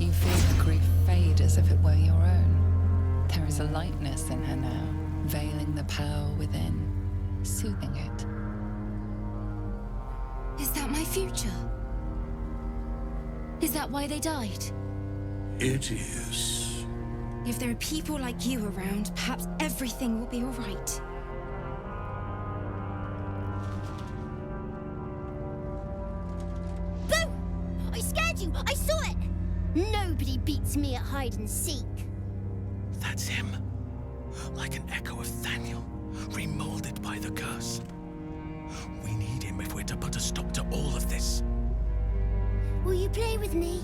You feel her grief fade as if it were your own. There is a lightness in her now, veiling the power within, soothing it. Is that my future? Is that why they died? It is. If there are people like you around, perhaps everything will be all right. Boo! I scared you! I saw it! Nobody beats me at hide and seek. That's him. Like an echo of Thaniel, remolded by the curse. We need him if we're to put a stop to all of this. Will you play with me?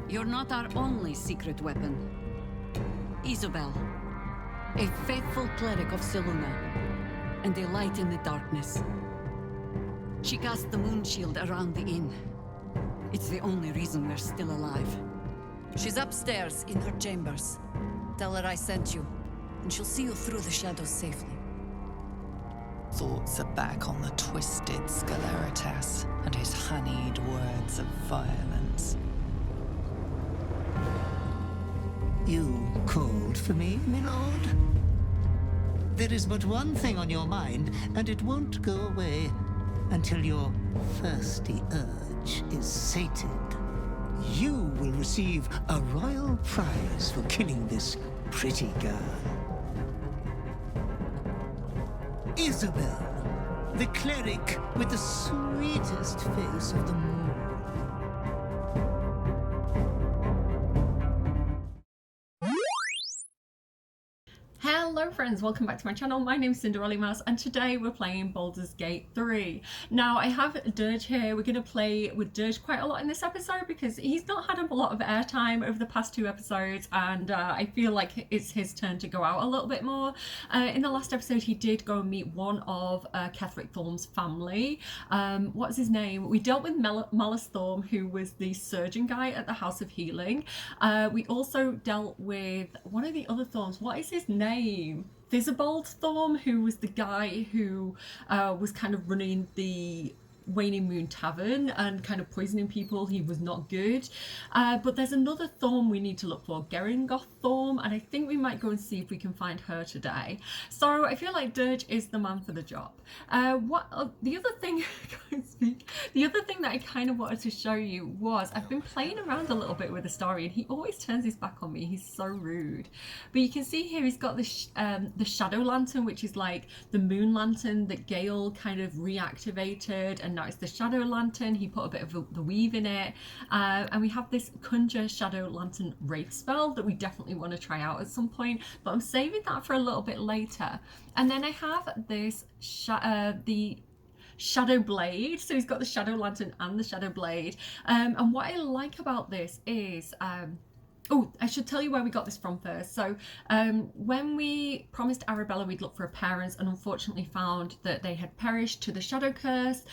You're not our only secret weapon. Isabel, a faithful cleric of Selûne, and a light in the darkness. She cast the moon shield around the inn. It's the only reason we're still alive. She's upstairs in her chambers. Tell her I sent you, and she'll see you through the shadows safely. Thoughts are back on the twisted Sceleritas and his honeyed words of violence. You called for me, my lord? There is but one thing on your mind, and it won't go away until your thirsty urge is sated. You will receive a royal prize for killing this pretty girl. Isabel, the cleric with the sweetest face of them all. Hello friends, welcome back to my channel. My name is Cinderellimouse and today we're playing Baldur's Gate 3. Now I have Dirge here. We're going to play with Dirge quite a lot in this episode because he's not had a lot of airtime over the past 2 episodes, and I feel like it's his turn to go out a little bit more. In the last episode he did go and meet one of Ketheric Thorm's family. What's his name? We dealt with Malus Thorm, who was the surgeon guy at the House of Healing. We also dealt with one of the other Thorms. What is his name? Theobald Thorm, who was the guy who was kind of running the Waning Moon Tavern and kind of poisoning people. He was not good. But there's another Thorm we need to look for, Geringoth Thorm, and I think we might go and see if we can find her today. So I feel like Dirge is the man for the job. The other thing the other thing that I kind of wanted to show you was I've been playing around a little bit with the story, and he always turns his back on me. He's so rude. But you can see here he's got the Shadow Lantern, which is like the moon lantern that Gale kind of reactivated, and now it's the Shadow Lantern. He put a bit of the weave in it, and we have this Conjure Shadow Lantern Wraith spell that we definitely want to try out at some point, but I'm saving that for a little bit later. And then I have this the Shadow Blade. So he's got the Shadow Lantern and the Shadow Blade, and what I like about this is oh, I should tell you where we got this from first. So when we promised Arabella we'd look for her parents and unfortunately found that they had perished to the Shadow Curse,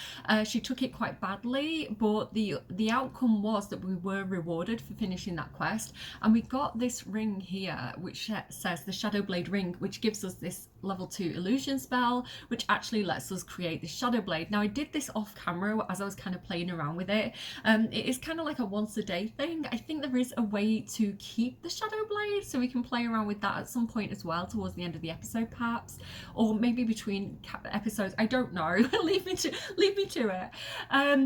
she took it quite badly, but the outcome was that we were rewarded for finishing that quest, and we got this ring here which says the Shadow Blade ring, which gives us this level 2 illusion spell, which actually lets us create the Shadow Blade. Now I did this off camera as I was kind of playing around with it. It is kind of like a once a day thing. I think there is a way to keep the Shadow Blade, so we can play around with that at some point as well towards the end of the episode perhaps, or maybe between episodes. I don't know. leave me to it.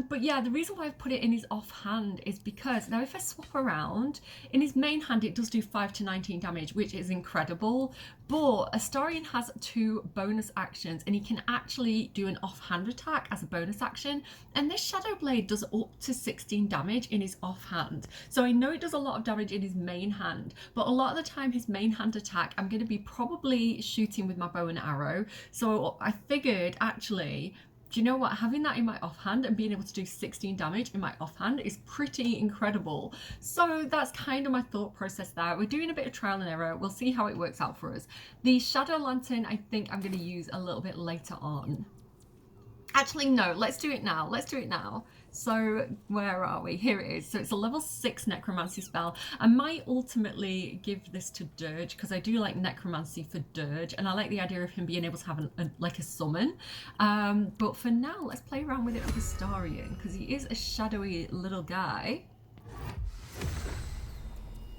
But yeah, the reason why I've put it in his offhand is because now if I swap around, in his main hand it does do 5 to 19 damage, which is incredible, but Astarion has 2 bonus actions and he can actually do an offhand attack as a bonus action, and this Shadow Blade does up to 16 damage in his offhand. So I know it does a lot of damage in his main hand, but a lot of the time his main hand attack I'm going to be probably shooting with my bow and arrow, so I figured actually do you know what? Having that in my offhand and being able to do 16 damage in my offhand is pretty incredible. So that's kind of my thought process there. We're doing a bit of trial and error. We'll see how it works out for us. The Shadow Lantern, I think I'm going to use a little bit later on. Actually, no, let's do it now. Let's do it now. So where are we? Here it is. So it's a level 6 necromancy spell. I might ultimately give this to Dirge because I do like necromancy for Dirge, and I like the idea of him being able to have like a summon. But for now, let's play around with it with Astarion because he is a shadowy little guy.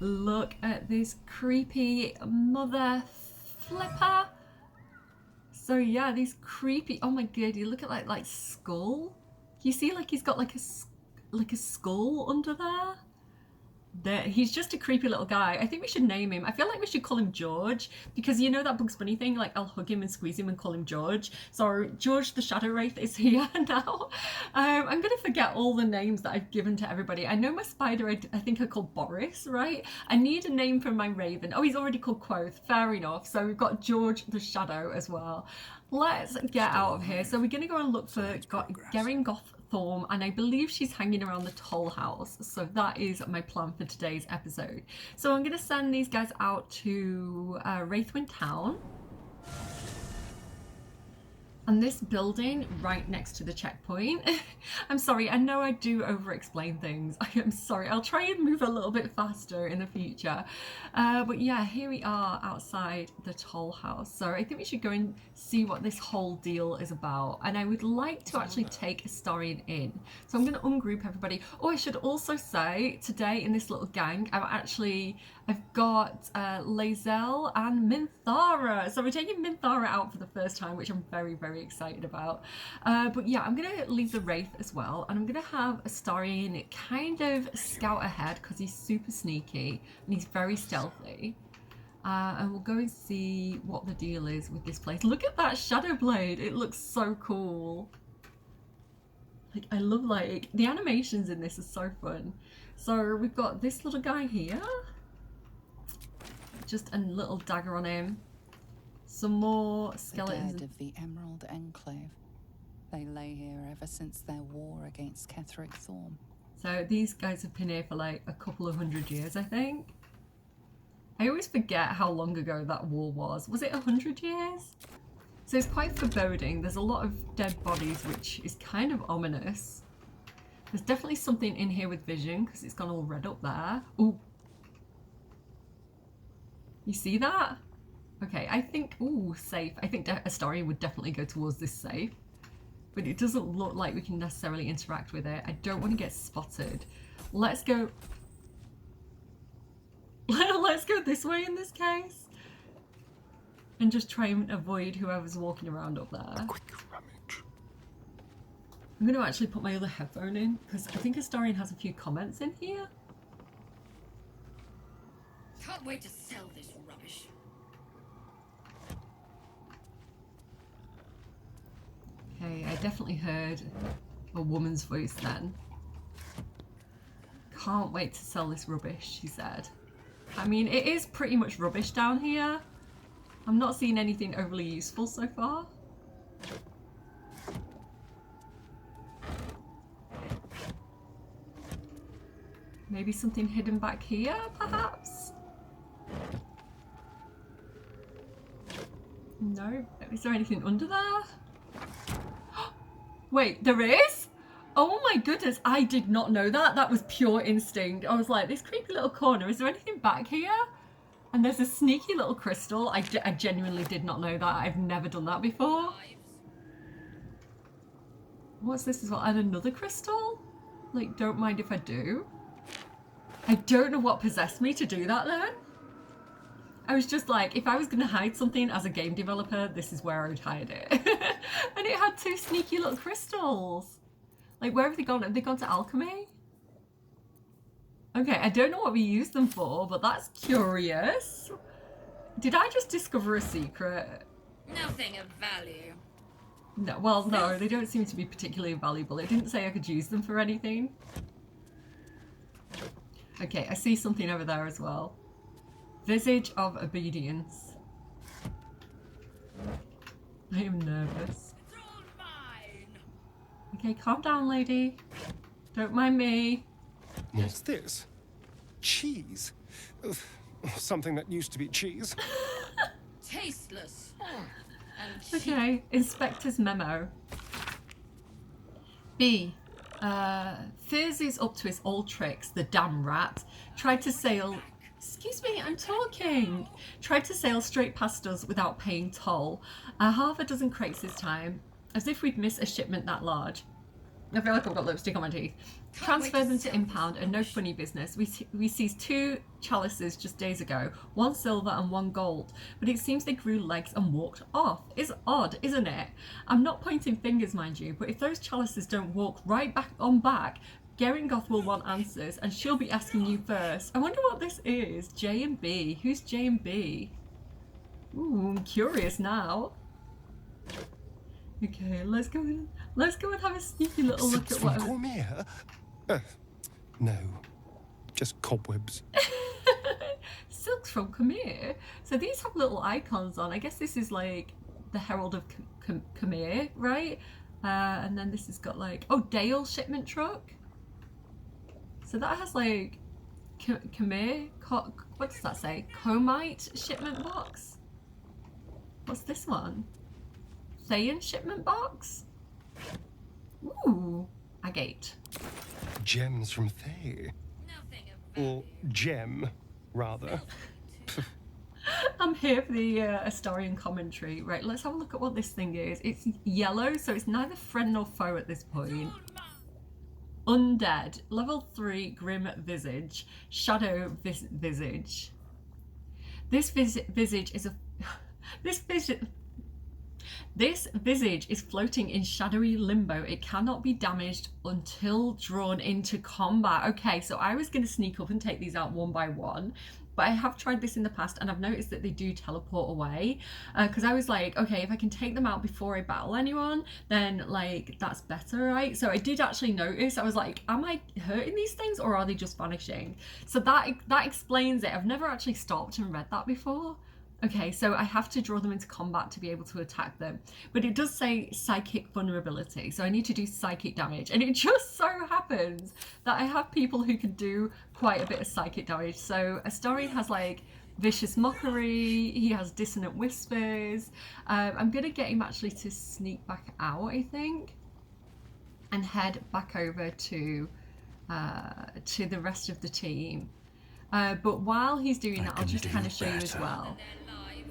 Look at this creepy mother flipper. So yeah, these creepy, oh my god, you look at like skull. You see like he's got like a skull under there? He's just a creepy little guy. I think we should name him. I feel like we should call him George because you know that Bugs Bunny thing, like I'll hug him and squeeze him and call him George. So George the Shadow Wraith is here now. I'm gonna forget all the names that I've given to everybody. I know my spider, I think I called Boris, right? I need a name for my raven. Oh, he's already called Quoth, fair enough. So we've got George the Shadow as well. Let's get out of here. So we're gonna go and look for Geringoth Thorm, and I believe she's hanging around the toll house. So that is my plan for today's episode. So I'm going to send these guys out to Wraithwind Town. And this building right next to the checkpoint. I'm sorry, I know I do over-explain things. I am sorry. I'll try and move a little bit faster in the future. But yeah, here we are outside the toll house. So I think we should go and see what this whole deal is about. And I would like to actually take Astarion in. So I'm going to ungroup everybody. Oh, I should also say, today in this little gang, I've got Lae'zel and Minthara. So we're taking Minthara out for the first time, which I'm very, very excited about. But yeah, I'm going to leave the Wraith as well. And I'm going to have Astarion kind of scout ahead because he's super sneaky and he's very stealthy. And we'll go and see what the deal is with this place. Look at that Shadow Blade. It looks so cool. Like, I love, like, the animations in this are so fun. So we've got this little guy here. Just a little dagger on him. Some more skeletons. The dead of the Emerald Enclave. They lay here ever since their war against Ketheric Thorm. So these guys have been here for like a couple of 100 years, I think. I always forget how long ago that war was. Was it 100 years? So it's quite foreboding. There's a lot of dead bodies, which is kind of ominous. There's definitely something in here with vision because it's gone all red up there. Ooh. You see that? Okay, I think, ooh, safe. I think Astarion would definitely go towards this safe. But it doesn't look like we can necessarily interact with it. I don't want to get spotted. Let's go... Let's go this way in this case. And just try and avoid whoever's walking around up there. A quick rummage. I'm going to actually put my other headphone in because I think Astarion has a few comments in here. Can't wait to sell this rubbish. Okay, I definitely heard a woman's voice then. Can't wait to sell this rubbish, she said. I mean, it is pretty much rubbish down here. I'm not seeing anything overly useful so far. Maybe something hidden back here, perhaps? No? Is there anything under there? Wait, there is? Oh my goodness, I did not know that. That was pure instinct. I was like, this creepy little corner, is there anything back here? And there's a sneaky little crystal. I genuinely did not know that. I've never done that before. What's this as well? And another crystal? Like, don't mind if I do. I don't know what possessed me to do that then. I was just like, if I was going to hide something as a game developer, this is where I would hide it. And it had two sneaky little crystals. Like, where have they gone? Have they gone to alchemy? Okay, I don't know what we use them for, but that's curious. Did I just discover a secret? Nothing of value. No, well, no, they don't seem to be particularly valuable. It didn't say I could use them for anything. Okay, I see something over there as well. Visage of Obedience. I am nervous. It's all mine. Okay, calm down, lady. Don't mind me. What's this? Cheese? Ugh, something that used to be cheese. Tasteless. And cheap. Okay, Inspector's memo. B. Fizz is up to his old tricks, the damn rat. Tried to sail... Excuse me, I'm talking. Tried to sail straight past us without paying toll. Half a dozen crates this time, as if we'd miss a shipment that large. I feel like I've got lipstick on my teeth. Transfer them to impound and no funny business. We seized 2 chalices just days ago, 1 silver and 1 gold, but it seems they grew legs and walked off. It's odd, isn't it? I'm not pointing fingers, mind you, but if those chalices don't walk right back on back, Geringoth will want answers and she'll be asking you first. I wonder what this is. J and B. Who's J and B? Ooh, I'm curious now. Okay, let's go and have a sneaky little look at what... Cormier? No, just cobwebs. Silks from Khmer. So these have little icons on. I guess this is like the Herald of Khmer, right? And then this has got like, oh, Dale shipment truck. So that has like Khmer, what does that say? Comite shipment box? What's this one? Thayan shipment box? Ooh, agate. Gems from Thay. Nothing of Or gem, rather. I'm here for the Astarian commentary. Right, let's have a look at what this thing is. It's yellow, so it's neither friend nor foe at this point. Undead, level 3, Grim Visage, Shadow Visage. This visage is a... This visage is floating in shadowy limbo. It cannot be damaged until drawn into combat. Okay, so I was going to sneak up and take these out one by one, but I have tried this in the past and I've noticed that they do teleport away, because I was like, okay, if I can take them out before I battle anyone, then like that's better, right? So I did actually notice, I was like, am I hurting these things or are they just vanishing? So that explains it. I've never actually stopped and read that before. Okay, so I have to draw them into combat to be able to attack them. But it does say psychic vulnerability, so I need to do psychic damage. And it just so happens that I have people who can do quite a bit of psychic damage. So Astarian has like Vicious Mockery, he has Dissonant Whispers. I'm going to get him actually to sneak back out, I think, and head back over to the rest of the team. But while he's doing that, I'll just kind of show you as well.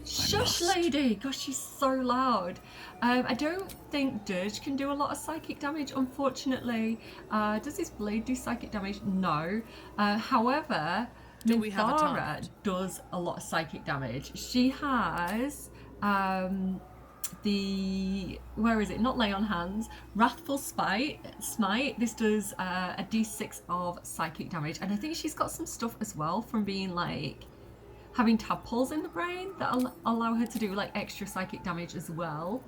Shush, lady! Gosh, she's so loud. I don't think Dirge can do a lot of psychic damage, unfortunately. Does his blade do psychic damage? No. However, Minthara does a lot of psychic damage. She has where is it? Not Lay on Hands. Wrathful Smite. This does a d6 of psychic damage, and I think she's got some stuff as well from being like having tadpoles in the brain that allow her to do like extra psychic damage as well.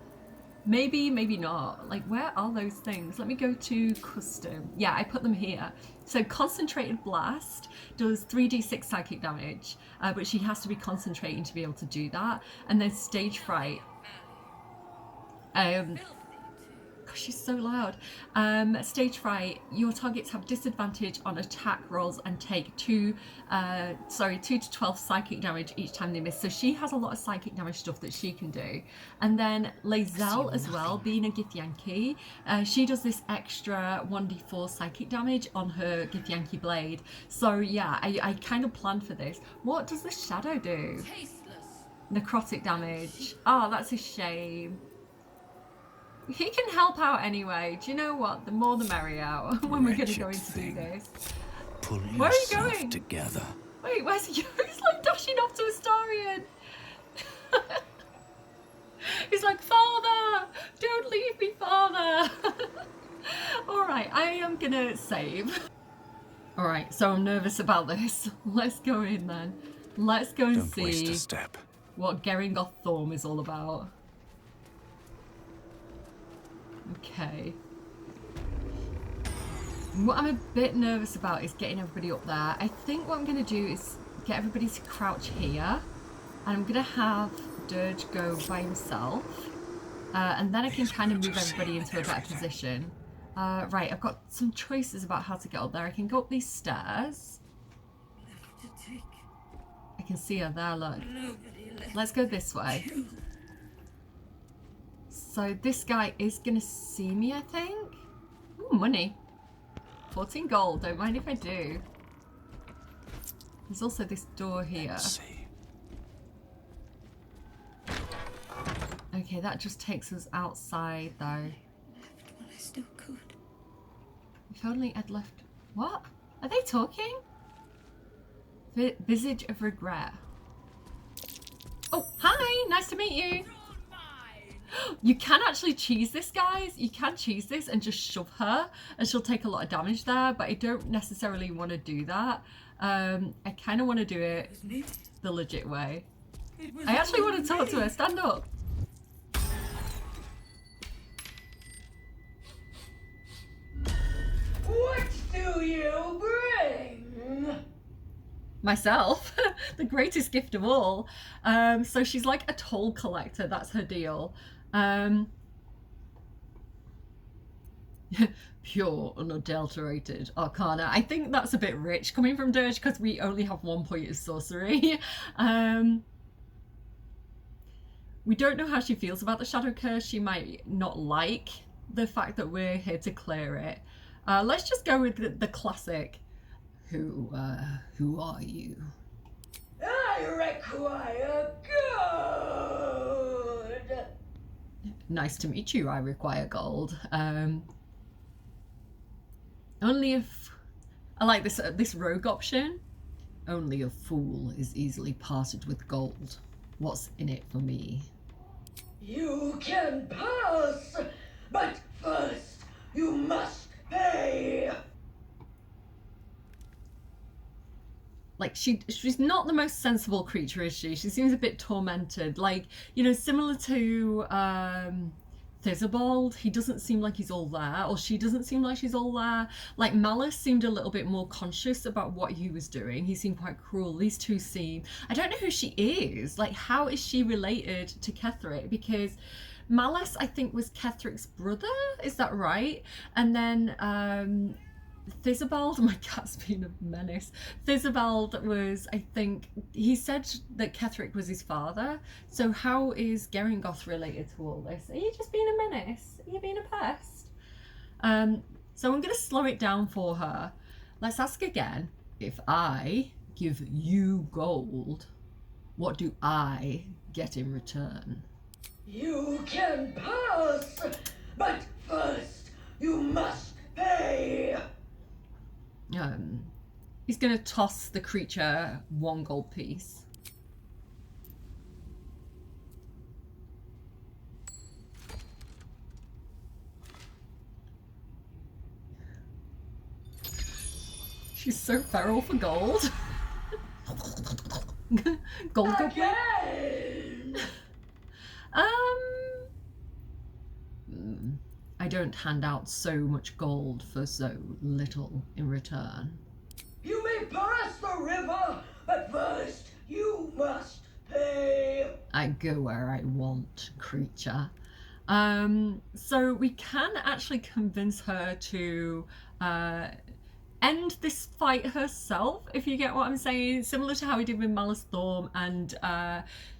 Maybe, maybe not. Like, where are those things? Let me go to custom. Yeah, I put them here. So Concentrated Blast does 3d6 psychic damage, but she has to be concentrating to be able to do that. And then Stage Fright. Gosh, she's so loud. Stage Fright, your targets have disadvantage on attack rolls and take 2 to 12 psychic damage each time they miss. So she has a lot of psychic damage stuff that she can do. And then Lae'zel as well, being a Githyanki, she does this extra 1d4 psychic damage on her Githyanki blade. So yeah, I kind of planned for this. What does the Shadow do? Necrotic damage. Oh, that's a shame. He can help out anyway. Do you know what? The more the merrier when we're going to go in to do this. Where are you going? Together. Wait, where's he going? He's like dashing off to Astarian. He's like, Father! Don't leave me, Father! Alright, I am going to save. Alright, so I'm nervous about this. Let's go in then. Let's go and Don't waste see a step. what Geringoth Thorm is all about. Okay. What I'm a bit nervous about is getting everybody up there. I think what I'm going to do is get everybody to crouch here. And I'm going to have Dirge go by himself. And then I can kind of move everybody into a better position. Right, I've got some choices about how to get up there. I can go up these stairs. I can see her there, look. Let's go this way. So this guy is gonna see me, I think. Ooh, money. 14 gold, don't mind if I do. There's also this door here. Let's see. Okay, that just takes us outside though. Well, I still could. If only I'd left... What? Are they talking? Visage of regret. Oh, hi! Nice to meet you! You can actually cheese this, guys. You can cheese this and just shove her and she'll take a lot of damage there, but I don't necessarily want to do that. I kind of want to do it the legit way. I actually want to talk to her. Stand up. What do you bring? Myself. The greatest gift of all. So she's like a toll collector. That's her deal. Pure, unadulterated arcana. I think that's a bit rich coming from Dirge because we only have 1 point of sorcery. We don't know how she feels about the Shadow Curse. She might not like the fact that we're here to clear it. Let's just go with the classic. Who are you? I require gold. Nice to meet you. I require gold. Only if I like this rogue option. Only a fool is easily parted with gold. What's in it for me? You can pass, but first you must pay. Like she's not the most sensible creature, is she? She seems a bit tormented. Like, you know, similar to Theobald, he doesn't seem like he's all there, or she doesn't seem like she's all there. Like Malice seemed a little bit more conscious about what he was doing. He seemed quite cruel. These two seem... I don't know who she is. Like, how is she related to Ketheric? Because Malice, I think, was Ketheric's brother. Is that right? And then Theobald, my cat's been a menace. Theobald was, I think, he said that Ketheric was his father. So how is Geringoth related to all this? Are you just being a menace? Are you being a pest? So I'm going to slow it down for her. Let's ask again. If I give you gold, what do I get in return? You can pass, but first you must pay. He's going to toss the creature 1 gold piece. She's so feral for gold. Gold goblin. I don't hand out so much gold for so little in return. You may pass the river, but first you must pay. I go where I want, creature. So we can actually convince her to end this fight herself, if you get what I'm saying. Similar to how we did with Malice Thorm and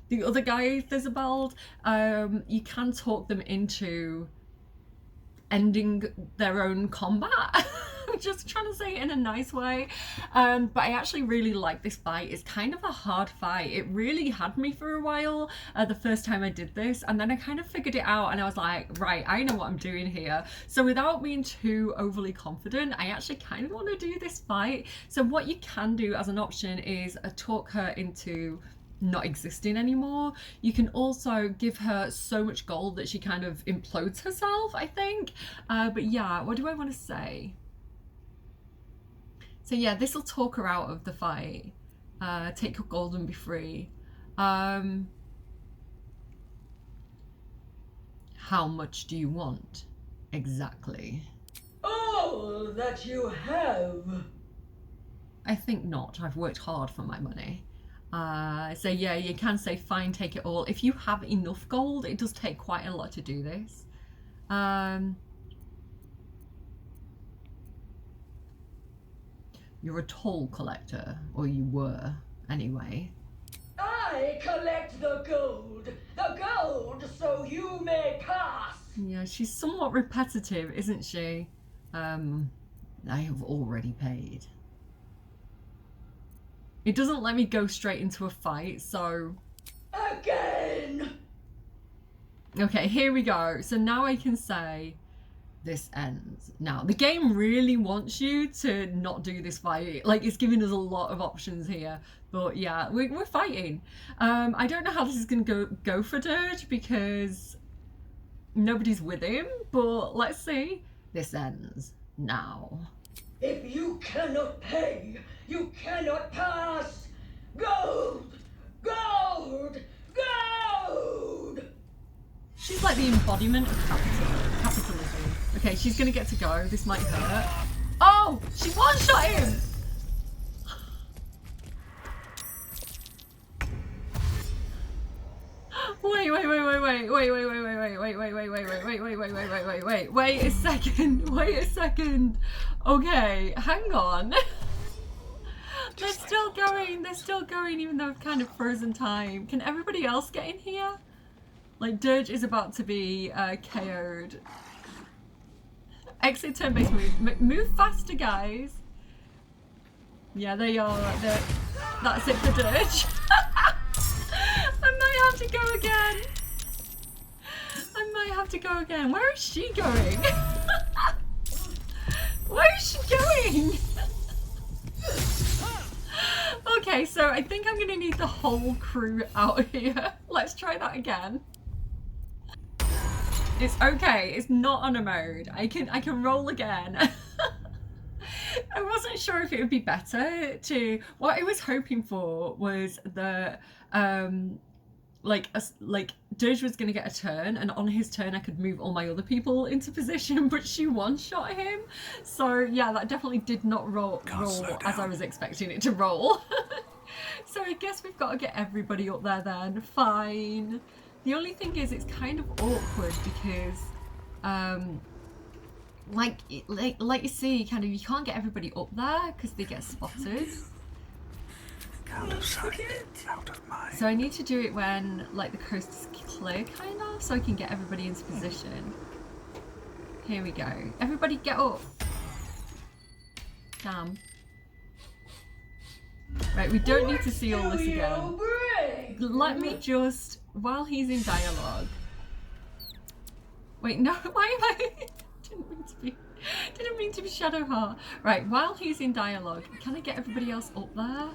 the other guy, Theobald. You can talk them into ending their own combat. I'm just trying to say it in a nice way. But I actually really like this fight. It's kind of a hard fight. It really had me for a while the first time I did this, and then I kind of figured it out and I was like, right, I know what I'm doing here. So without being too overly confident, I actually kind of want to do this fight. So what you can do as an option is talk her into not existing anymore. You can also give her so much gold that she kind of implodes herself, I think. But yeah, what do I want to say? So yeah, this will talk her out of the fight. Take your gold and be free. How much do you want exactly? All that you have. I think not. I've worked hard for my money. So yeah, you can say fine, take it all. If you have enough gold, it does take quite a lot to do this. You're a toll collector, or you were, anyway. I collect the gold so you may pass. Yeah, she's somewhat repetitive, isn't she? I have already paid. It doesn't let me go straight into a fight, so... Again! Okay, here we go. So now I can say this ends. Now, the game really wants you to not do this fight. Like, it's giving us a lot of options here. But yeah, we're fighting. I don't know how this is going to go for Dirge because nobody's with him. But let's see. This ends now. If you cannot pay, you cannot pass. Gold! Gold! Gold! She's like the embodiment of capitalism. Okay, she's gonna get to go. This might hurt. Oh! She one-shot him! Wait a second. Okay, hang on. They're still going even though I've kind of frozen time. Can everybody else get in here? Like, Dirge is about to be KO'd. Exit turn-based move. Move faster, guys. Yeah, they are. That's it for Dirge. I might have to go again. Where is she going? Where is she going? Okay, so I think I'm going to need the whole crew out here. Let's try that again. It's okay. It's not on a mode. I can roll again. I wasn't sure if it would be better to... What I was hoping for was the... like Dirge was going to get a turn, and on his turn I could move all my other people into position, but she one-shot him. So yeah, that definitely did not roll as I was expecting it to roll. So I guess we've got to get everybody up there then. Fine. The only thing is it's kind of awkward because like you see, kind of you can't get everybody up there because they get spotted. Out of sight, out of mind. So I need to do it when like the coast is clear, kind of, so I can get everybody into position. Here we go. Everybody get up. Damn. Right, we don't need to see all this again. Let me just, while he's in dialogue. Wait, no, why am I? Didn't mean to be Shadowheart. Right, while he's in dialogue, can I get everybody else up there?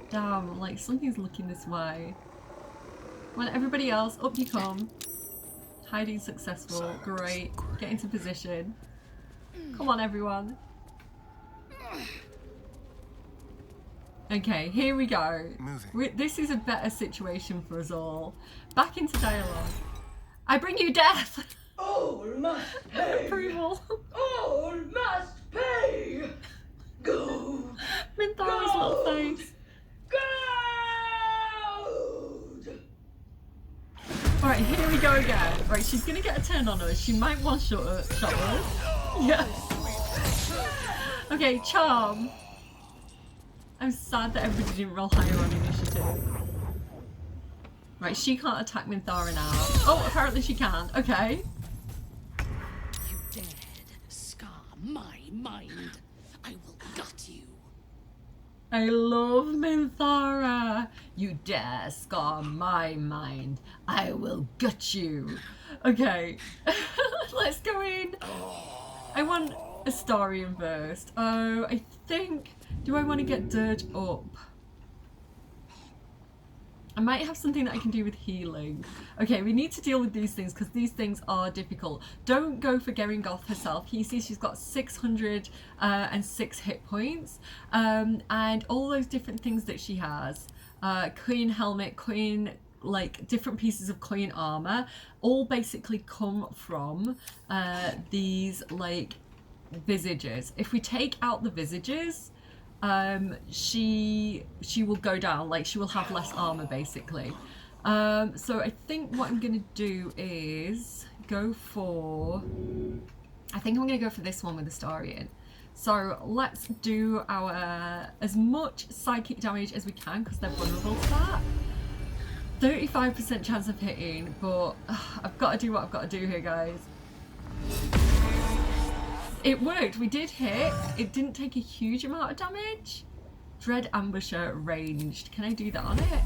Damn, like something's looking this way. Well, everybody else, up you come. Hiding successful, great. Get into position. Come on, everyone. Okay, here we go. This is a better situation for us all. Back into dialogue. I bring you death! All must pay! Approval. All must pay! Go! Minthara's little face. Gold! Alright, here we go again. Right, she's gonna get a turn on us. She might one-shot us. Yeah. Okay, charm. I'm sad that everybody didn't roll higher on initiative. Right, she can't attack Minthara now. Oh, apparently she can. Okay. You dared scar my mind. I will gut you. I love Minthara. You dare scar my mind. I will gut you. Okay. Let's go in. I want Astarion first. Oh, I think... Do I want to get Dirge up? I might have something that I can do with healing. Okay, we need to deal with these things because these things are difficult. Don't go for Geringoth herself. You see she's got 606 hit points. And all those different things that she has. Queen helmet, queen, like different pieces of queen armor, all basically come from these like visages. If we take out the visages, she will go down, like she will have less armor basically. So I think what I'm gonna do is go for, I think I'm gonna go for this one with Astarion. So let's do our as much psychic damage as we can because they're vulnerable to that. 35% chance of hitting, but I've got to do what I've got to do here, guys. It worked. We did hit. It didn't take a huge amount of damage. Dread Ambusher ranged. Can I do that on it?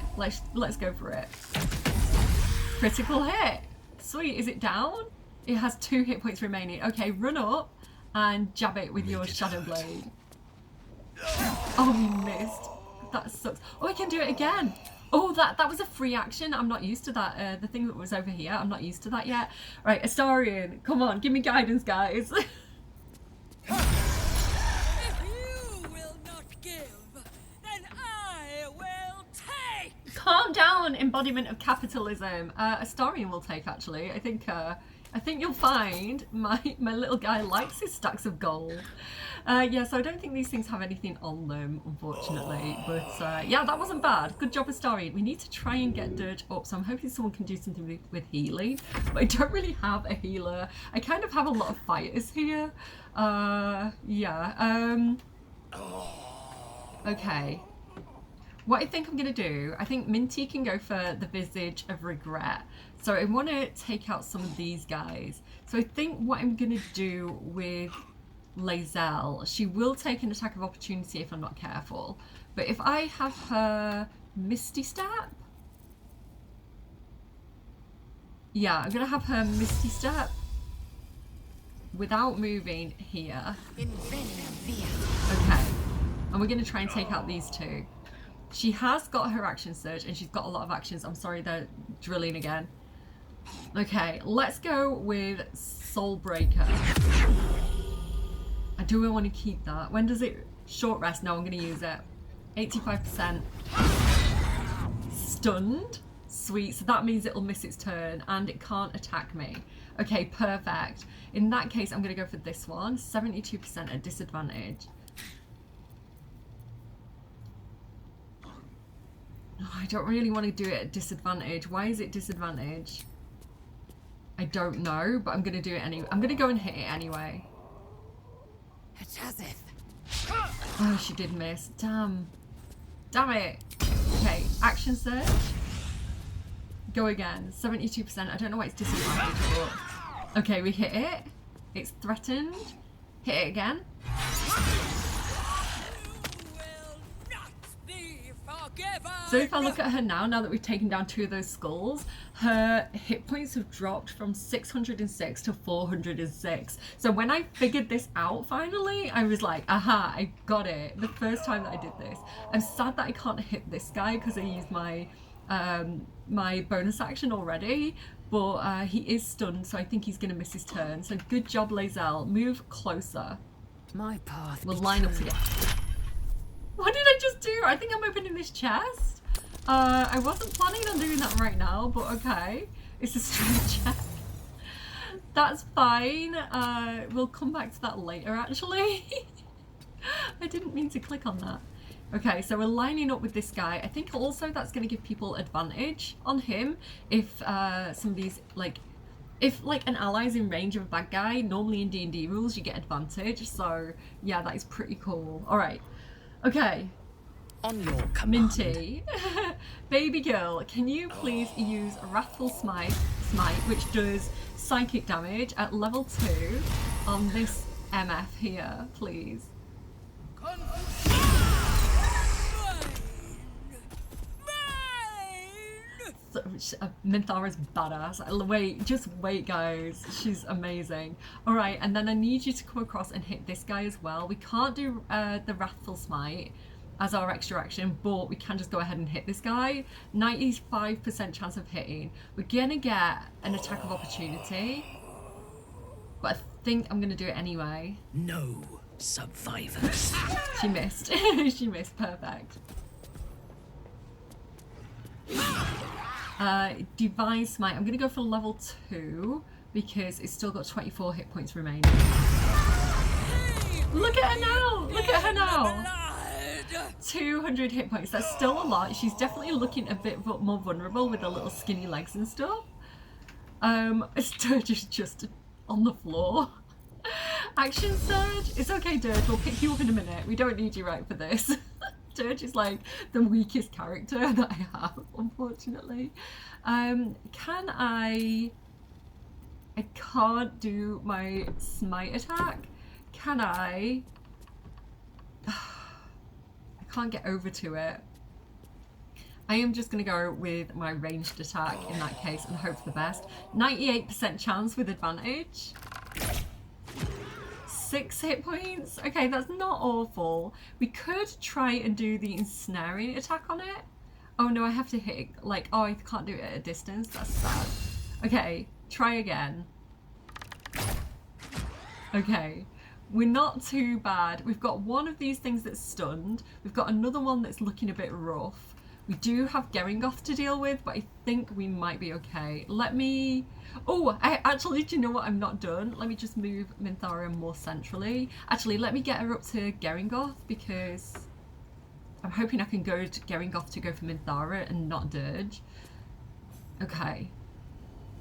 Let's go for it. Critical hit. Sweet. Is it down? It has 2 hit points remaining. Okay, run up and jab it with your Shadow Blade. Oh, we missed. That sucks. Oh, I can do it again. Oh, that was a free action. I'm not used to that. The thing that was over here, I'm not used to that yet. Right, Astarion, come on, give me guidance, guys. If you will not give, then I will take. Calm down, embodiment of capitalism. Astarion will take, actually. I think you'll find my little guy likes his stacks of gold. Yeah, so I don't think these things have anything on them, unfortunately. But yeah, that wasn't bad. Good job, Astarion. We need to try and get Dirge up, so I'm hoping someone can do something with healing. But I don't really have a healer. I kind of have a lot of fighters here. Yeah. Okay. What I think I'm going to do, I think Minty can go for the Visage of Regret. So I want to take out some of these guys. So I think what I'm going to do with Lae'zel, she will take an attack of opportunity if I'm not careful. But if I have her Misty Step, yeah, I'm going to have her Misty Step without moving here. Okay, and we're going to try and take out these two. She has got her action surge and she's got a lot of actions. I'm sorry, they're drilling again. Okay, let's go with Soulbreaker. I do want to keep that. When does it short rest? No, I'm going to use it. 85%. Stunned. Sweet. So that means it'll miss its turn and it can't attack me. Okay, perfect. In that case, I'm going to go for this one. 72% at disadvantage. Oh, I don't really want to do it at disadvantage. Why is it disadvantage? I don't know, but I'm going to do it anyway. I'm going to go and hit it anyway. Oh, she did miss. Damn. Damn it. Okay, action surge. Go again. 72%. I don't know why it's disadvantage, but... Okay, we hit it. It's threatened. Hit it again. So if I look at her now that we've taken down 2 of those skulls, her hit points have dropped from 606 to 406. So when I figured this out finally, I was like, aha, I got it. The first time that I did this. I'm sad that I can't hit this guy because I used my my bonus action already, but he is stunned, so I think he's going to miss his turn. So good job, Lae'zel. Move closer. My path. We'll line up together. What did I just do? I think I'm opening this chest. I wasn't planning on doing that right now, but okay. It's a straight check. That's fine. We'll come back to that later, actually. I didn't mean to click on that. Okay, so we're lining up with this guy. I think also that's going to give people advantage on him if somebody's like... If like an ally's in range of a bad guy, normally in D&D rules you get advantage. So yeah, that is pretty cool. Alright. Okay. On your command. Minty. Baby girl, can you please use Wrathful Smite, which does psychic damage at level 2 on this MF here, please? Minthara's badass. Wait, just wait, guys. She's amazing. Alright, and then I need you to come across and hit this guy as well. We can't do the Wrathful Smite as our extra action, but we can just go ahead and hit this guy. 95% chance of hitting. We're gonna get an attack of opportunity, but I think I'm gonna do it anyway. No survivors. She missed. She missed. Perfect. Divine Smite. I'm gonna go for level 2 because it's still got 24 hit points remaining. Look at her now! Look at her now! 200 hit points. That's still a lot. She's definitely looking a bit more vulnerable with her little skinny legs and stuff. Sturge is just on the floor. Action Surge? It's okay, Dirge, we'll pick you up in a minute. We don't need you right for this. Dirge is like the weakest character that I have, unfortunately. Can I can't do my smite attack. Can I can't get over to it. I am just going to go with my ranged attack in that case and hope for the best. 98% chance with advantage. 6 hit points. Okay, that's not awful. We could try and do the ensnaring attack on it. Oh no, I have to hit, like, oh, I can't do it at a distance. That's sad. Okay, try again. Okay, we're not too bad. We've got one of these things that's stunned. We've got another one that's looking a bit rough. We do have Geringoth to deal with, but I think we might be okay. Let me... Oh, actually, do you know what? I'm not done. Let me just move Minthara more centrally. Actually, let me get her up to Geringoth because I'm hoping I can go to Geringoth to go for Minthara and not Dirge. Okay.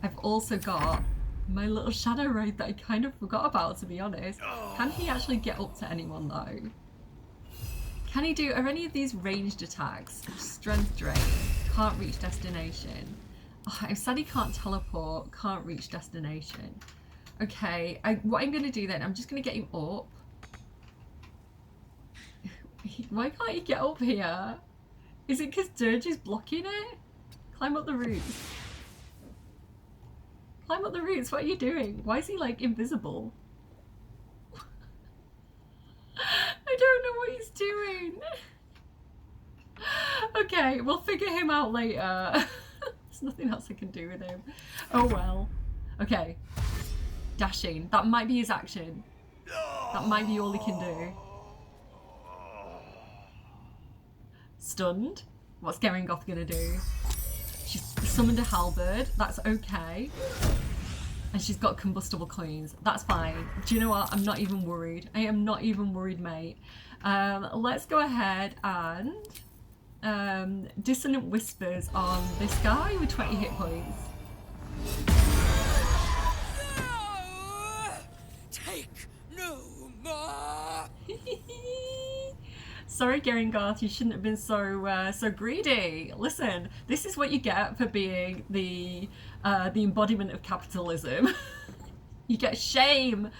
I've also got my little Shadow Raid that I kind of forgot about, to be honest. Can he actually get up to anyone, though? Can he do, are any of these ranged attacks? Strength drain, can't reach destination. Oh, I'm sad he can't teleport, can't reach destination. Okay, what I'm going to do then, I'm just going to get him up. Why can't he get up here? Is it because Dirge is blocking it? Climb up the roots. Climb up the roots, what are you doing? Why is he like invisible? I don't know what he's doing. Okay, we'll figure him out later. There's nothing else I can do with him. Oh well. Okay. Dashing. That might be his action. That might be all he can do. Stunned. What's Geringoth gonna do? She's summoned a halberd. That's okay. And she's got combustible coins. That's fine. Do you know what? I'm not even worried. I am not even worried, mate. Let's go ahead and Dissonant Whispers on this guy with 20 hit points. No! Take no more! Sorry, Geringoth, you shouldn't have been so greedy. Listen, this is what you get for being the embodiment of capitalism. You get shame.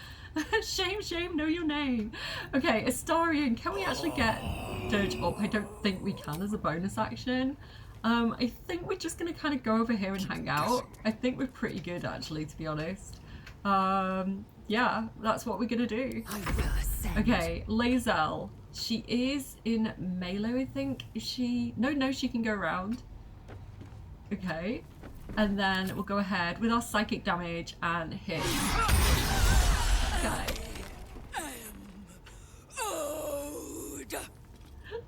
Shame, shame, know your name. Okay, Astarion, can we actually get Dirge up? I don't think we can as a bonus action. I think we're just going to kind of go over here and hang out. I think we're pretty good, actually, to be honest. Yeah, that's what we're going to do. Okay, Lae'zel. She is in melee, I think. Is she? No, she can go around. Okay. And then we'll go ahead with our psychic damage and hit. Okay.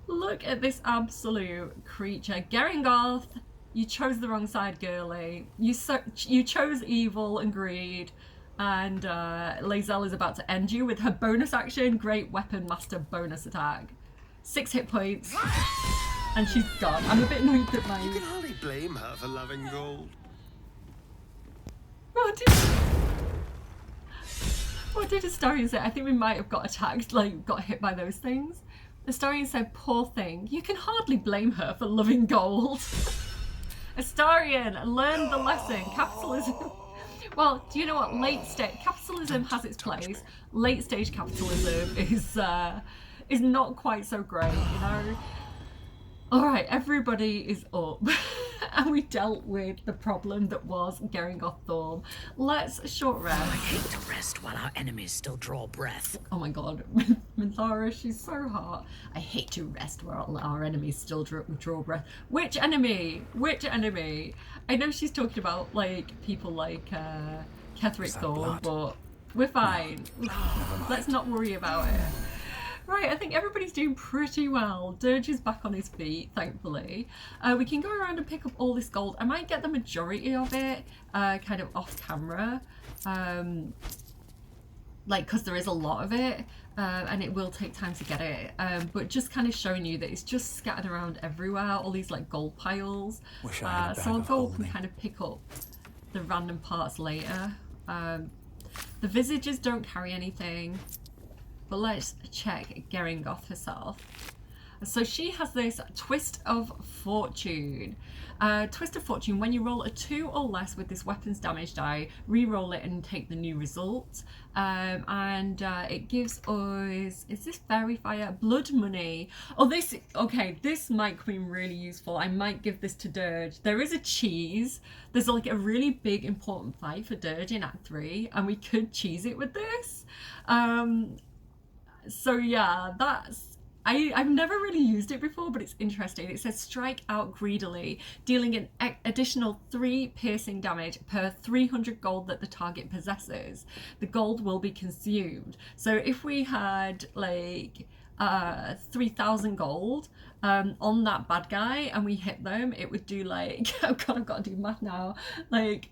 Look at this absolute creature. Geringoth, you chose the wrong side, girly. You chose evil and greed. And Lae'zel is about to end you with her bonus action, Great Weapon Master bonus attack. 6 hit points. And she's gone. I'm a bit annoyed that my... You can hardly blame her for loving gold. What did Astarion say? I think we might have got attacked, like got hit by those things. Astarion said, poor thing. You can hardly blame her for loving gold. Astarion, learn the lesson. Capitalism... Well, do you know what? Late stage capitalism has its place. Late stage capitalism is not quite so great, you know. All right, everybody is up, and we dealt with the problem that was Geringoth Thorm. Let's short rest. I hate to rest while our enemies still draw breath. Oh my god, Minthara, she's so hot. I hate to rest while our enemies still draw breath. Which enemy? Which enemy? I know she's talking about like people like Ketheric Thorm, but we're fine. Let's not worry about it. Right, I think everybody's doing pretty well. Dirge is back on his feet, thankfully. We can go around and pick up all this gold. I might get the majority of it kind of off camera. Like, because there is a lot of it, and it will take time to get it. But just kind of showing you that it's just scattered around everywhere, all these like gold piles. So I'll go up and kind of pick up the random parts later. The Visages don't carry anything, but let's check Geringoth herself. So she has this Twist of Fortune. Twist of Fortune, when you roll a 2 or less with this weapon's damage die, re-roll it and take the new result. It gives us, is this Fairy Fire? Blood Money. Oh, this, okay, this might come in really useful. I might give this to Dirge. There is a cheese. There's like a really big important fight for Dirge in Act 3, and we could cheese it with this. So yeah, that's, I've never really used it before, but it's interesting. It says strike out greedily, dealing an additional 3 piercing damage per 300 gold that the target possesses. The gold will be consumed. So if we had like 3,000 gold on that bad guy and we hit them, it would do like, oh god, I've got to do math now, like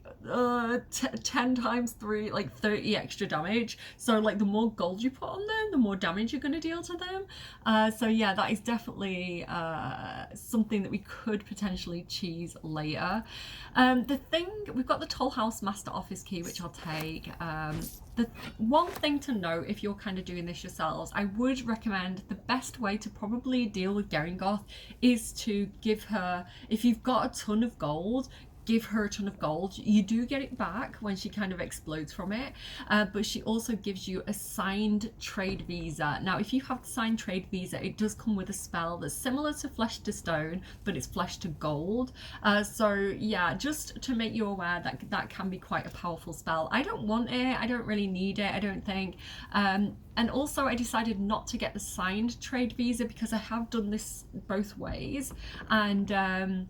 10 times 3, like 30 extra damage. So like the more gold you put on them, the more damage you're going to deal to them. So yeah, that is definitely something that we could potentially cheese later. The thing, we've got the Toll House Master Office key, which I'll take. The one thing to note, if you're kind of doing this yourselves, I would recommend the best way to probably deal with Geringoth is to give her, if you've got a ton of gold, give her a ton of gold. You do get it back when she kind of explodes from it, but she also gives you a signed trade visa. Now, if you have the signed trade visa, it does come with a spell that's similar to Flesh to Stone, but it's Flesh to Gold. So yeah, just to make you aware that that can be quite a powerful spell. I don't want it, I don't really need it, I don't think. And also I decided not to get the signed trade visa because I have done this both ways, and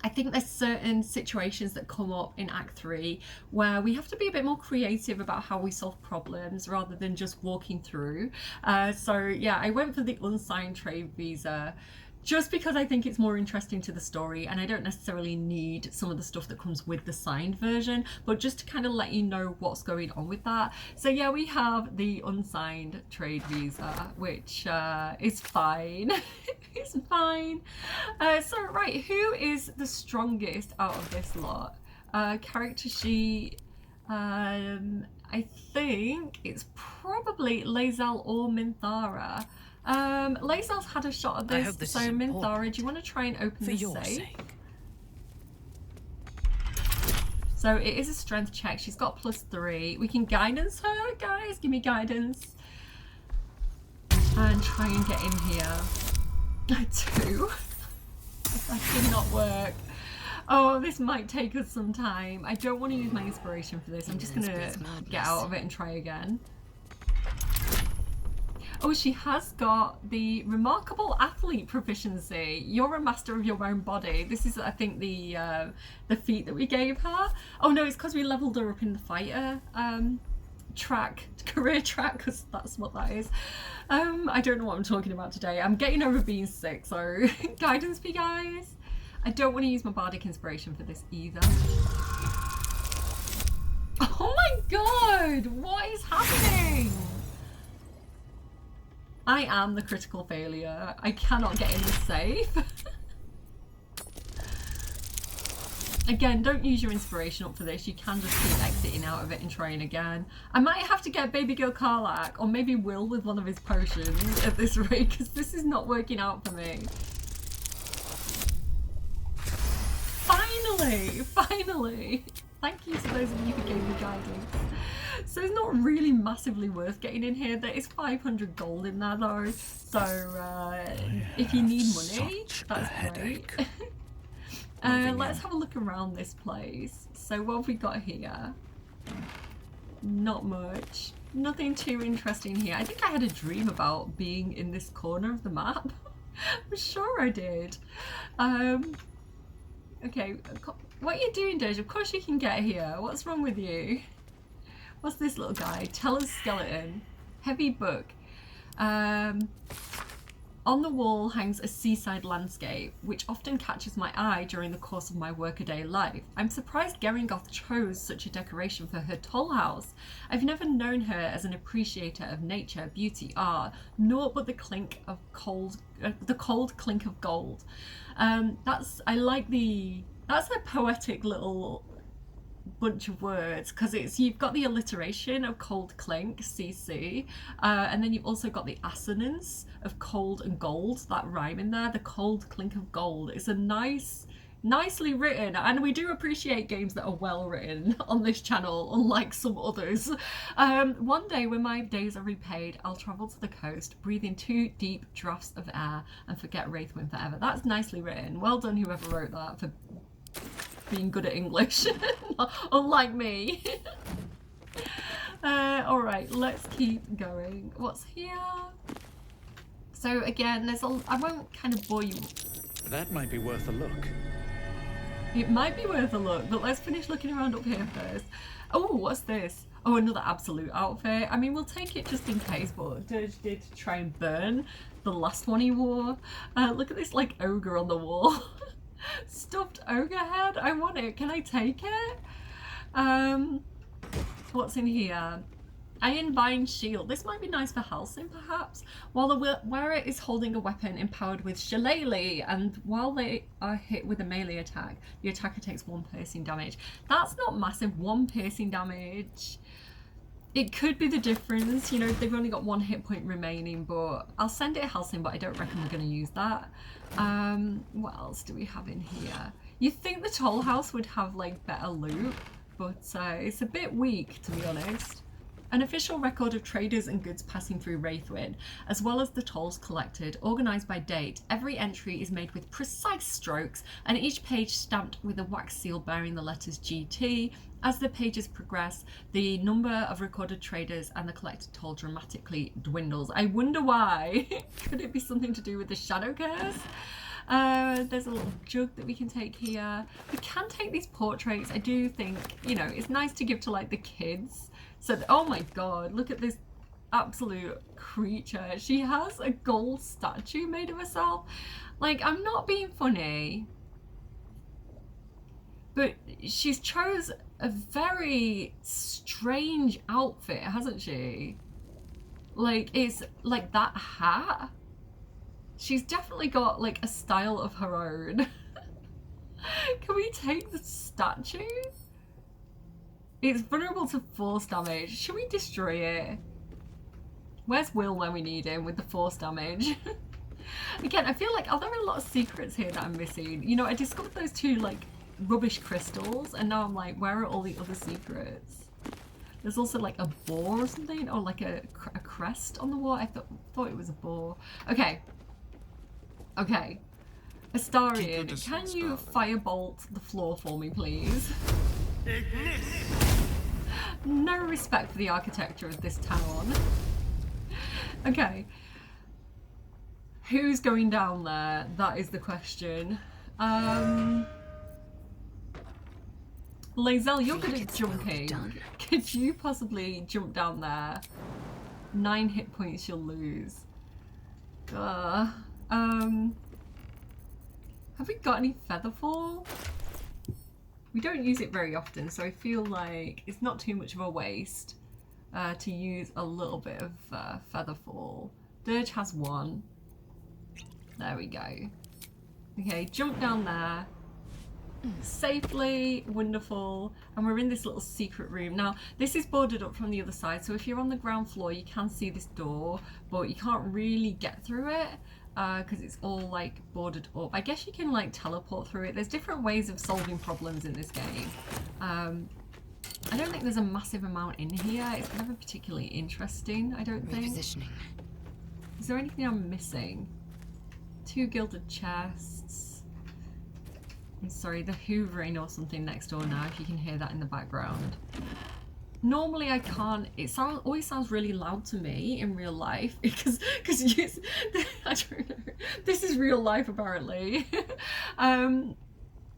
I think there's certain situations that come up in Act 3 where we have to be a bit more creative about how we solve problems rather than just walking through. So yeah, I went for the unsigned trade visa just because I think it's more interesting to the story, and I don't necessarily need some of the stuff that comes with the signed version, but just to kind of let you know what's going on with that. So yeah, we have the unsigned trade visa, which is fine. It's fine. So right, who is the strongest out of this lot? Character sheet, I think it's probably Lae'zel or Minthara. Lae'zel's had a shot at this, so Minthara, do you want to try and open this safe? So it is a strength check. She's got +3. We can guidance her, guys. Give me guidance. And try and get in here. 2. That did not work. Oh, this might take us some time. I don't want to use my inspiration for this. I'm just going to get out of it and try again. Oh, she has got the Remarkable Athlete proficiency. You're a master of your own body. This is, I think, the feat that we gave her. Oh no, it's because we leveled her up in the fighter career track, because that's what that is. I don't know what I'm talking about today. I'm getting over being sick, so guidance me, guys. I don't want to use my bardic inspiration for this either. Oh my god, what is happening? I am the critical failure. I cannot get in the safe. Again, don't use your inspiration up for this. You can just keep exiting out of it and trying again. I might have to get Baby Girl Karlach, or maybe Will with one of his potions at this rate, because this is not working out for me. Finally! Finally! Thank you to those of you who gave me guidance. So it's not really massively worth getting in here. There is 500 gold in there though, so if you need money, that's great. Let's have a look around this place. So what have we got here? Not much. Nothing too interesting here. I think I had a dream about being in this corner of the map. I'm sure I did. Okay, what are you doing, Doge? Of course you can get here. What's wrong with you? What's this little guy? Teller's skeleton. Heavy book. On the wall hangs a seaside landscape, which often catches my eye during the course of my workaday life. I'm surprised Geringoth chose such a decoration for her toll house. I've never known her as an appreciator of nature, beauty, art, naught but the clink of cold clink of gold. I like the. That's a poetic little bunch of words because you've got the alliteration of cold clink, CC, and then you've also got the assonance of cold and gold, that rhyme in there. The cold clink of gold is a nicely written, and we do appreciate games that are well written on this channel, unlike some others. One day when my days are repaid, I'll travel to the coast, breathe in 2 deep drafts of air, and forget Wraithwind forever. That's nicely written. Well done, whoever wrote that, for being good at English, unlike me. Alright, let's keep going. What's here? So again, I won't kind of bore you. That might be worth a look. It might be worth a look, but let's finish looking around up here first. Oh, what's this? Oh, another absolute outfit. I mean, we'll take it just in case, but Dirge did try and burn the last one he wore. Look at this, like, ogre on the wall. Stuffed ogre head. I want it. Can I take it? What's in here? Ironbind shield. This might be nice for Halcyon, perhaps. While the wearer is holding a weapon empowered with shillelagh, and while they are hit with a melee attack, the attacker takes 1 piercing damage. That's not massive. 1 piercing damage. It could be the difference. You know, they've only got 1 hit point remaining, but I'll send it Halcyon, but I don't reckon we're going to use that. What else do we have in here? You'd think the Toll House would have, like, better loot, but it's a bit weak, to be honest. An official record of traders and goods passing through Wraithwind, as well as the tolls collected, organised by date. Every entry is made with precise strokes, and each page stamped with a wax seal bearing the letters GT. As the pages progress, the number of recorded traders and the collected toll dramatically dwindles. I wonder why. Could it be something to do with the shadow curse? There's a little jug that we can take here. We can take these portraits. I do think, you know, it's nice to give to, like, the kids. So, oh my god, look at this absolute creature. She has a gold statue made of herself. Like, I'm not being funny, but she's chose a very strange outfit, hasn't she? Like, it's like that hat. She's definitely got, like, a style of her own. Can we take the statue? It's vulnerable to force damage. Should we destroy it? Where's Will when we need him with the force damage? Again, I feel like, are there a lot of secrets here that I'm missing? You know, I discovered those 2, like, rubbish crystals, and now I'm like, where are all the other secrets? There's also, like, a boar or something, or like a crest on the wall. I thought it was a boar. Okay. Okay. Astarion, can you firebolt the floor for me, please? No respect for the architecture of this town. Okay. Who's going down there? That is the question. Lae'zel, you're good at jumping. Could you possibly jump down there? 9 hit points you'll lose. Have we got any Featherfall? We don't use it very often, so I feel like it's not too much of a waste to use a little bit of Featherfall. Dirge has 1. There we go. Okay, jump down there. Safely, wonderful. And we're in this little secret room. Now, this is boarded up from the other side, so if you're on the ground floor, you can see this door, but you can't really get through it. Because it's all, like, boarded up. I guess you can, like, teleport through it. There's different ways of solving problems in this game. I don't think there's a massive amount in here. It's never particularly interesting, I don't think. Repositioning. Is there anything I'm missing? 2 gilded chests. I'm sorry, the hoovering or something next door now, if you can hear that in the background. Normally I can't, it always sounds really loud to me in real life because yes, I don't know, this is real life apparently.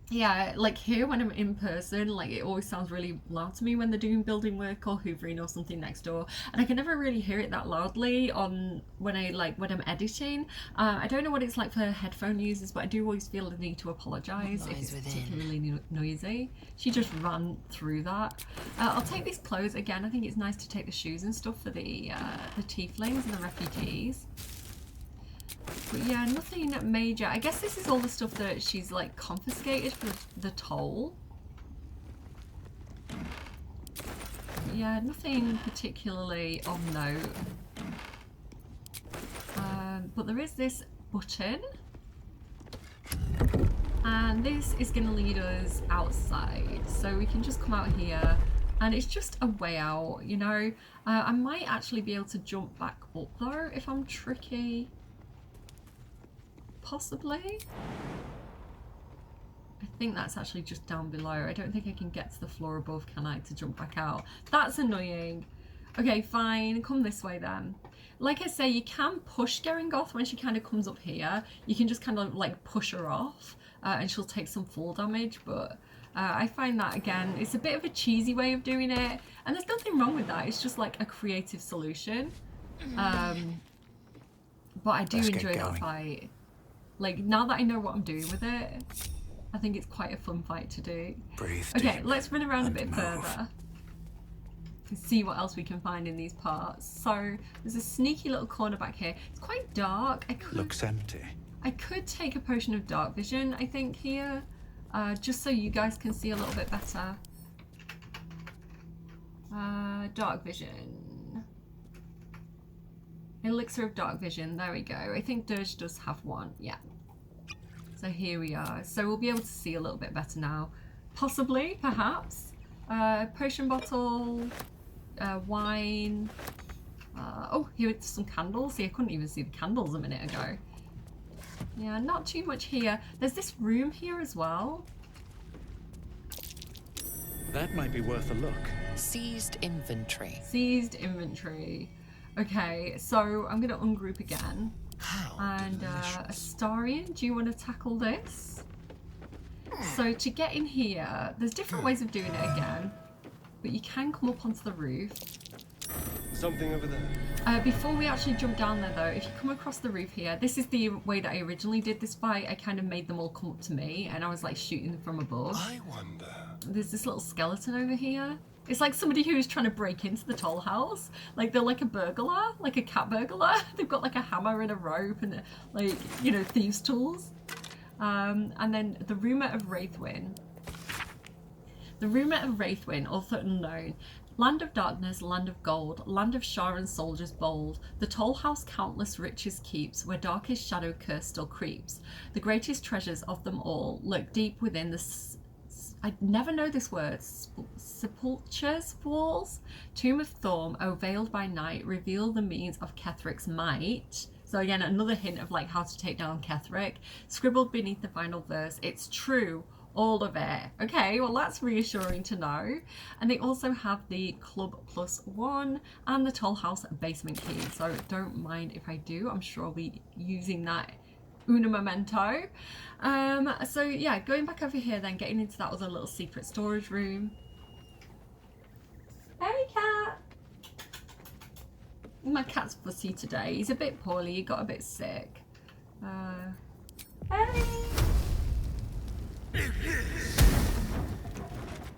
Yeah, like here when I'm in person, like it always sounds really loud to me when they're doing building work or hoovering or something next door, and I can never really hear it that loudly on when I'm editing. I don't know what it's like for headphone users, but I do always feel the need to apologise if it's particularly noisy. She just ran through that. I'll take these clothes again. I think it's nice to take the shoes and stuff for the tieflings and the refugees. But yeah, nothing major. I guess this is all the stuff that she's like confiscated for the toll. Yeah, nothing particularly of note. But there is this button. And this is going to lead us outside. So we can just come out here. And it's just a way out, you know. I might actually be able to jump back up though if I'm tricky. Possibly. I think that's actually just down below. I don't think I can get to the floor above, can I, to jump back out? That's annoying. Okay, fine. Come this way then. Like I say, you can push Geringoth when she kind of comes up here. You can just kind of like push her off and she'll take some fall damage, but I find that, again, it's a bit of a cheesy way of doing it, and there's nothing wrong with that. It's just like a creative solution. But I do enjoy that fight. Like, now that I know what I'm doing with it, I think it's quite a fun fight to do. Breathe okay, deep let's run around a bit move. further and see what else we can find in these parts. So there's a sneaky little corner back here. It's quite dark. Looks empty. I could take a potion of dark vision, I think, here. Just so you guys can see a little bit better. Dark vision. Elixir of dark vision, there we go. I think Dirge does have one, yeah. So here we are. So we'll be able to see a little bit better now. Possibly, perhaps. Potion bottle, wine. Oh, here are some candles. See, I couldn't even see the candles a minute ago. Yeah, not too much here. There's this room here as well. That might be worth a look. Seized inventory. Seized inventory. Okay, so I'm going to ungroup again. And Astarion, do you want to tackle this? So to get in here, there's different ways of doing it again. But you can come up onto the roof. Something over there. Before we actually jump down there though, if you come across the roof here, this is the way that I originally did this fight. I kind of made them all come up to me and I was like shooting them from above. I wonder. There's this little skeleton over here. It's like somebody who's trying to break into the toll house. Like they're like a burglar, like a cat burglar. They've got like a hammer and a rope and like, you know, thieves' tools. And then the rumour of Wraithwyn. The rumour of Wraithwyn, author unknown. Land of darkness, land of gold, land of Sharon soldiers bold, the toll house countless riches keeps, where darkest shadow curse still creeps. The greatest treasures of them all lurk deep within the I never know this word. Sepulchre's walls. Tomb of Thorm, oh veiled by night, reveal the means of Kethric's might. So again, another hint of like how to take down Kethric. Scribbled beneath the final verse, it's true. All of it. Okay, well that's reassuring to know. And they also have the Club +1 and the Toll House basement key. So don't mind if I do. I'm sure I'll be using that Unamazement. So yeah, going back over here then, getting into that other little secret storage room. Hey cat! My cat's fussy today. He's a bit poorly, he got a bit sick. Hey!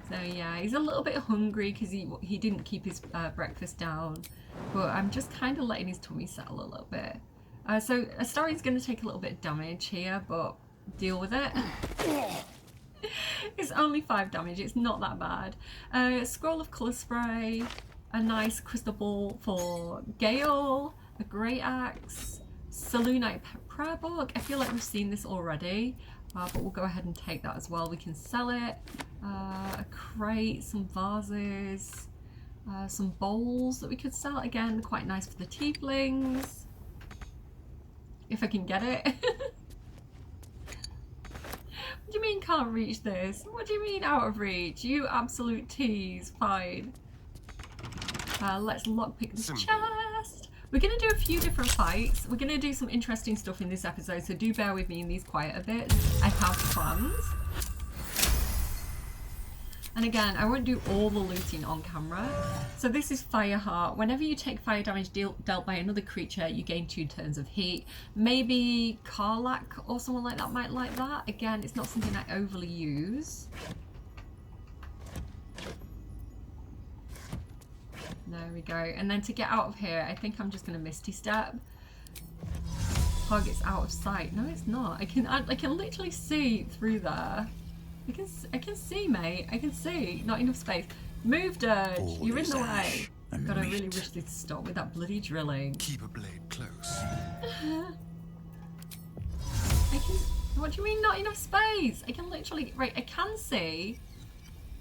So yeah, he's a little bit hungry because he didn't keep his breakfast down, but I'm just kind of letting his tummy settle a little bit. So Astarion's going to take a little bit of damage here, but deal with it. It's only 5 damage, it's not that bad. Scroll of colour spray, a nice crystal ball for Gale, a great axe, Selûnite prayer book. I feel like we've seen this already. But we'll go ahead and take that as well. We can sell it. A crate, some vases, some bowls that we could sell. Again, quite nice for the tieflings. If I can get it. What do you mean can't reach this? What do you mean out of reach? You absolute tease. Fine. Let's lockpick this chest. We're going to do a few different fights. We're going to do some interesting stuff in this episode, so do bear with me in these quite a bit. I have plans. And again, I won't do all the looting on camera. So this is Fireheart. Whenever you take fire damage dealt by another creature, you gain 2 turns of heat. Maybe Karlach or someone like that might like that. Again, it's not something I overly use. There we go. And then to get out of here, I think I'm just going to Misty Step. Target's out of sight. No, it's not. I can literally see through there. I can see, mate. I can see. Not enough space. Move, Dirge. All You're in is the way. ash and God, I really meat. wish they'd stop with that bloody drilling. Keep a blade close. What do you mean not enough space? I can literally... Right, I can see...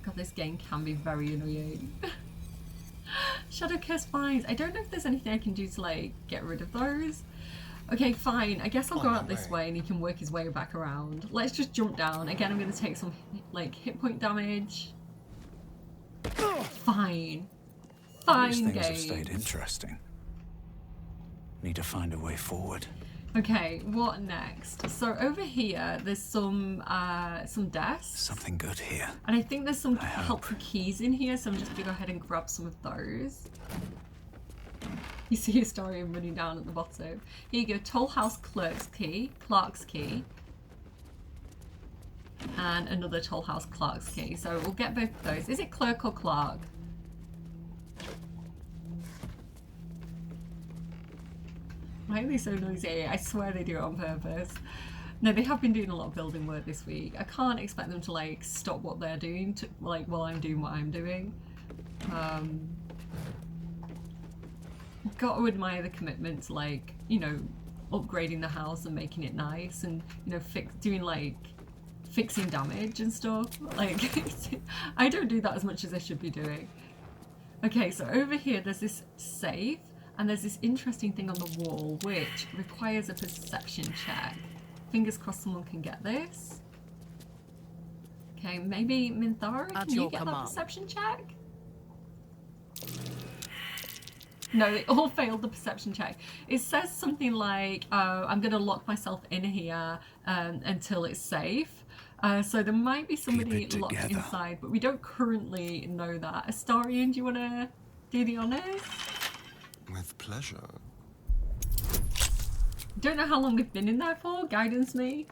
God, this game can be very annoying. Shadow Curse Vines. I don't know if there's anything I can do to, like, get rid of those. Okay, fine. I guess I'll go out this way and he can work his way back around. Let's just jump down. Again, I'm going to take some, like, hit point damage. Fine. Fine, These things game. have stayed interesting. Need to find a way forward. Okay, what next? So over here, there's some desks. Something good here. And I think there's some helpful keys in here, so I'm just going to go ahead and grab some of those. You see Historian running down at the bottom. Here you go, Toll House Clark's key, and another Toll House Clark's key. So we'll get both of those. Is it Clerk or Clark? Why are they so noisy? I swear they do it on purpose. No, they have been doing a lot of building work this week. I can't expect them to, like, stop what they're doing to, like, while I'm doing what I'm doing. Got to admire the commitment to, like, you know, upgrading the house and making it nice, and, you know, doing, like, fixing damage and stuff. Like, I don't do that as much as I should be doing. Okay, so over here there's this safe, and there's this interesting thing on the wall which requires a perception check. Fingers crossed someone can get this. Okay, maybe Minthara, can you get that perception check? No, they all failed the perception check. It says something like, I'm going to lock myself in here until it's safe. So there might be somebody locked inside, but we don't currently know that. Astarion, do you want to do the honours? With pleasure. Don't know how long we've been in there for. Guidance me.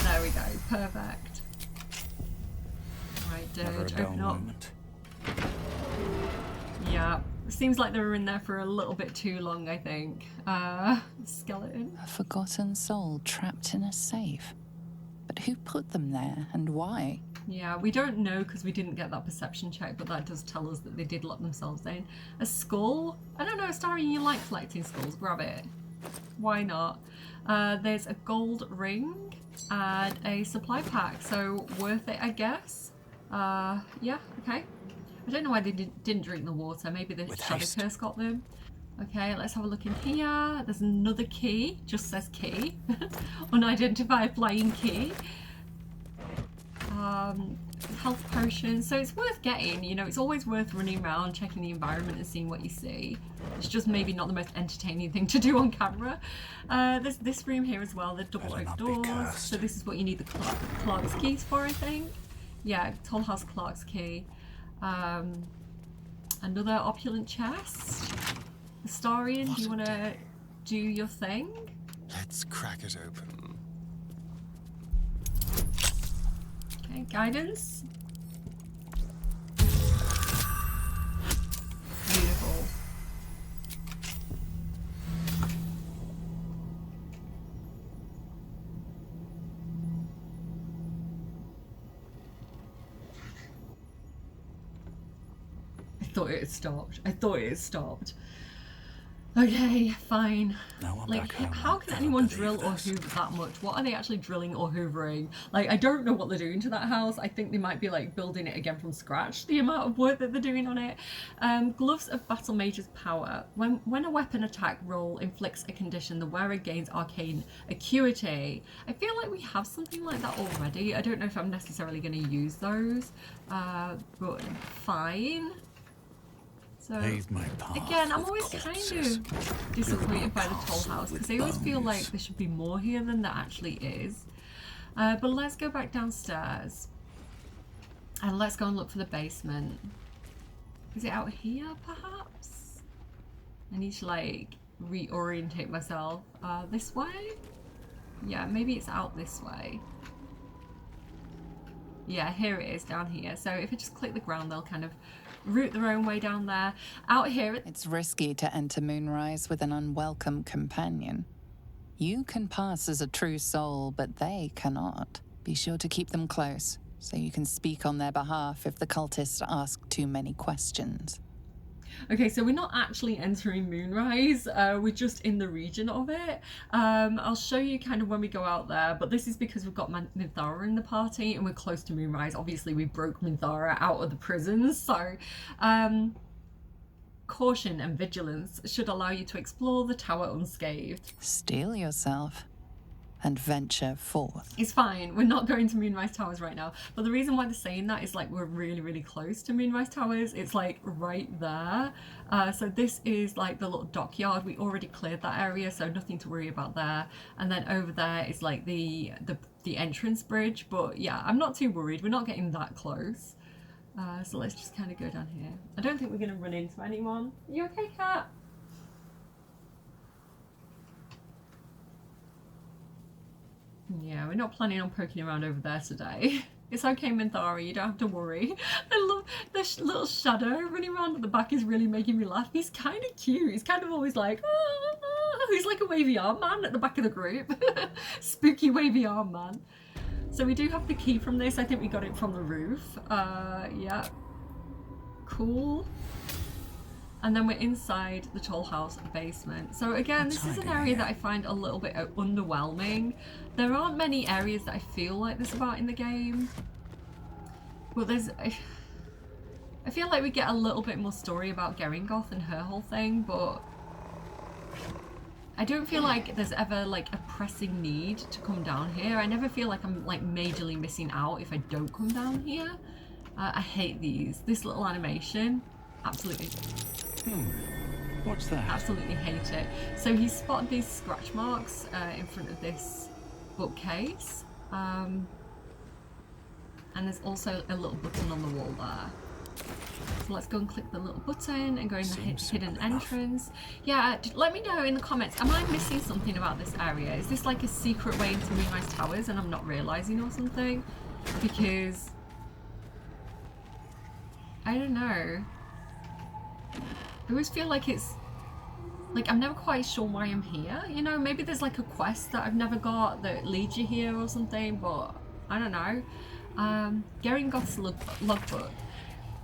There we go. Perfect. Right, Dirge, open up. Yeah, seems like they were in there for a little bit too long, I think. Skeleton. A forgotten soul trapped in a safe. But who put them there and why? Yeah, we don't know because we didn't get that perception check, but that does tell us that they did lock themselves in. A skull? I don't know, Astarion, you like collecting skulls. Grab it. Why not? There's a gold ring and a supply pack, so worth it, I guess. Yeah, okay. I don't know why they didn't drink the water. Maybe the Shadow Curse got them. Okay, let's have a look in here. There's another key. Just says key. Unidentified flying key. Health potion. So it's worth getting. You know, it's always worth running around, checking the environment and seeing what you see. It's just maybe not the most entertaining thing to do on camera. There's this room here as well. The double oak doors. So this is what you need the Clark's keys for, I think. Yeah, Toll House Clark's key. Another opulent chest. Astarion, do you want to do your thing? Let's crack it open. Okay, guidance. Beautiful. I thought it had stopped. I thought it had stopped. Okay, fine. Like, how can anyone drill or hoover that much? What are they actually drilling or hoovering? Like, I don't know what they're doing to that house. I think they might be, like, building it again from scratch, the amount of work that they're doing on it. Gloves of Battle Mage's Power. When a weapon attack roll inflicts a condition, the wearer gains arcane acuity. I feel like we have something like that already. I don't know if I'm necessarily going to use those, but fine. So, again, I'm always kind of disappointed by the Toll House because I always feel like there should be more here than there actually is. But let's go back downstairs and let's go and look for the basement. Is it out here, perhaps? I need to, like, reorientate myself. This way? Yeah, maybe it's out this way. Yeah, here it is, down here. So if I just click the ground, they'll kind of route their own way down there. Out here... It's risky to enter Moonrise with an unwelcome companion. You can pass as a true soul, but they cannot. Be sure to keep them close, so you can speak on their behalf if the cultists ask too many questions. Okay, so we're not actually entering Moonrise, we're just in the region of it. I'll show you kind of when we go out there, but this is because we've got Minthara in the party and we're close to Moonrise. Obviously we broke Minthara out of the prisons, so caution and vigilance should allow you to explore the tower unscathed. Steel yourself and venture forth. It's fine, we're not going to Moonrise Towers right now, but the reason why they're saying that is like we're really close to Moonrise Towers. It's like right there. So this is like the little dockyard. We already cleared that area, so nothing to worry about there. And then over there is like the entrance bridge, but yeah, I'm not too worried. We're not getting that close. So let's just kind of go down here. I don't think we're going to run into anyone. You okay, cat? Yeah, we're not planning on poking around over there today. It's okay, Minthara, you don't have to worry. I love this little shadow running around at the back is really making me laugh. He's kind of cute. He's kind of always like, ah. He's like a wavy arm man at the back of the group. Spooky wavy arm man. So we do have the key from this. I think we got it from the roof. Yeah. Cool. And then we're inside the Toll House basement. So again, this is an area that I find a little bit underwhelming. There aren't many areas that I feel like this about in the game. Well, I feel like we get a little bit more story about Geringoth and her whole thing, but I don't feel like there's ever like a pressing need to come down here. I never feel like I'm like majorly missing out if I don't come down here. I hate this little animation. Absolutely. What's that? Absolutely hate it. So he spotted these scratch marks in front of this bookcase. And there's also a little button on the wall there. So let's go and click the little button and go in the hidden entrance. Yeah, let me know in the comments, am I missing something about this area? Is this like a secret way into Moonrise Towers and I'm not realising or something? Because I don't know. I always feel like it's like I'm never quite sure why I'm here, you know. Maybe there's like a quest that I've never got that leads you here or something, but I don't know. Geringoth's logbook.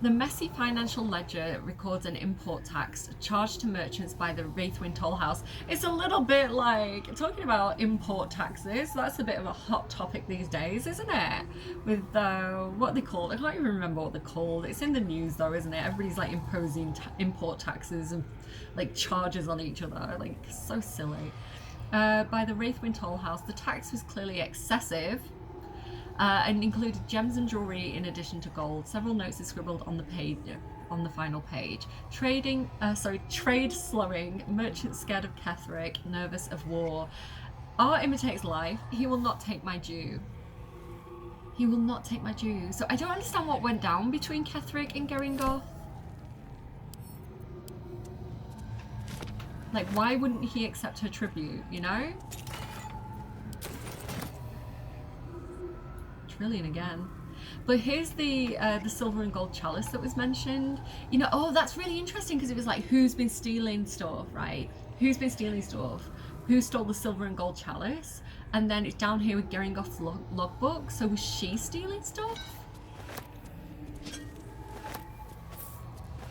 The messy financial ledger records an import tax charged to merchants by the Wraithwind Toll House. It's a little bit like talking about import taxes. That's a bit of a hot topic these days, isn't it? With what they call, I can't even remember what they're called. It's in the news though, isn't it? Everybody's like imposing import taxes and like charges on each other. Like so silly. By the Wraithwind Toll House, the tax was clearly excessive. And included gems and jewelry in addition to gold. Several notes are scribbled on the page, on the final page. Trade slowing, merchant scared of Ketheric, nervous of war. Art imitates life. He will not take my due. He will not take my due. So I don't understand what went down between Ketheric and Geringoth. Like, why wouldn't he accept her tribute, you know? Trillion again. But here's the silver and gold chalice that was mentioned. You know, oh, that's really interesting because it was like, who's been stealing stuff, right? Who's been stealing stuff? Who stole the silver and gold chalice? And then it's down here with Geringoth's logbook. So was she stealing stuff?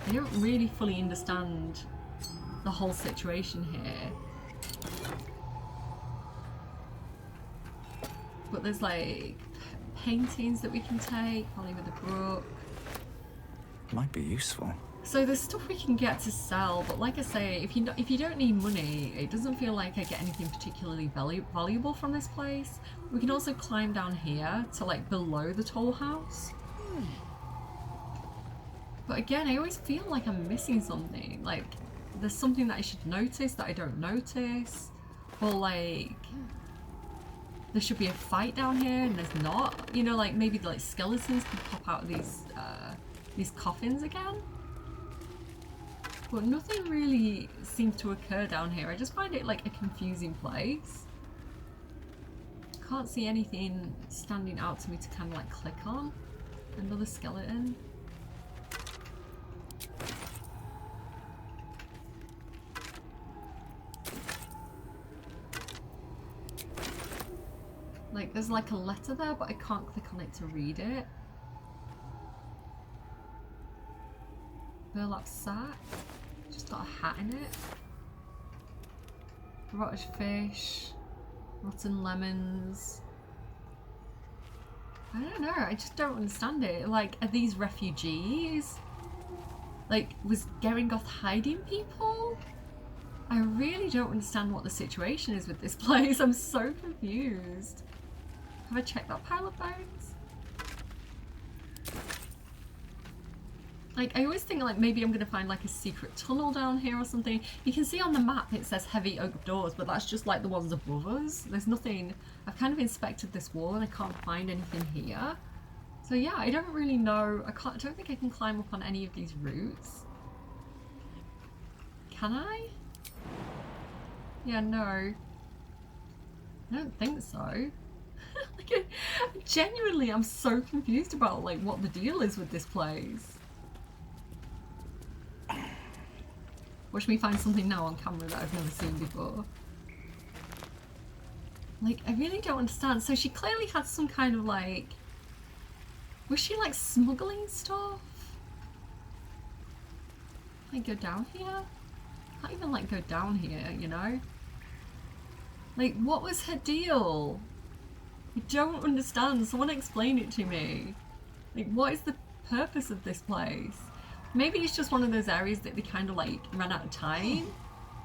I don't really fully understand the whole situation here. But there's like paintings that we can take, probably with a brook. Might be useful. So there's stuff we can get to sell, but like I say, if you don't need money, it doesn't feel like I get anything particularly valuable from this place. We can also climb down here to like below the toll house. But again, I always feel like I'm missing something. Like there's something that I should notice that I don't notice, or like there should be a fight down here and there's not. You know, like maybe like skeletons can pop out of these coffins again. But nothing really seems to occur down here. I just find it like a confusing place. Can't see anything standing out to me to kind of like click on. Another skeleton. Like, there's like a letter there, but I can't click on it to read it. Burlap sack. Just got a hat in it. Rotted fish. Rotten lemons. I don't know, I just don't understand it. Like, are these refugees? Like, was Gerringoth hiding people? I really don't understand what the situation is with this place. I'm so confused. Have I checked that pile of bones? Like, I always think like maybe I'm gonna find like a secret tunnel down here or something. You can see on the map it says heavy oak doors, but that's just like the ones above us. There's nothing. I've kind of inspected this wall and I can't find anything here. So yeah, I don't really know. I don't think I can climb up on any of these routes. Can I? Yeah, no. I don't think so. Like, genuinely, I'm so confused about like what the deal is with this place. Watch me find something now on camera that I've never seen before. Like, I really don't understand. So she clearly had some kind of like... Was she like smuggling stuff? Can I go down here? Can't even like go down here, you know? Like, what was her deal? I don't understand. Someone explain it to me. Like, what is the purpose of this place? Maybe it's just one of those areas that they kind of like ran out of time.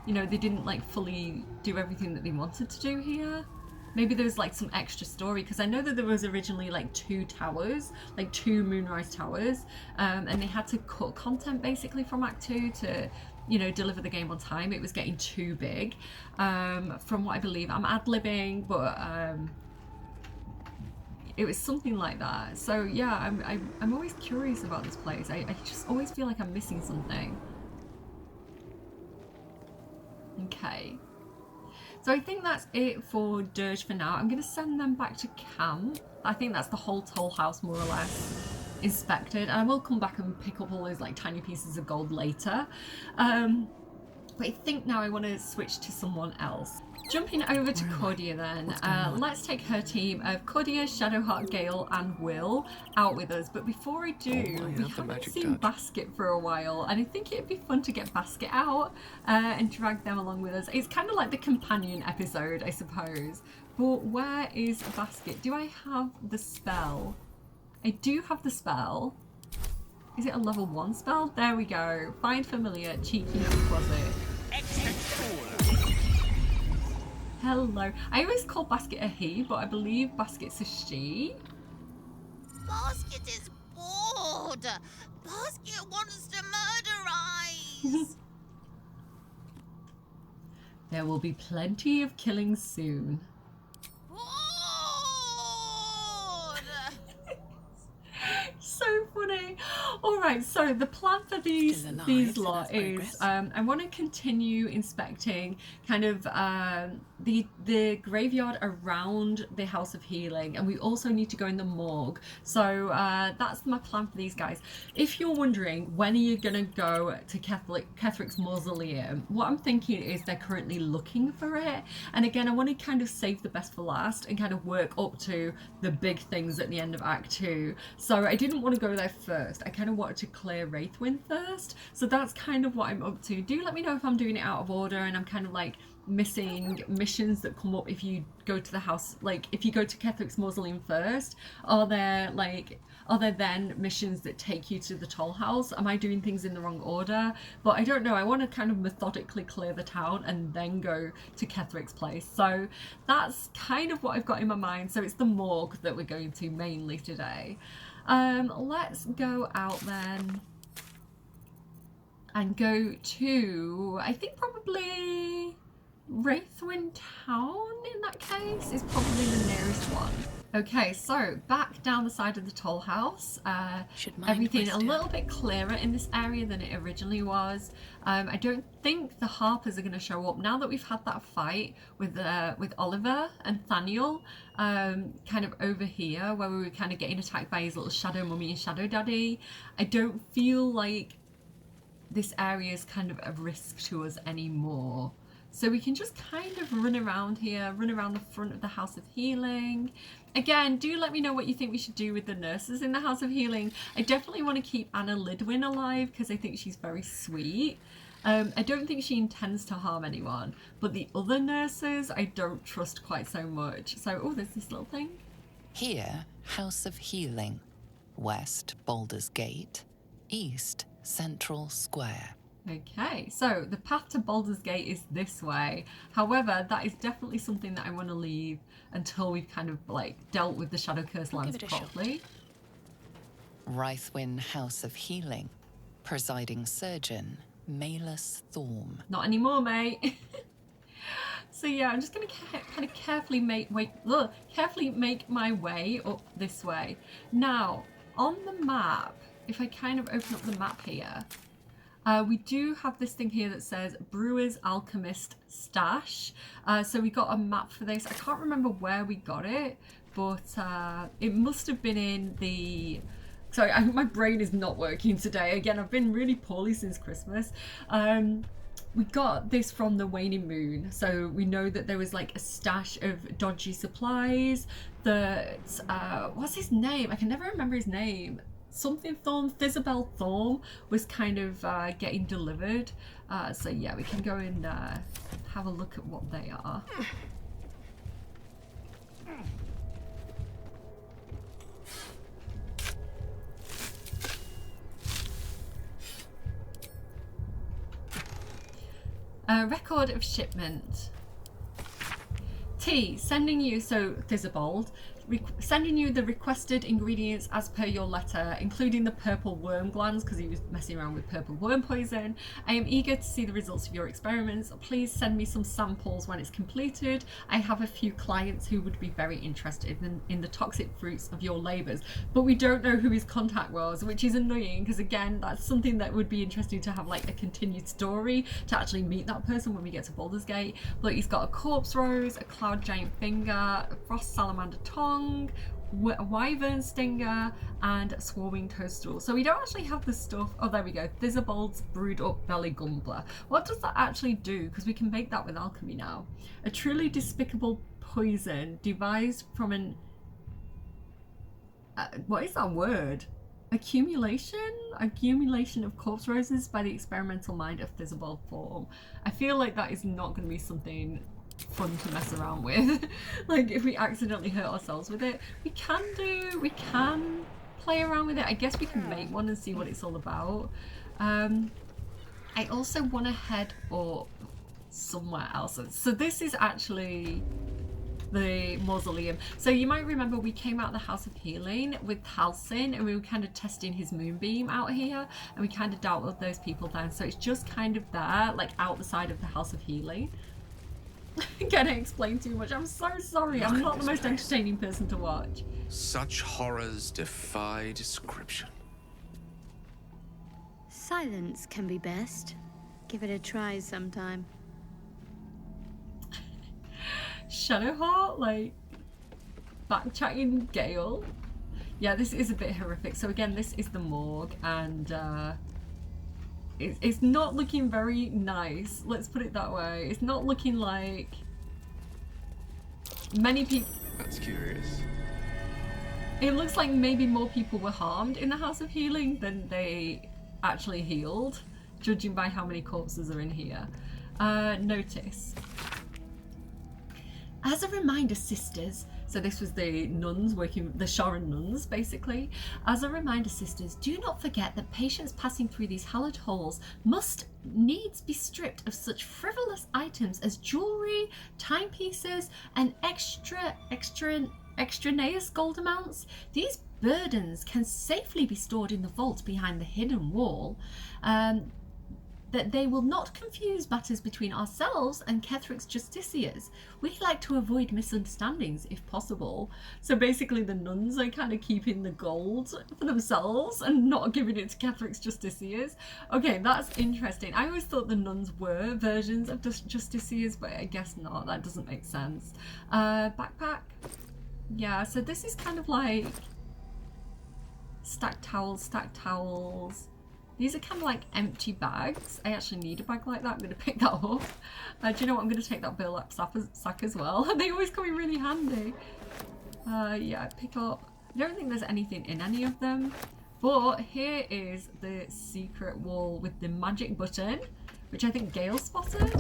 You know, they didn't like fully do everything that they wanted to do here. Maybe there's like some extra story, because I know that there was originally like 2 towers, like 2 Moonrise towers, and they had to cut content basically from Act 2 to, you know, deliver the game on time. It was getting too big, from what I believe. I'm ad-libbing, but it was something like that. So yeah, I'm always curious about this place. I just always feel like I'm missing something. Okay. So I think that's it for Dirge for now. I'm going to send them back to camp. I think that's the whole toll house more or less inspected. And I will come back and pick up all those like tiny pieces of gold later. But I think now I want to switch to someone else. Jumping over to Cordia then, let's take her team of Cordia, Shadowheart, Gale and Will out with us. But before I do, we haven't seen Basket for a while, and I think it'd be fun to get Basket out and drag them along with us. It's kind of like the companion episode, I suppose. But where is Basket? Do I have the spell? I do have the spell. Is it a level 1 spell? There we go. Find familiar, cheeky closet. Hello. I always call Basket a he, but I believe Basket's a she. Basket is bored. Basket wants to murderize. There will be plenty of killing soon. So funny. Alright, so the plan for these lot is I want to continue inspecting kind of the graveyard around the House of Healing, and we also need to go in the morgue. So that's my plan for these guys. If you're wondering when are you gonna go to Ketheric's mausoleum, what I'm thinking is they're currently looking for it, and again I want to kind of save the best for last and kind of work up to the big things at the end of Act 2. So I didn't want to go there first. I kind of wanted to clear Wraithwind first, so that's kind of what I'm up to. Do let me know if I'm doing it out of order and I'm kind of like missing missions that come up if you go to the house, like if you go to Ketheric's mausoleum first. Are there then missions that take you to the toll house? Am I doing things in the wrong order? But I don't know. I want to kind of methodically clear the town and then go to Ketheric's place. So that's kind of what I've got in my mind. So it's the morgue that we're going to mainly today. Let's go out then and go to, I think probably Wraithwind Town in that case is probably the nearest one. Okay, so back down the side of the toll house. Everything a little bit clearer in this area than it originally was. I don't think the Harpers are going to show up now that we've had that fight with Oliver and Thaniel, kind of over here where we were kind of getting attacked by his little shadow mummy and shadow daddy. I don't feel like this area is kind of a risk to us anymore. So we can just kind of run around here, run around the front of the House of Healing. Again, do let me know what you think we should do with the nurses in the House of Healing. I definitely want to keep Anna Lidwin alive because I think she's very sweet. I don't think she intends to harm anyone, but the other nurses I don't trust quite so much. So, oh, there's this little thing. Here, House of Healing. West, Baldur's Gate. East, Central Square. Okay, so the path to Baldur's Gate is this way. However, that is definitely something that I want to leave until we've kind of like dealt with the Shadow Curse lands properly. Rythwin House of Healing. Presiding Surgeon, Malus Thorm. Not anymore, mate. So yeah, I'm just going to kind of carefully make my way up this way. Now, on the map, if I kind of open up the map here, we do have this thing here that says Brewer's Alchemist Stash. So we got a map for this. I can't remember where we got it, but it must have been in the... Sorry, my brain is not working today. Again, I've been really poorly since Christmas. We got this from the Waning Moon, so we know that there was like a stash of dodgy supplies that, what's his name? I can never remember his name. Something Thorm, Isabel Thorm was kind of getting delivered. So yeah, we can go and have a look at what they are. Record of shipment. T, sending you, so Thizabald, sending you the requested ingredients as per your letter, including the purple worm glands, because he was messing around with purple worm poison. I am eager to see the results of your experiments. Please send me some samples when it's completed. I have a few clients who would be very interested in the toxic fruits of your labours. But we don't know who his contact was, which is annoying, because again, that's something that would be interesting to have like a continued story, to actually meet that person when we get to Baldur's Gate. But he's got a corpse rose, a cloud giant finger, a frost salamander tongue, a wyvern stinger, and a swarming toadstool. So we don't actually have the stuff. Oh, there we go. Thizabald's brewed up belly gumbler. What does that actually do? Because we can make that with alchemy now. A truly despicable poison devised from an what is that word? Accumulation of corpse roses by the experimental mind of Thizabald Form. I feel like that is not going to be something fun to mess around with. Like if we accidentally hurt ourselves with it, we can play around with it. I guess we can make one and see what it's all about. I also want to head up somewhere else. So this is actually the mausoleum. So you might remember we came out of the House of Healing with Halsin and we were kind of testing his moonbeam out here, and we kind of dealt with those people then. So it's just kind of there, like out the side of the House of Healing. Can I explain too much? I'm so sorry. I'm not the most entertaining person to watch. Such horrors defy description. Silence can be best. Give it a try sometime. Shadowheart, like backchatting Gale. Yeah, this is a bit horrific. So again, this is the morgue, and it's not looking very nice. Let's put it that way. It's not looking like many people. That's curious. It looks like maybe more people were harmed in the House of Healing than they actually healed, judging by how many corpses are in here. Notice. As a reminder, sisters, so this was the nuns working, the Sharon nuns basically. As a reminder, sisters, do not forget that patients passing through these hallowed halls must needs be stripped of such frivolous items as jewelry, timepieces, and extraneous gold amounts. These burdens can safely be stored in the vault behind the hidden wall. That they will not confuse matters between ourselves and Kethric's justiciars. We like to avoid misunderstandings if possible. So basically the nuns are kind of keeping the gold for themselves and not giving it to Kethric's justiciars. Okay, that's interesting. I always thought the nuns were versions of justiciars, but I guess not. That doesn't make sense. Backpack. Yeah, so this is kind of like stacked towels, These are kind of like empty bags. I actually need a bag like that. I'm going to pick that up. Do you know what? I'm going to take that burlap sack as well. They always come in really handy. Yeah, pick up. I don't think there's anything in any of them. But here is the secret wall with the magic button, which I think Gale spotted.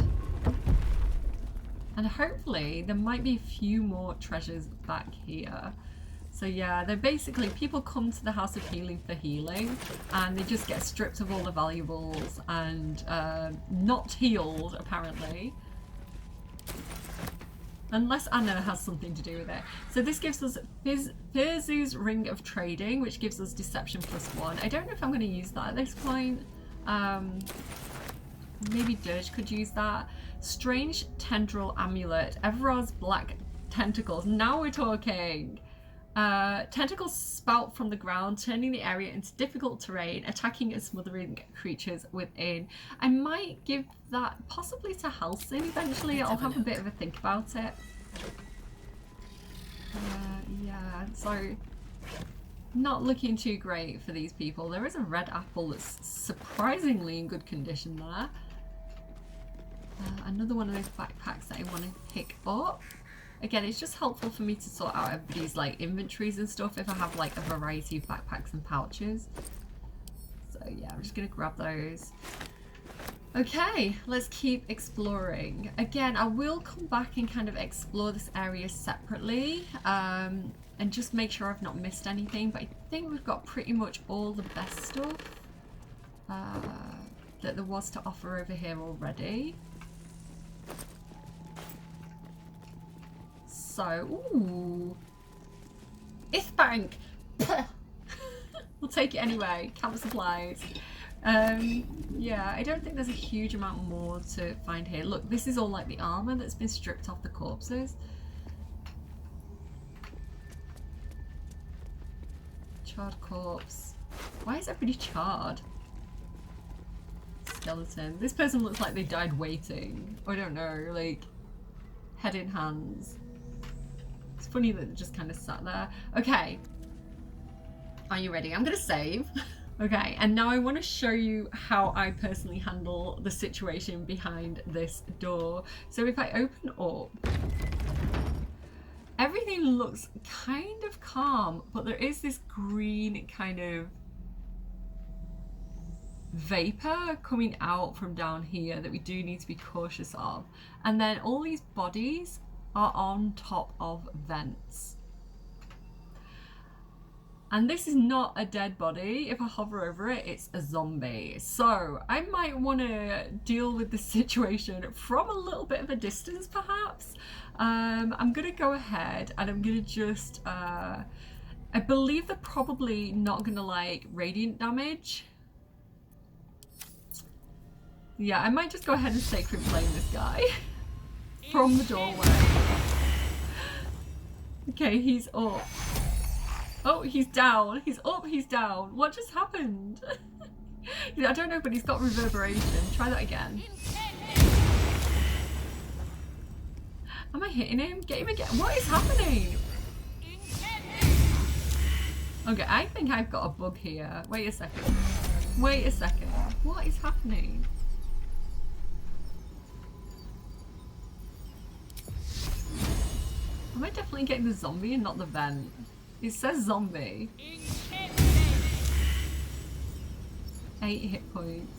And hopefully there might be a few more treasures back here. So yeah, they're basically, people come to the House of Healing for healing, and they just get stripped of all the valuables and not healed, apparently. Unless Anna has something to do with it. So this gives us Firzu's Ring of Trading, which gives us Deception +1. I don't know if I'm going to use that at this point. Maybe Dirge could use that. Strange Tendril Amulet. Everard's Black Tentacles. Now we're talking. Tentacles spout from the ground, turning the area into difficult terrain, attacking and smothering creatures within. I might give that possibly to Halcyon eventually. I'll have a bit of a think about it. Yeah, so not looking too great for these people. There is a red apple that's surprisingly in good condition there. Another one of those backpacks that I want to pick up. Again, it's just helpful for me to sort out everybody's like inventories and stuff if I have like a variety of backpacks and pouches. So yeah, I'm just gonna grab those. Okay, let's keep exploring. Again, I will come back and kind of explore this area separately and just make sure I've not missed anything, but I think we've got pretty much all the best stuff that there was to offer over here already. So, ooh, Ithbank. We'll take it anyway. Camp supplies. Yeah, I don't think there's a huge amount more to find here. Look, this is all like the armor that's been stripped off the corpses. Charred corpse. Why is everybody charred? Skeleton. This person looks like they died waiting. I don't know, like head in hands. It's funny that it just kind of sat there. Okay. Are you ready? I'm going to save. Okay, and now I want to show you how I personally handle the situation behind this door. So if I open up, everything looks kind of calm, but there is this green kind of vapor coming out from down here that we do need to be cautious of. And then all these bodies are on top of vents. And this is not a dead body. If I hover over it, it's a zombie. So I might want to deal with this situation from a little bit of a distance, perhaps. I'm going to go ahead and I'm going to just... I believe they're probably not going to like radiant damage. Yeah, I might just go ahead and sacred flame this guy from the doorway. Okay, he's up. Oh, he's down. He's up, he's down. What just happened? I don't know, but he's got reverberation. Try that again. Am I hitting him? Get him again. What is happening? Okay, I think I've got a bug here. Wait a second. Wait a second. What is happening? Am I definitely getting the zombie and not the vent? It says zombie. 8 hit points.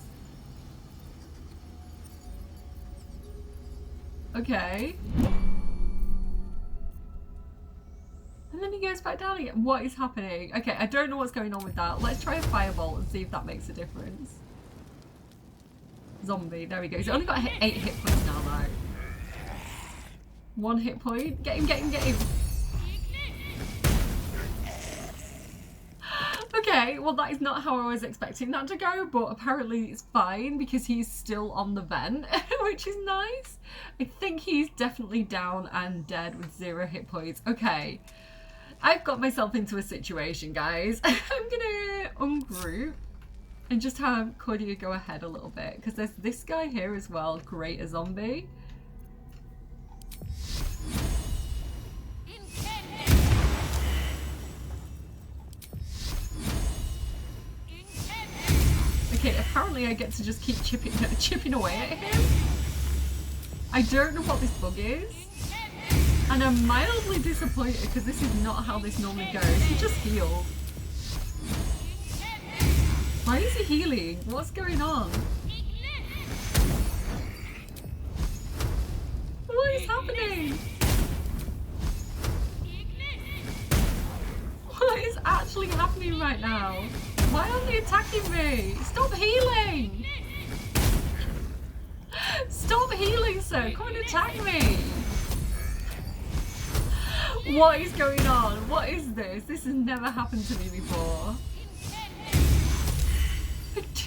Okay. And then he goes back down again. What is happening? Okay, I don't know what's going on with that. Let's try a firebolt and see if that makes a difference. Zombie, there we go. He's only got 8 hit points now though. 1 hit point. Get him, get him, get him. Okay, well that is not how I was expecting that to go, but apparently it's fine because he's still on the vent, which is nice. I think he's definitely down and dead with 0 hit points. Okay, I've got myself into a situation, guys. I'm gonna ungroup and just have Cordia go ahead a little bit because there's this guy here as well, Greater Zombie. Okay, apparently I get to just keep chipping away at him. I don't know what this bug is. And I'm mildly disappointed because this is not how this normally goes. He just healed. Why is he healing? What's going on? What is happening? What is actually happening right now? Why aren't they attacking me? Stop healing! Stop healing, sir! Come and attack me! What is going on? What is this? This has never happened to me before.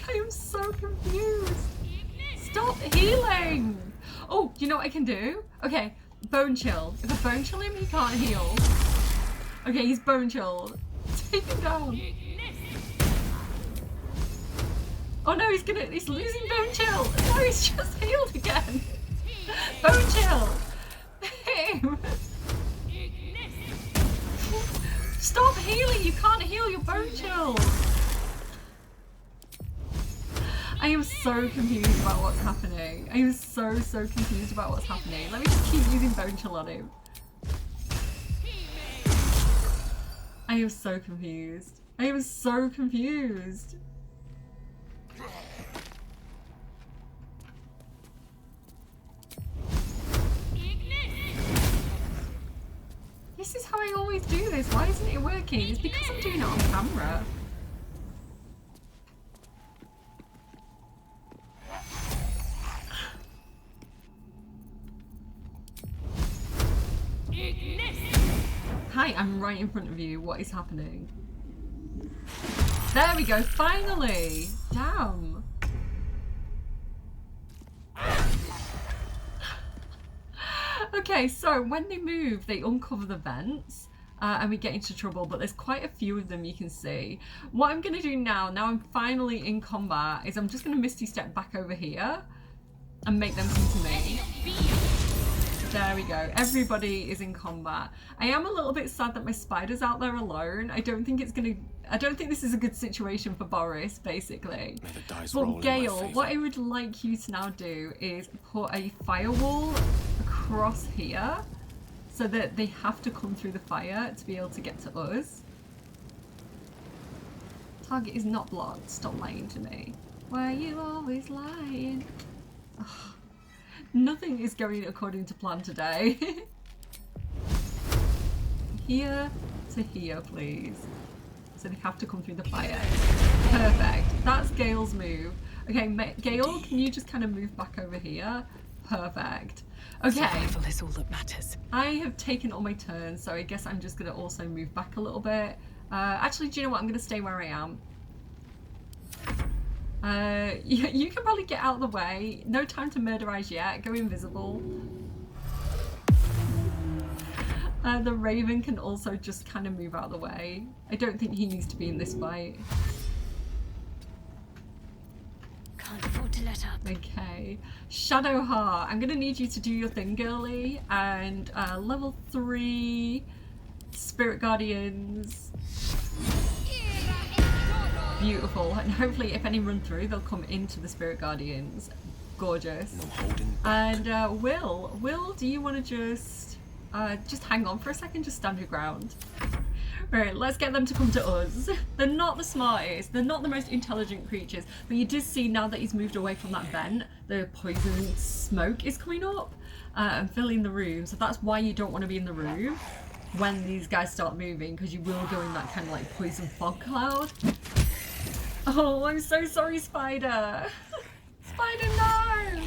I am so confused. Stop healing! Oh, you know what I can do? Okay, bone chill. If I bone chill him, he can't heal. Okay, he's bone chilled. Take him down. Oh no, he's losing bone chill. No, he's just healed again. Bone chill. Him. Stop healing. You can't heal your bone chill. I am so confused about what's happening. I am so confused about what's happening. Let me just keep using bone chill on him. I am so confused. I am so confused. This is how I always do this. Why isn't it working? It's because I'm doing it on camera. Hi, I'm right in front of you. What is happening? There we go, finally! Damn! Okay, so when they move, they uncover the vents and we get into trouble, but there's quite a few of them you can see. What I'm going to do now I'm finally in combat, is I'm just going to Misty Step back over here and make them come to me. There we go. Everybody is in combat. I am a little bit sad that my spider's out there alone. I don't think this is a good situation for Boris, basically. But Gale, what I would like you to now do is put a firewall across here so that they have to come through the fire to be able to get to us. Target is not blocked. Stop lying to me. Why are you always lying? Ugh. Nothing is going according to plan today. Here to here, please. So they have to come through the fire. Perfect. That's Gale's move. Okay, Gale, can you just kind of move back over here? Perfect. Okay. Survival is all that matters. I have taken all my turns, so I guess I'm just going to also move back a little bit. Actually, do you know what? I'm going to stay where I am. You can probably get out of the way. No time to murderize yet. Go invisible. The Raven can also just kind of move out of the way. I don't think he needs to be in this fight. Can't afford to let up. Okay. Shadowheart, I'm going to need you to do your thing, girly. And level 3 Spirit Guardians. Beautiful. And hopefully if any run through, they'll come into the Spirit Guardians. Gorgeous. And Will, do you want to just hang on for a second? Just stand your ground. Right, let's get them to come to us. They're not the smartest, they're not the most intelligent creatures, but you did see now that he's moved away from that vent, the poison smoke is coming up and filling the room. So that's why you don't want to be in the room when these guys start moving, because you will go in that kind of like poison fog cloud. Oh, I'm so sorry, Spider. Spider, no!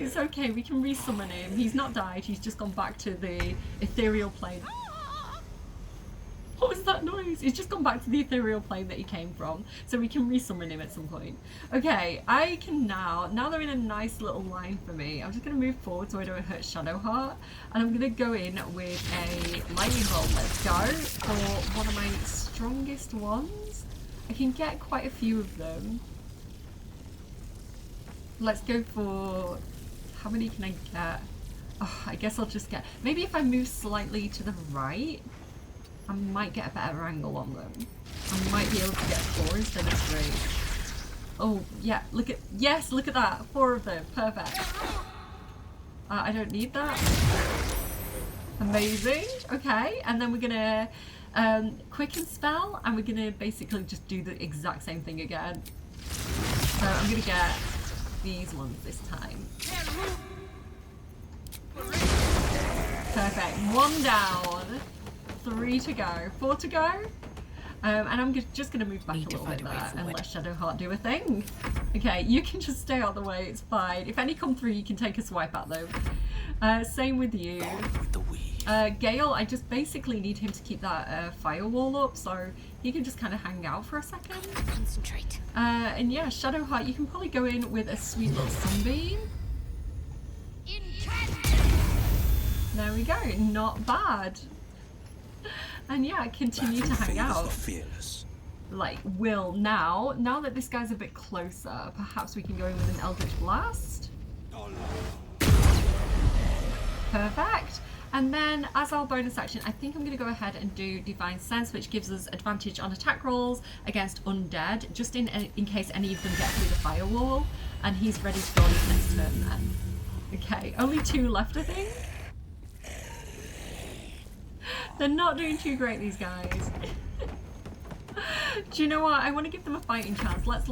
It's okay, we can resummon him. He's not died, he's just gone back to the ethereal plane. What was that noise? He's just gone back to the ethereal plane that he came from, so we can resummon him at some point. Okay, I can now they're in a nice little line for me, I'm just going to move forward so I don't hurt Shadowheart, and I'm going to go in with a lightning bolt. Let's go for one of my strongest ones. I can get quite a few of them. Let's go for... how many can I get? Oh, I guess I'll just get... maybe if I move slightly to the right, I might get a better angle on them. I might be able to get 4 instead of 3. Oh, yeah, look at, yes, look at that. 4 of them, perfect. I don't need that. Amazing, okay. And then we're gonna quicken spell, and we're gonna basically just do the exact same thing again. So I'm gonna get these ones this time. Perfect, 1 down, 3 to go, 4 to go. And I'm just going to move back a little bit there and let Shadowheart do a thing. Okay, you can just stay out of the way, it's fine. If any come through, you can take a swipe at them. Same with you. Gale, I just basically need him to keep that firewall up, so he can just kind of hang out for a second. Concentrate. And yeah, Shadowheart, you can probably go in with a sweet little sunbeam. There we go, not bad. And yeah, continue to hang out. Like, Will, now that this guy's a bit closer, perhaps we can go in with an Eldritch Blast. Perfect. And then, as our bonus action, I think I'm going to go ahead and do Divine Sense, which gives us advantage on attack rolls against undead, just in case any of them get through the firewall. And he's ready to go on his next turn then. Okay, only 2 left, I think. They're not doing too great, these guys. Do you know what? I want to give them a fighting chance. Let's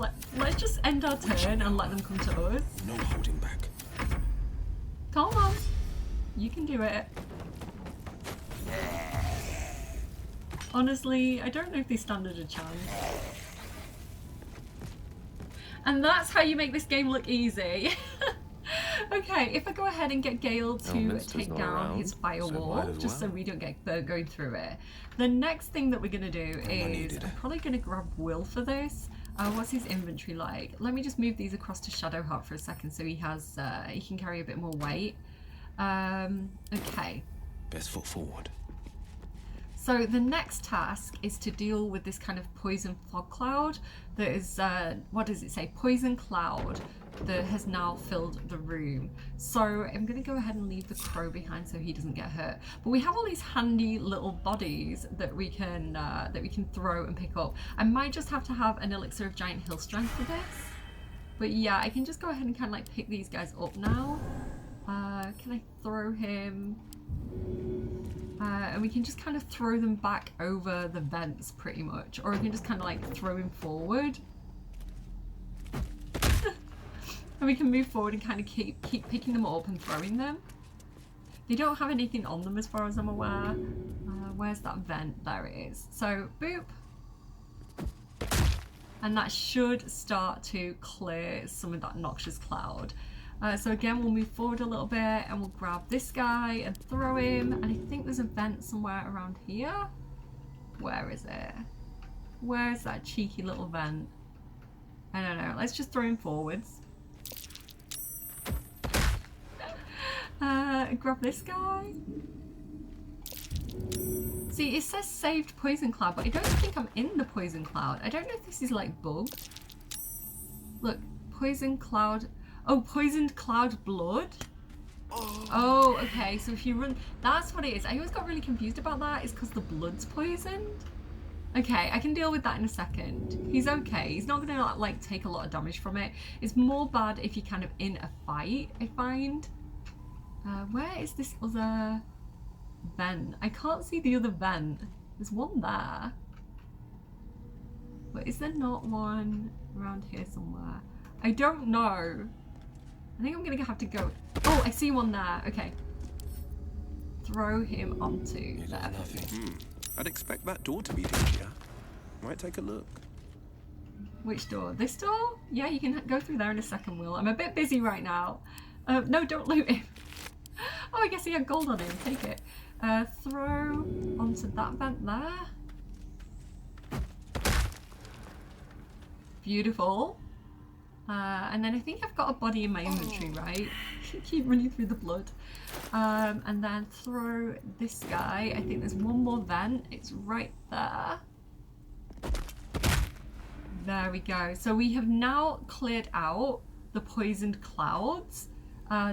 just end our turn and let them come to us. No holding back. Come on. You can do it. Honestly, I don't know if they stand a chance. And that's how you make this game look easy. Okay, if I go ahead and get Gale to take down his firewall, just so we don't get going through it. The next thing that we're going to do is, I'm probably going to grab Will for this. What's his inventory like? Let me just move these across to Shadowheart for a second so he has, he can carry a bit more weight. Okay. Best foot forward. So the next task is to deal with this kind of poison fog cloud that is, what does it say? Poison cloud that has now filled the room. So I'm going to go ahead and leave the crow behind so he doesn't get hurt. But we have all these handy little bodies that we can throw and pick up. I might just have to have an elixir of giant hill strength for this. But yeah, I can just go ahead and kind of like pick these guys up now. Can I throw him? And we can just kind of throw them back over the vents pretty much. Or we can just kind of like throw him forward. And we can move forward and kind of keep picking them up and throwing them. They don't have anything on them as far as I'm aware. Where's that vent? There it is. So, boop. And that should start to clear some of that noxious cloud. So again, we'll move forward a little bit and we'll grab this guy and throw him. And I think there's a vent somewhere around here. Where is it? Where's that cheeky little vent? I don't know. Let's just throw him forwards. Grab this guy. See, it says saved poison cloud, but I don't think I'm in the poison cloud. I don't know if this is like bugged. Look, poison cloud. Oh, poisoned cloud blood. Oh, okay. So if you run, that's what it is. I always got really confused about that. It's because the blood's poisoned. Okay, I can deal with that in a second. He's okay. He's not gonna like take a lot of damage from it. It's more bad if you're kind of in a fight, I find. Where is this other vent? I can't see the other vent. There's one there. But is there not one around here somewhere? I don't know. I think I'm gonna have to go. Oh, I see one there. Okay. Throw him onto there. I'd expect that door to be dingier. Might take a look. Which door? This door? Yeah, you can go through there in a second, Will. I'm a bit busy right now. No, don't loot him. Oh, I guess he had gold on him. Take it. Throw onto that vent there. Beautiful. And then I think I've got a body in my inventory, right? Keep running through the blood. And then throw this guy. I think there's one more vent. It's right there. There we go. So we have now cleared out the poisoned clouds.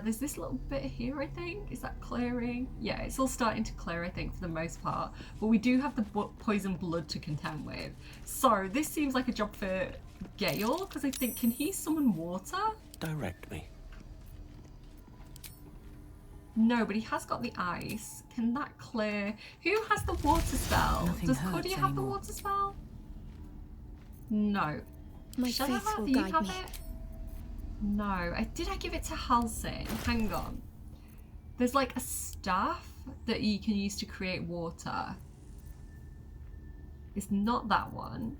There's this little bit here, I think. Is that clearing? Yeah, it's all starting to clear, I think, for the most part. But we do have the poison blood to contend with. So this seems like a job for Gale, because I think, can he summon water? Direct me. No, but he has got the ice. Can that clear? Who has the water spell? Nothing Does hurts Cody have the anymore. water spell? No. My Shall I faith have, will do you guide have me. it? No. Did I give it to Halsin? Hang on. There's like a staff that you can use to create water. It's not that one.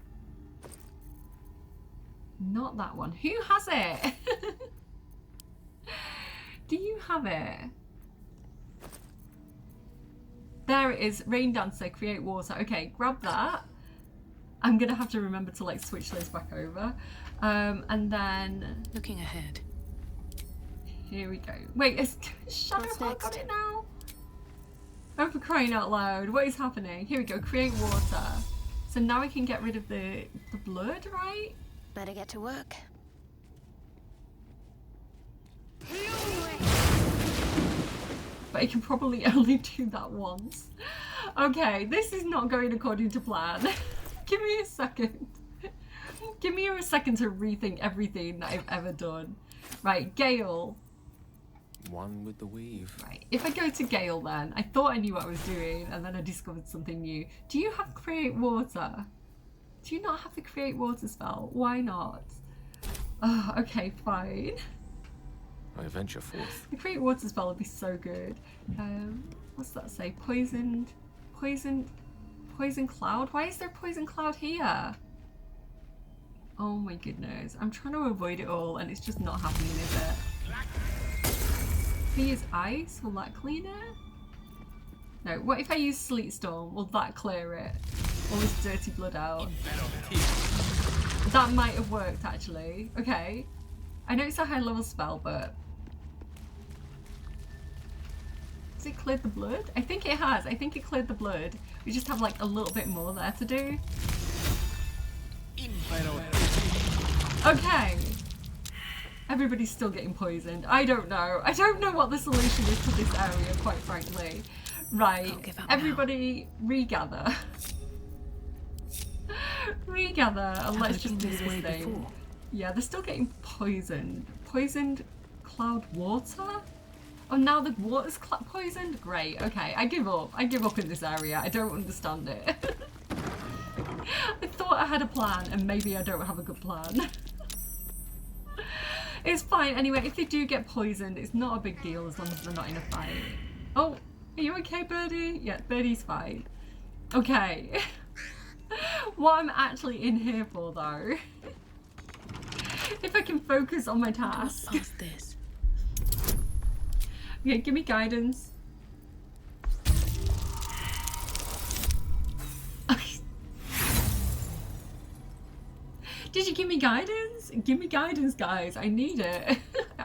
Not that one. Who has it? Do you have it? There it is. Rain Dancer, create water. Okay, grab that. I'm gonna have to remember to like switch those back over. And then Looking ahead. here we go. Wait, is Shadowheart got it now? Oh, for crying out loud. What is happening? Here we go, create water. So now we can get rid of the blood, right? Better get to work. But I can probably only do that once. Okay, this is not going according to plan. Give me a second. Give me a second to rethink everything that I've ever done. Right, Gale. One with the weave. Right, if I go to Gale then, I thought I knew what I was doing and then I discovered something new. Do you have create water? Do you not have the create water spell? Why not? Oh, okay, fine. I venture forth. The create water spell would be so good. What's that say? Poison cloud? Why is there poison cloud here? Oh my goodness. I'm trying to avoid it all and it's just not happening, is it? If I use ice, will that clean it? No, what if I use sleet storm? Will that clear it? All this dirty blood out? That might have worked actually. Okay. I know it's a high level spell, but has it cleared the blood? I think it has. I think it cleared the blood. We just have like a little bit more there to do. Okay. Everybody's still getting poisoned. I don't know. I don't know what the solution is to this area, quite frankly. Right. Everybody regather. Regather and let's just do this thing. Yeah, they're still getting poisoned. Poisoned cloud water? Oh, now the water's poisoned? Great, okay, I give up. I give up in this area. I don't understand it. I thought I had a plan and maybe I don't have a good plan. It's fine. Anyway, if they do get poisoned, it's not a big deal as long as they're not in a fight. Oh, are you okay, Birdie? Yeah, Birdie's fine. Okay. What I'm actually in here for though, if I can focus on my task. This. Okay, give me guidance. Did you give me guidance? Give me guidance, guys. I need it.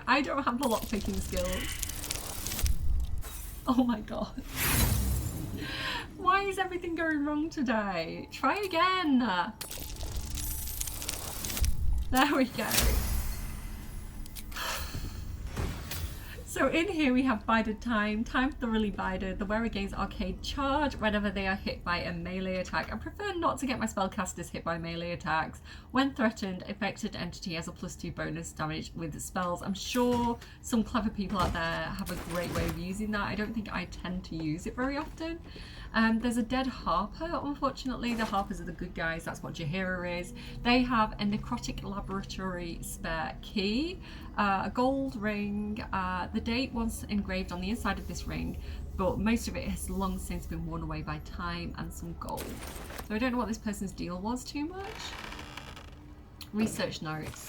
I don't have the lockpicking skills. Oh my god. Why is everything going wrong today? Try again. There we go. So in here we have bided time. Time thoroughly bided. The wearer gains arcade charge whenever they are hit by a melee attack. I prefer not to get my spellcasters hit by melee attacks. When threatened, affected entity has a +2 bonus damage with spells. I'm sure some clever people out there have a great way of using that. I don't think I tend to use it very often. There's a dead Harper, unfortunately. The Harpers are the good guys, that's what Jaheira is. They have a necrotic laboratory spare key, a gold ring, the date once engraved on the inside of this ring, but most of it has long since been worn away by time, and some gold. So I don't know what this person's deal was too much. Research notes.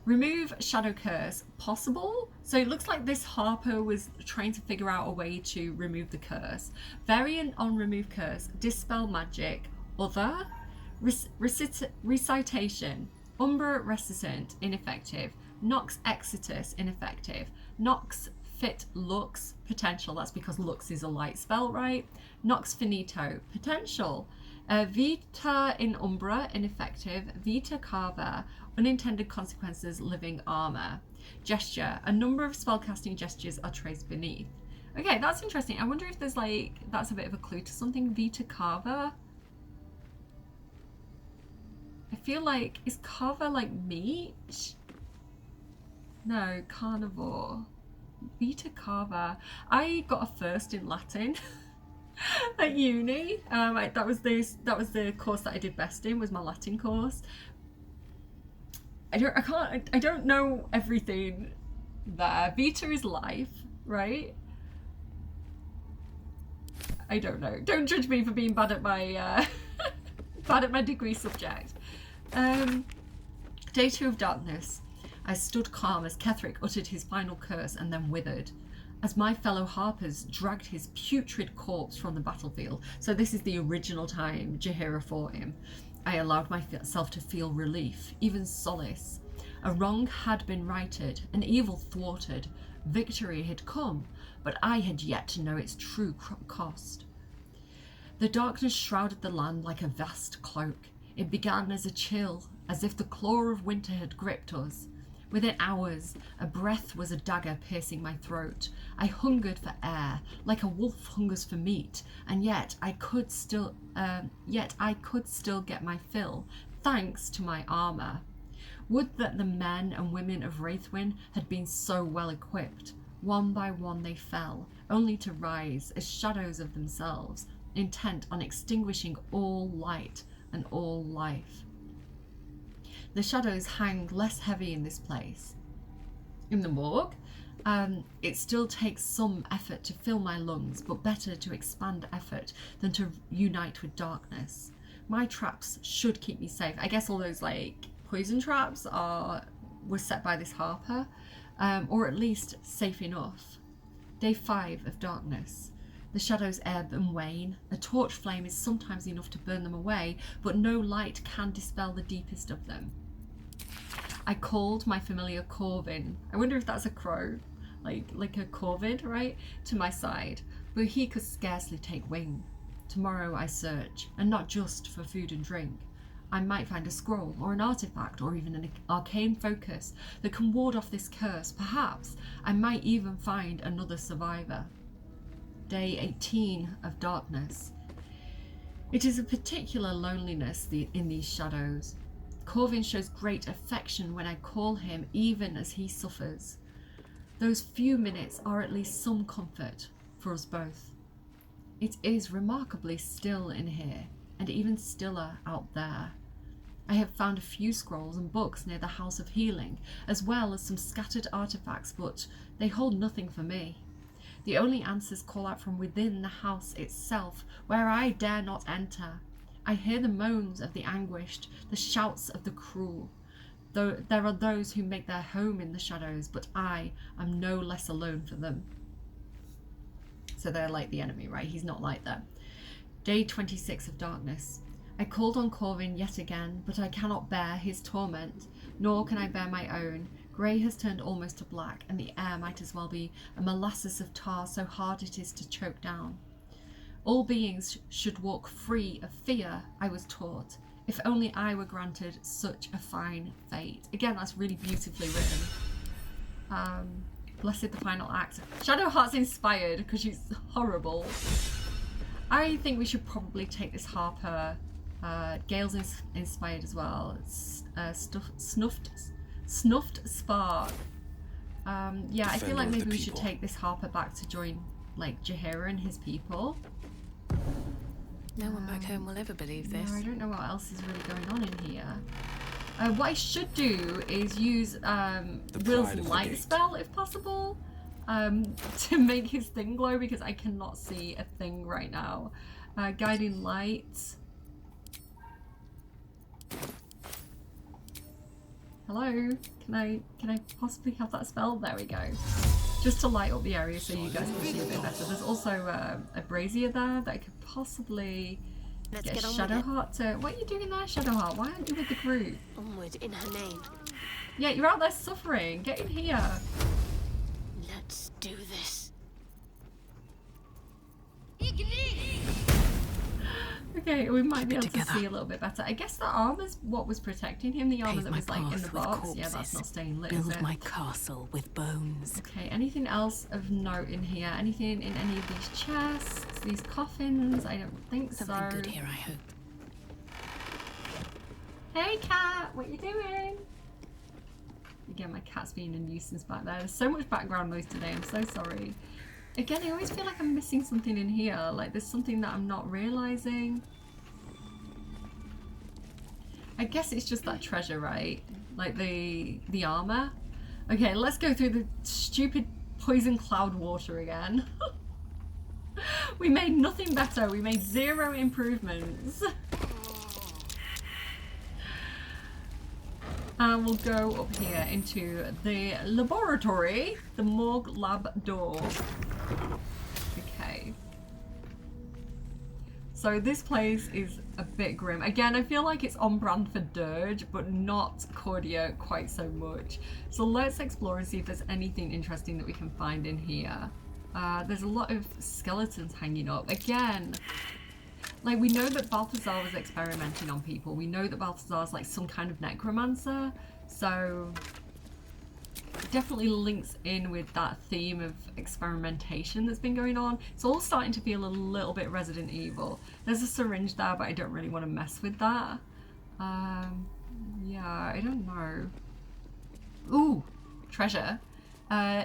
Remove Shadow Curse, possible? So it looks like this Harper was trying to figure out a way to remove the curse. Variant on remove curse, dispel magic, other, recitation, Umbra reticent, ineffective, Nox exitus, ineffective, Nox fit lux, potential, that's because lux is a light spell, right? Nox finito, potential, Vita in Umbra, ineffective. Vita Carver, unintended consequences, living armor. Gesture, a number of spellcasting gestures are traced beneath. Okay, that's interesting. I wonder if there's like, that's a bit of a clue to something. Vita Carver. I feel like, is carver like meat? No, carnivore. Vita Carver. I got a first in Latin at uni. That was the course that I did best in, was my Latin course. I don't know everything there. Vita is life, right? I don't know. Don't judge me for being bad at my bad at my degree subject. Day 2 of darkness. I stood calm as Ketheric uttered his final curse and then withered. As my fellow harpers dragged his putrid corpse from the battlefield, so this is the original time Jaheira fought him, I allowed myself to feel relief, even solace. A wrong had been righted, an evil thwarted, victory had come, but I had yet to know its true cost. The darkness shrouded the land like a vast cloak. It began as a chill, as if the claw of winter had gripped us. Within hours, a breath was a dagger piercing my throat. I hungered for air, like a wolf hungers for meat, and yet I could still get my fill, thanks to my armor. Would that the men and women of Wraithwyn had been so well equipped. One by one they fell, only to rise as shadows of themselves, intent on extinguishing all light and all life. The shadows hang less heavy in this place. In the morgue, it still takes some effort to fill my lungs, but better to expand effort than to unite with darkness. My traps should keep me safe. I guess all those like poison traps were set by this harper, or at least safe enough. Day 5 of darkness. The shadows ebb and wane. A torch flame is sometimes enough to burn them away, but no light can dispel the deepest of them. I called my familiar Corvin. I wonder if that's a crow, like a corvid, right? To my side, but he could scarcely take wing. Tomorrow I search, and not just for food and drink. I might find a scroll, or an artifact, or even an arcane focus that can ward off this curse. Perhaps I might even find another survivor. Day 18 of darkness. It is a particular loneliness in these shadows. Corvin shows great affection when I call him, even as he suffers. Those few minutes are at least some comfort for us both. It is remarkably still in here, and even stiller out there. I have found a few scrolls and books near the House of Healing, as well as some scattered artifacts, but they hold nothing for me. The only answers call out from within the house itself, where I dare not enter. I hear the moans of the anguished, the shouts of the cruel. Though there are those who make their home in the shadows, but I am no less alone for them. So they're like the enemy, right? He's not like them. Day 26 of darkness. I called on Corvin yet again, but I cannot bear his torment, nor can I bear my own. Grey has turned almost to black, and the air might as well be a molasses of tar, so hard it is to choke down. All beings should walk free of fear, I was taught. If only I were granted such a fine fate. Again, that's really beautifully written. Blessed the final act. Shadowheart's inspired because she's horrible. I think we should probably take this harper. Gale's inspired as well. Snuffed Spark. Yeah, I feel like maybe we should take this harper back to join like Jaheira and his people. No one back home will ever believe this. No, I don't know what else is really going on in here. What I should do is use Will's light spell if possible, to make his thing glow, because I cannot see a thing right now. Guiding light. Hello? Can I possibly have that spell? There we go. Just to light up the area so you guys can see a bit better. There's also a brazier there that I could possibly get Shadowheart to... What are you doing there, Shadowheart? Why aren't you with the group? Onward in her name. Yeah, you're out there suffering. Get in here. Let's do this. Okay, we might be able to see a little bit better. I guess the armor's what was protecting him, the armor that was like in the box. Yeah, that's not staying lit, is Build it? my castle with bones. Okay, anything else of note in here? Anything in any of these chests, these coffins? I don't think so. Something good here, I hope. Hey cat, what you doing? Again, my cat's being a nuisance back there. There's so much background noise today, I'm so sorry. Again, I always feel like I'm missing something in here. Like there's something that I'm not realizing. I guess it's just that treasure, right? Like the armor. Okay, let's go through the stupid poison cloud water again. We made nothing better. We made 0 improvements. And we'll go up here into the laboratory, the morgue lab door. Okay. So this place is a bit grim. Again, I feel like it's on brand for Dirge, but not Cordia quite so much. So let's explore and see if there's anything interesting that we can find in here. There's a lot of skeletons hanging up. Again, like we know that Balthazar was experimenting on people. We know that Balthazar's like some kind of necromancer. So it definitely links in with that theme of experimentation that's been going on. It's all starting to feel a little bit Resident Evil. There's a syringe there, but I don't really want to mess with that. Yeah, I don't know. Ooh, treasure.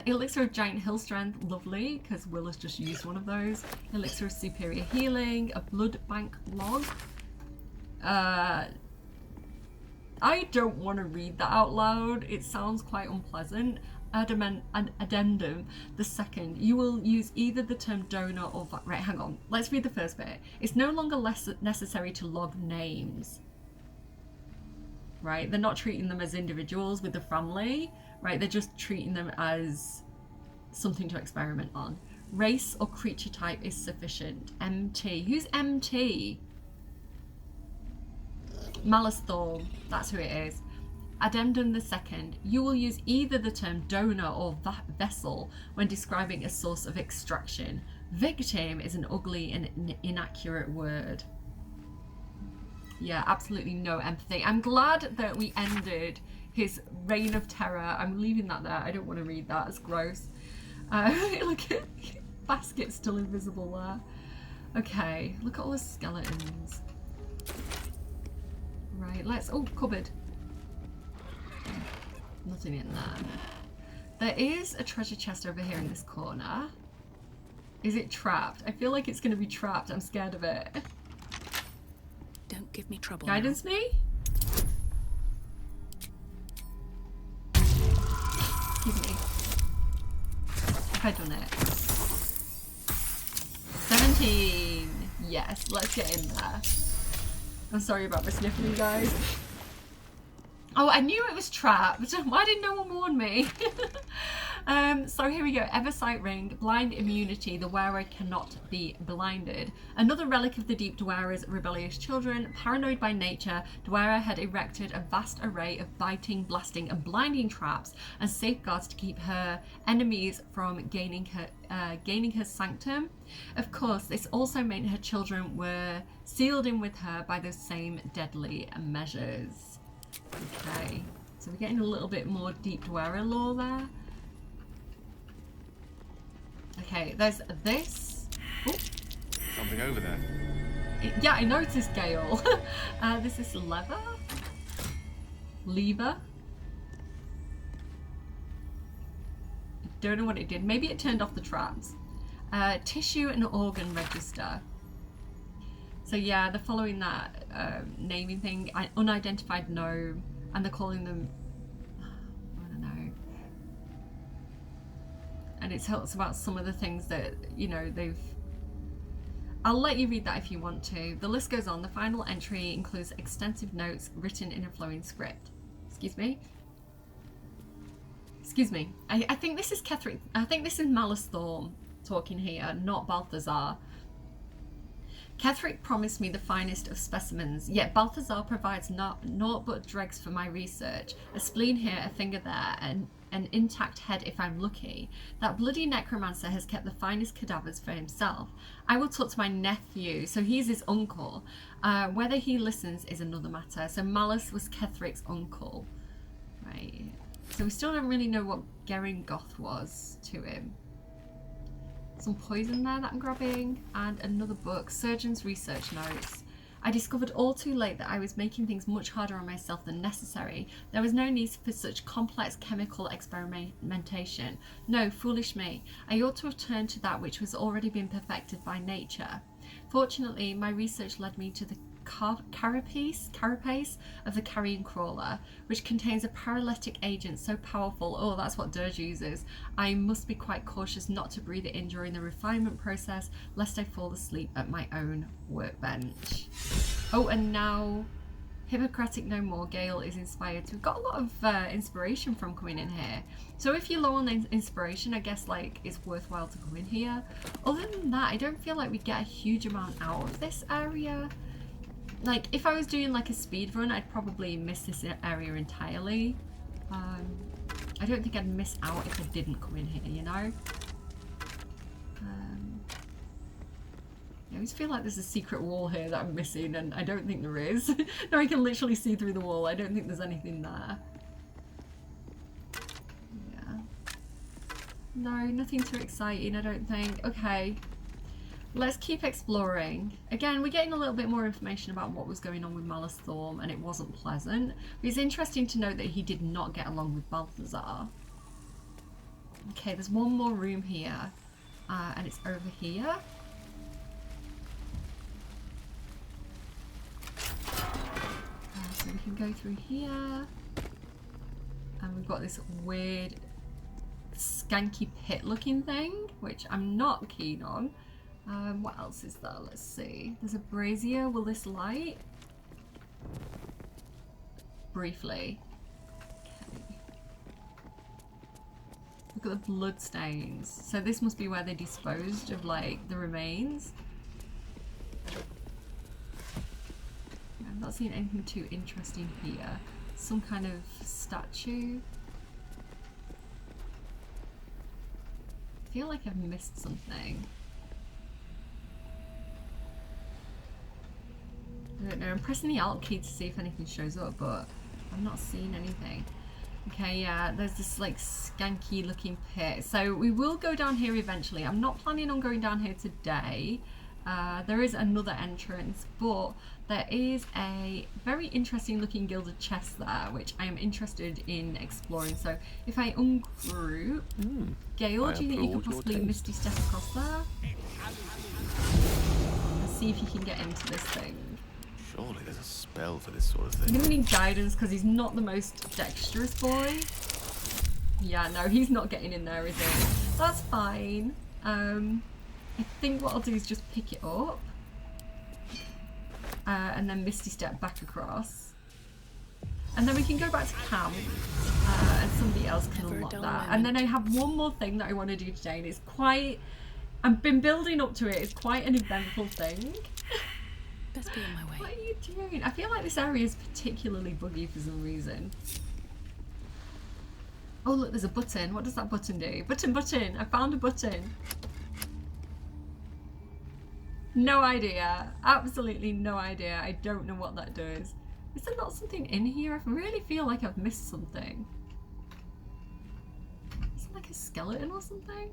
Elixir of Giant Hill Strength, lovely, because Will has just used one of those. Elixir of Superior Healing, a Blood Bank log. I don't want to read that out loud. It sounds quite unpleasant. Addendum, the second. You will use either the term donor or... Right, hang on. Let's read the first bit. It's no longer necessary to log names. Right? They're not treating them as individuals with the family. Right? They're just treating them as something to experiment on. Race or creature type is sufficient. MT. Who's MT? Malice Thorn. That's who it is. Addendum the second. You will use either the term donor or vessel when describing a source of extraction. Victim is an ugly and inaccurate word. Yeah, absolutely no empathy. I'm glad that we ended his reign of terror. I'm leaving that there. I don't want to read that. It's gross. Look at basket's still invisible there. Okay, look at all the skeletons. Right, let's... Oh, cupboard. Nothing in there. There is a treasure chest over here in this corner. Is it trapped? I feel like it's going to be trapped. I'm scared of it. Don't give me trouble. Guidance now. me? Excuse me. Have I done it? 17. Yes, let's get in there. I'm sorry about my sniffling, guys. Oh, I knew it was trapped. Why didn't no one warn me? So here we go. Eversight ring, blind immunity. The wearer cannot be blinded. Another relic of the Deep Dwara's rebellious children. Paranoid by nature, Dwara had erected a vast array of biting, blasting, and blinding traps and safeguards to keep her enemies from gaining her sanctum. Of course, this also meant her children were sealed in with her by those same deadly measures. Okay, so we're getting a little bit more Deep Dwara lore there. Okay, there's this. Ooh. Something over there. Yeah, I noticed, Gale. This is lever. Lever. Don't know what it did. Maybe it turned off the traps. Tissue and organ register. So yeah, they're following that naming thing. Unidentified gnome, and they're calling them, I don't know. And it talks about some of the things that, you know, they've... I'll let you read that if you want to. The list goes on. The final entry includes extensive notes written in a flowing script. Excuse me? Excuse me. I think this is Ketheric. I think this is Malice Thorn talking here, not Balthazar. Ketheric promised me the finest of specimens, yet Balthazar provides naught but dregs for my research. A spleen here, a finger there, and an intact head if I'm lucky. That bloody necromancer has kept the finest cadavers for himself. I will talk to my nephew, so he's his uncle. Whether he listens is another matter. So Malus was Kethric's uncle. Right. So we still don't really know what Geringoth was to him. Some poison there that I'm grabbing. And another book. Surgeon's research notes. I discovered all too late that I was making things much harder on myself than necessary. There was no need for such complex chemical experimentation. No, foolish me. I ought to have turned to that which was already been perfected by nature. Fortunately, my research led me to the carapace of the carrion crawler, which contains a paralytic agent so powerful. Oh, that's what Dirge uses. I must be quite cautious not to breathe it in during the refinement process, lest I fall asleep at my own workbench. Oh, and now Hippocratic no more. Gale is inspired. So we've got a lot of inspiration from coming in here. So if you're low on inspiration, I guess like it's worthwhile to come in here. Other than that, I don't feel like we get a huge amount out of this area. Like, if I was doing like a speed run, I'd probably miss this area entirely. I don't think I'd miss out if I didn't come in here, you know? I always feel like there's a secret wall here that I'm missing, and I don't think there is. No, I can literally see through the wall. I don't think there's anything there. Yeah. No, nothing too exciting, I don't think. Okay. Let's keep exploring. Again, we're getting a little bit more information about what was going on with Malus Thorm, and it wasn't pleasant. But it's interesting to note that he did not get along with Balthazar. Okay, there's one more room here, and it's over here. So we can go through here, and we've got this weird skanky pit looking thing, which I'm not keen on. What else is there? Let's see. There's a brazier. Will this light? Briefly. Okay. Look at the blood stains. So this must be where they disposed of like the remains. I'm not seeing anything too interesting here. Some kind of statue. I feel like I've missed something. I don't know, I'm pressing the Alt key to see if anything shows up, but I'm not seeing anything. Okay, yeah, there's this like skanky looking pit. So we will go down here eventually. I'm not planning on going down here today. There is another entrance, but there is a very interesting looking gilded chest there, which I am interested in exploring. So if I ungroup, Gale, do you think you could possibly Misty step across there? Let's see if you can get into this thing. Surely there's a spell for this sort of thing. I'm gonna need guidance because he's not the most dexterous boy. Yeah, no, he's not getting in there, is he? That's fine. I think what I'll do is just pick it up. And then Misty step back across. And then we can go back to camp. And somebody else can unlock that. And then I have one more thing that I want to do today, and it's quite... I've been building up to it. It's quite an eventful thing. Best be on my way. What are you doing? I feel like this area is particularly buggy for some reason. Oh look, there's a button. What does that button do? Button, button! I found a button. No idea. Absolutely no idea. I don't know what that does. Is there not something in here? I really feel like I've missed something. Is it like a skeleton or something?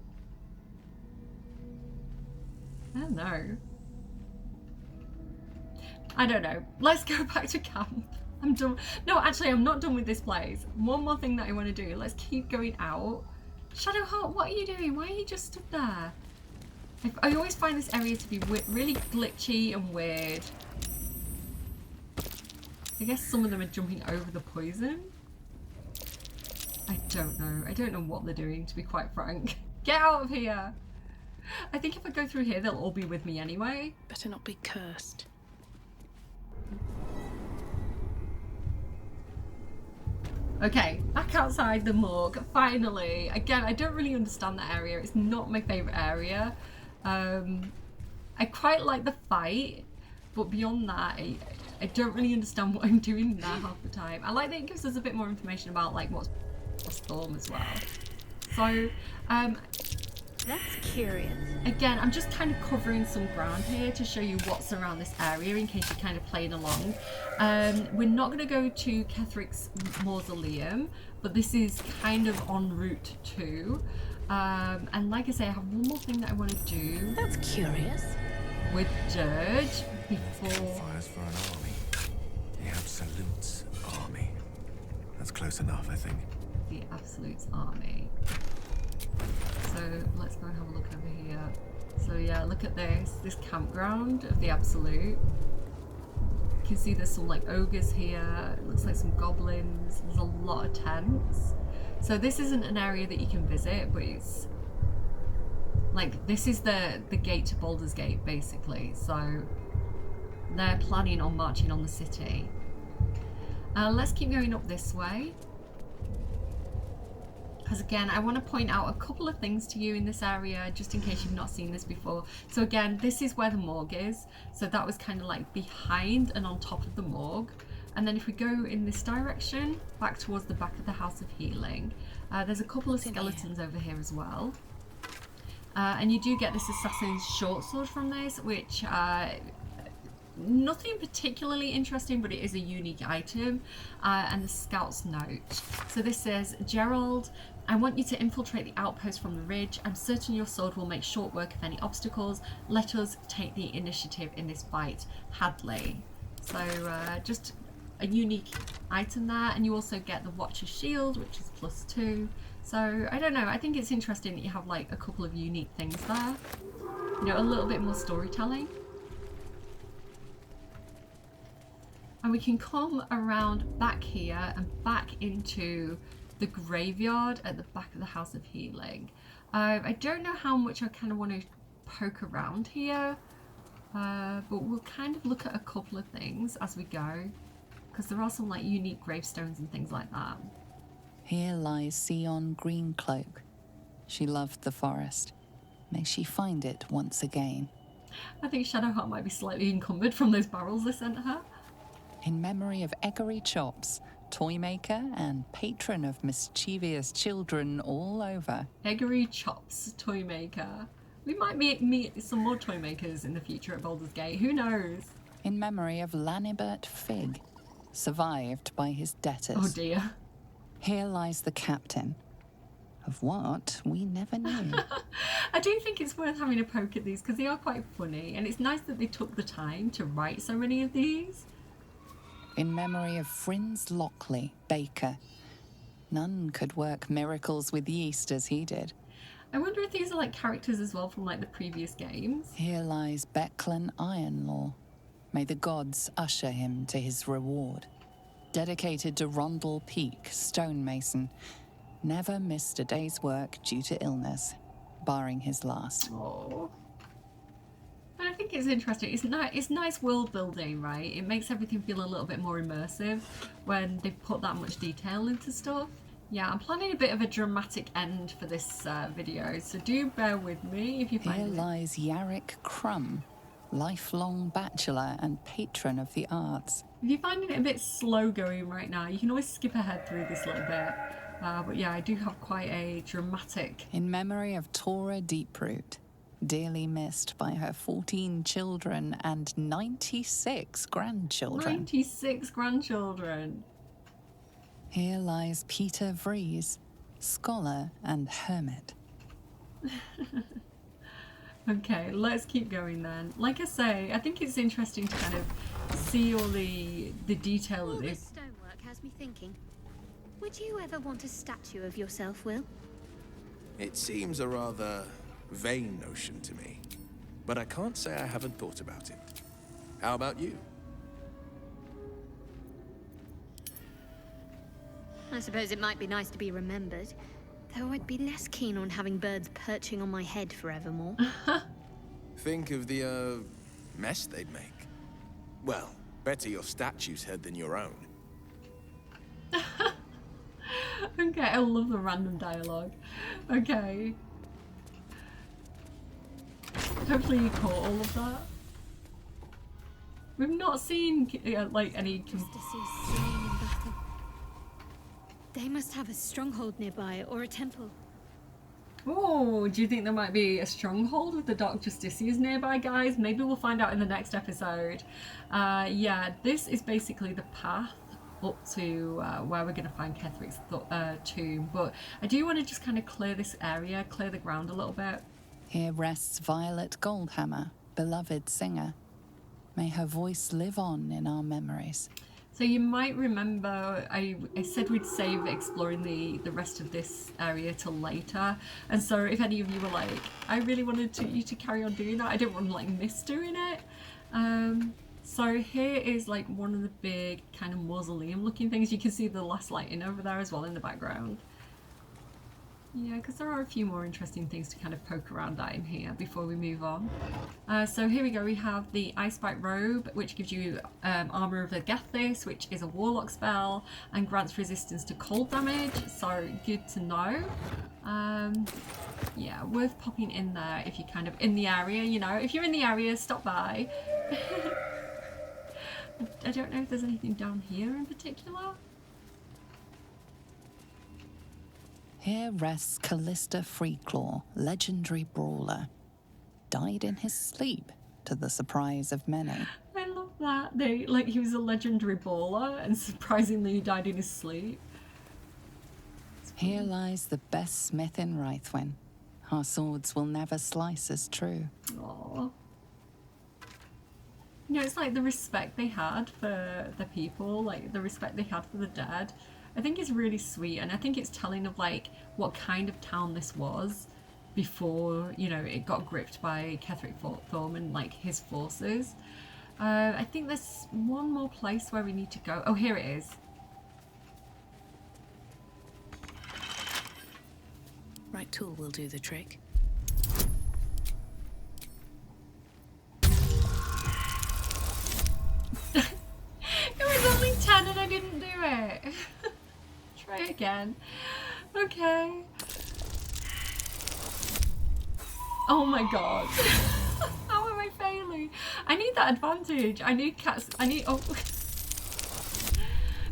I don't know. I don't know. Let's go back to camp. I'm done. No, actually, I'm not done with this place. One more thing that I want to do. Let's keep going out. Shadowheart, what are you doing? Why are you just stood there? I always find this area to be really glitchy and weird. I guess some of them are jumping over the poison. I don't know. I don't know what they're doing, to be quite frank. Get out of here! I think if I go through here, they'll all be with me anyway. Better not be cursed. Okay, back outside the morgue, finally. Again, I don't really understand that area. It's not my favourite area. I quite like the fight, but beyond that, I don't really understand what I'm doing there half the time. I like that it gives us a bit more information about like what's Storm as well. So, that's curious. Again, I'm just kind of covering some ground here to show you what's around this area in case you're kind of playing along. We're not going to go to Ketheric's mausoleum, but this is kind of en route to. And like I say, I have one more thing that I want to do. That's curious. With Dirge before. Fires for an army. The Absolute's army. That's close enough, I think. The Absolute's army. So let's go and have a look over here. So yeah, look at this campground of the Absolute. You can see there's some like ogres here. It looks like some goblins. There's a lot of tents. So this isn't an area that you can visit, but it's like this is the gate to Baldur's Gate basically. So they're planning on marching on the city. Let's keep going up this way. Because again, I want to point out a couple of things to you in this area, just in case you've not seen this before. So again, this is where the morgue is. So that was kind of like behind and on top of the morgue. And then if we go in this direction, back towards the back of the House of Healing, there's a couple of skeletons over here as well. And you do get this Assassin's Short Sword from this, which nothing particularly interesting, but it is a unique item. And the Scout's Note. So this says, Gerald, I want you to infiltrate the outpost from the ridge. I'm certain your sword will make short work of any obstacles. Let us take the initiative in this fight. Hadley. So just a unique item there. And you also get the Watcher's Shield, which is +2. So I don't know, I think it's interesting that you have like a couple of unique things there. You know, a little bit more storytelling. And we can come around back here and back into the graveyard at the back of the House of Healing. I don't know how much I kind of want to poke around here, but we'll kind of look at a couple of things as we go, because there are some like unique gravestones and things like that. Here lies Sion Greencloak. She loved the forest. May she find it once again. I think Shadowheart might be slightly encumbered from those barrels they sent her. In memory of Eggery Chops, toy maker and patron of mischievous children all over. Eggery Chops, toy maker. We might meet some more toy makers in the future at Baldur's Gate, who knows? In memory of Lanibert Fig, survived by his debtors. Oh dear. Here lies the captain. Of what, we never knew. I do think it's worth having a poke at these because they are quite funny, and it's nice that they took the time to write so many of these. In memory of Frinz Lockley, baker. None could work miracles with yeast as he did. I wonder if these are like characters as well from like the previous games. Here lies Becklin Ironlaw. May the gods usher him to his reward. Dedicated to Rondel Peak, stonemason. Never missed a day's work due to illness, barring his last. Oh. And I think it's interesting. It's nice world building, right? It makes everything feel a little bit more immersive when they put that much detail into stuff. Yeah, I'm planning a bit of a dramatic end for this video, so do bear with me if you find it. Here lies Yarrick Crumb, lifelong bachelor and patron of the arts. If you're finding it a bit slow going right now, you can always skip ahead through this little bit. But yeah, I do have quite a dramatic... In memory of Tora Deeproot, dearly missed by her 14 children and 96 grandchildren. 96 grandchildren. Here lies Peter Vries, scholar and hermit. Okay, let's keep going then. Like I say, I think it's interesting to kind of see all the detail All that this they've... stonework has me thinking. Would you ever want a statue of yourself, Will? It seems a rather vain notion to me, but I can't say I haven't thought about it. How about you? I suppose it might be nice to be remembered, though I'd be less keen on having birds perching on my head forevermore. Think of the, mess they'd make. Well, better your statue's head than your own. Okay, I love the random dialogue. Okay. Hopefully you caught all of that. We've not seen, like, any... Just to see slain in battle. They must have a stronghold nearby, or a temple. Oh, do you think there might be a stronghold with the Dark Justiciars nearby, guys? Maybe we'll find out in the next episode. Yeah, this is basically the path up to where we're going to find Kethric's tomb. But I do want to just kind of clear this area, clear the ground a little bit. Here rests Violet Goldhammer, beloved singer. May her voice live on in our memories. So you might remember I said we'd save exploring the rest of this area till later. And so if any of you were like, I really wanted you to carry on doing that, I didn't want to like miss doing it. So here is like one of the big kind of mausoleum looking things. You can see the last lighting over there as well in the background. Yeah, because there are a few more interesting things to kind of poke around at in here before we move on. So here we go, we have the Icebite Robe, which gives you Armour of the Gethys, which is a Warlock spell and grants resistance to cold damage, so good to know. Yeah, worth popping in there if you're kind of in the area, you know. If you're in the area, stop by. I don't know if there's anything down here in particular. Here rests Callista Freeclaw, legendary brawler. Died in his sleep, to the surprise of many. I love that. He was a legendary brawler and surprisingly he died in his sleep. Here lies the best smith in Rythwin. Our swords will never slice as true. Aww. You know, it's like the respect they had for the people, like the respect they had for the dead. I think it's really sweet, and I think it's telling of like what kind of town this was before, you know, it got gripped by Ketheric Thorm and like his forces. I think there's one more place where we need to go. Oh, here it is. Right tool will do the trick. It was only 10 and I didn't do it. Try again. Okay. Oh my god. How am I failing? I need that advantage. I need cats. I need. Oh.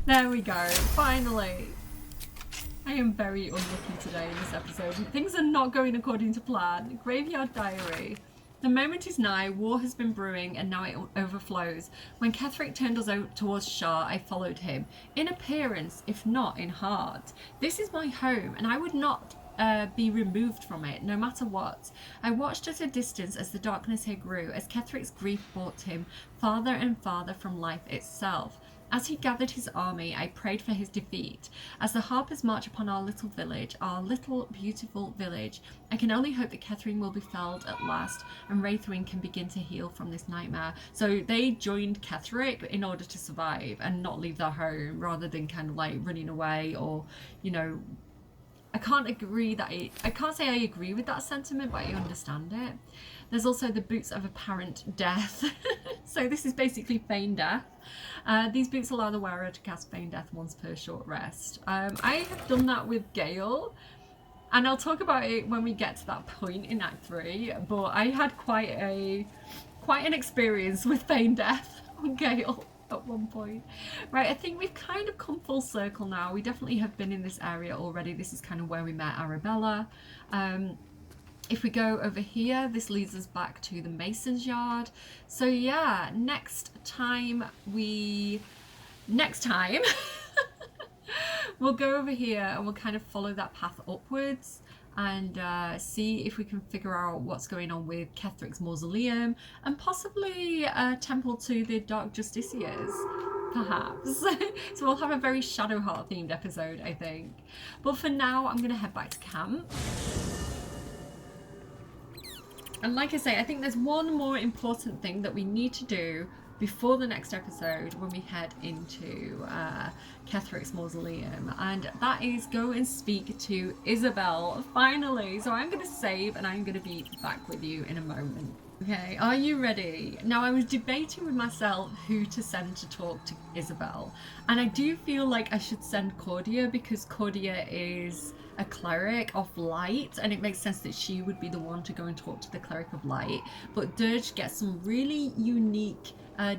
There we go. Finally. I am very unlucky today in this episode. Things are not going according to plan. Graveyard Diary. The moment is nigh, war has been brewing, and now it overflows. When Ketheric turned us out towards Shar, I followed him. In appearance, if not in heart. This is my home, and I would not be removed from it, no matter what. I watched at a distance as the darkness here grew, as Ketheric's grief brought him farther and farther from life itself. As he gathered his army, I prayed for his defeat. As the harpers march upon our little village, our little beautiful village, I can only hope that Ketheric will be felled at last and Wraithwing can begin to heal from this nightmare. So they joined Ketheric in order to survive and not leave their home, rather than kind of like running away or, you know, I can't say I agree with that sentiment, but I understand it. There's also the boots of apparent death. So this is basically feign death. These boots allow the wearer to cast feign death once per short rest. I have done that with Gale, and I'll talk about it when we get to that point in Act 3, but I had quite an experience with feign death on Gale at one point. Right, I think we've kind of come full circle now. We definitely have been in this area already. This is kind of where we met Arabella. If we go over here, this leads us back to the Mason's Yard. So yeah, next time we'll go over here and we'll kind of follow that path upwards and see if we can figure out what's going on with Ketheric's mausoleum and possibly a temple to the Dark Justiciars, perhaps. So we'll have a very Shadowheart themed episode, I think. But for now, I'm going to head back to camp. And like I say, I think there's one more important thing that we need to do before the next episode when we head into Ketheric's mausoleum, and that is go and speak to Isabel, finally. So I'm going to save and I'm going to be back with you in a moment. Okay, are you ready? Now, I was debating with myself who to send to talk to Isabel, and I do feel like I should send Cordia because Cordia is a cleric of light, and it makes sense that she would be the one to go and talk to the cleric of light. But Dirge gets some really unique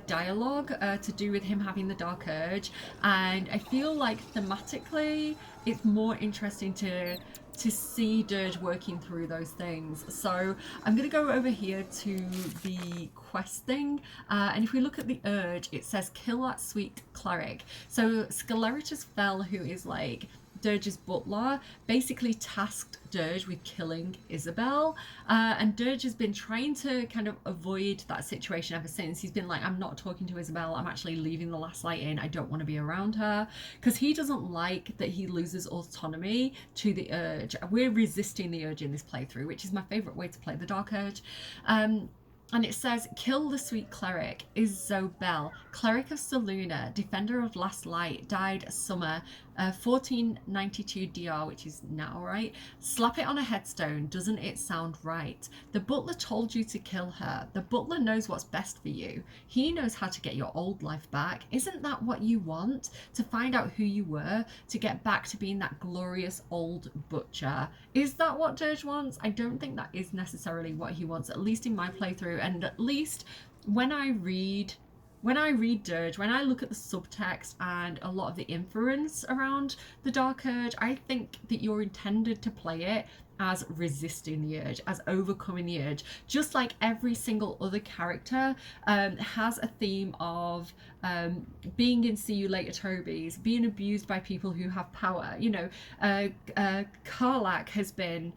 dialogue to do with him having the Dark Urge, and I feel like thematically it's more interesting to see Dirge working through those things. So I'm going to go over here to the quest thing, and if we look at the urge, it says kill that sweet cleric. So Sceleritus Fell, who is like Dirge's butler, basically tasked Dirge with killing Isabel, and Dirge has been trying to kind of avoid that situation ever since. He's been like, I'm not talking to Isabel, I'm actually leaving the Last Light Inn, I don't want to be around her, because he doesn't like that he loses autonomy to the urge. We're resisting the urge in this playthrough, which is my favourite way to play the Dark Urge. And it says, kill the sweet cleric, Isobel, cleric of Selûne, defender of Last Light, died summer 1492 DR, which is now, right? Slap it on a headstone, doesn't it sound right? The butler told you to kill her. The butler knows what's best for you. He knows how to get your old life back. Isn't that what you want? To find out who you were, to get back to being that glorious old butcher. Is that what Dirge wants? I don't think that is necessarily what he wants, at least in my playthrough, and at least when I read Dirge, when I look at the subtext and a lot of the inference around the Dark Urge, I think that you're intended to play it as resisting the urge, as overcoming the urge, just like every single other character has a theme of being in See You Later Toby's, being abused by people who have power. You know, Karlach has been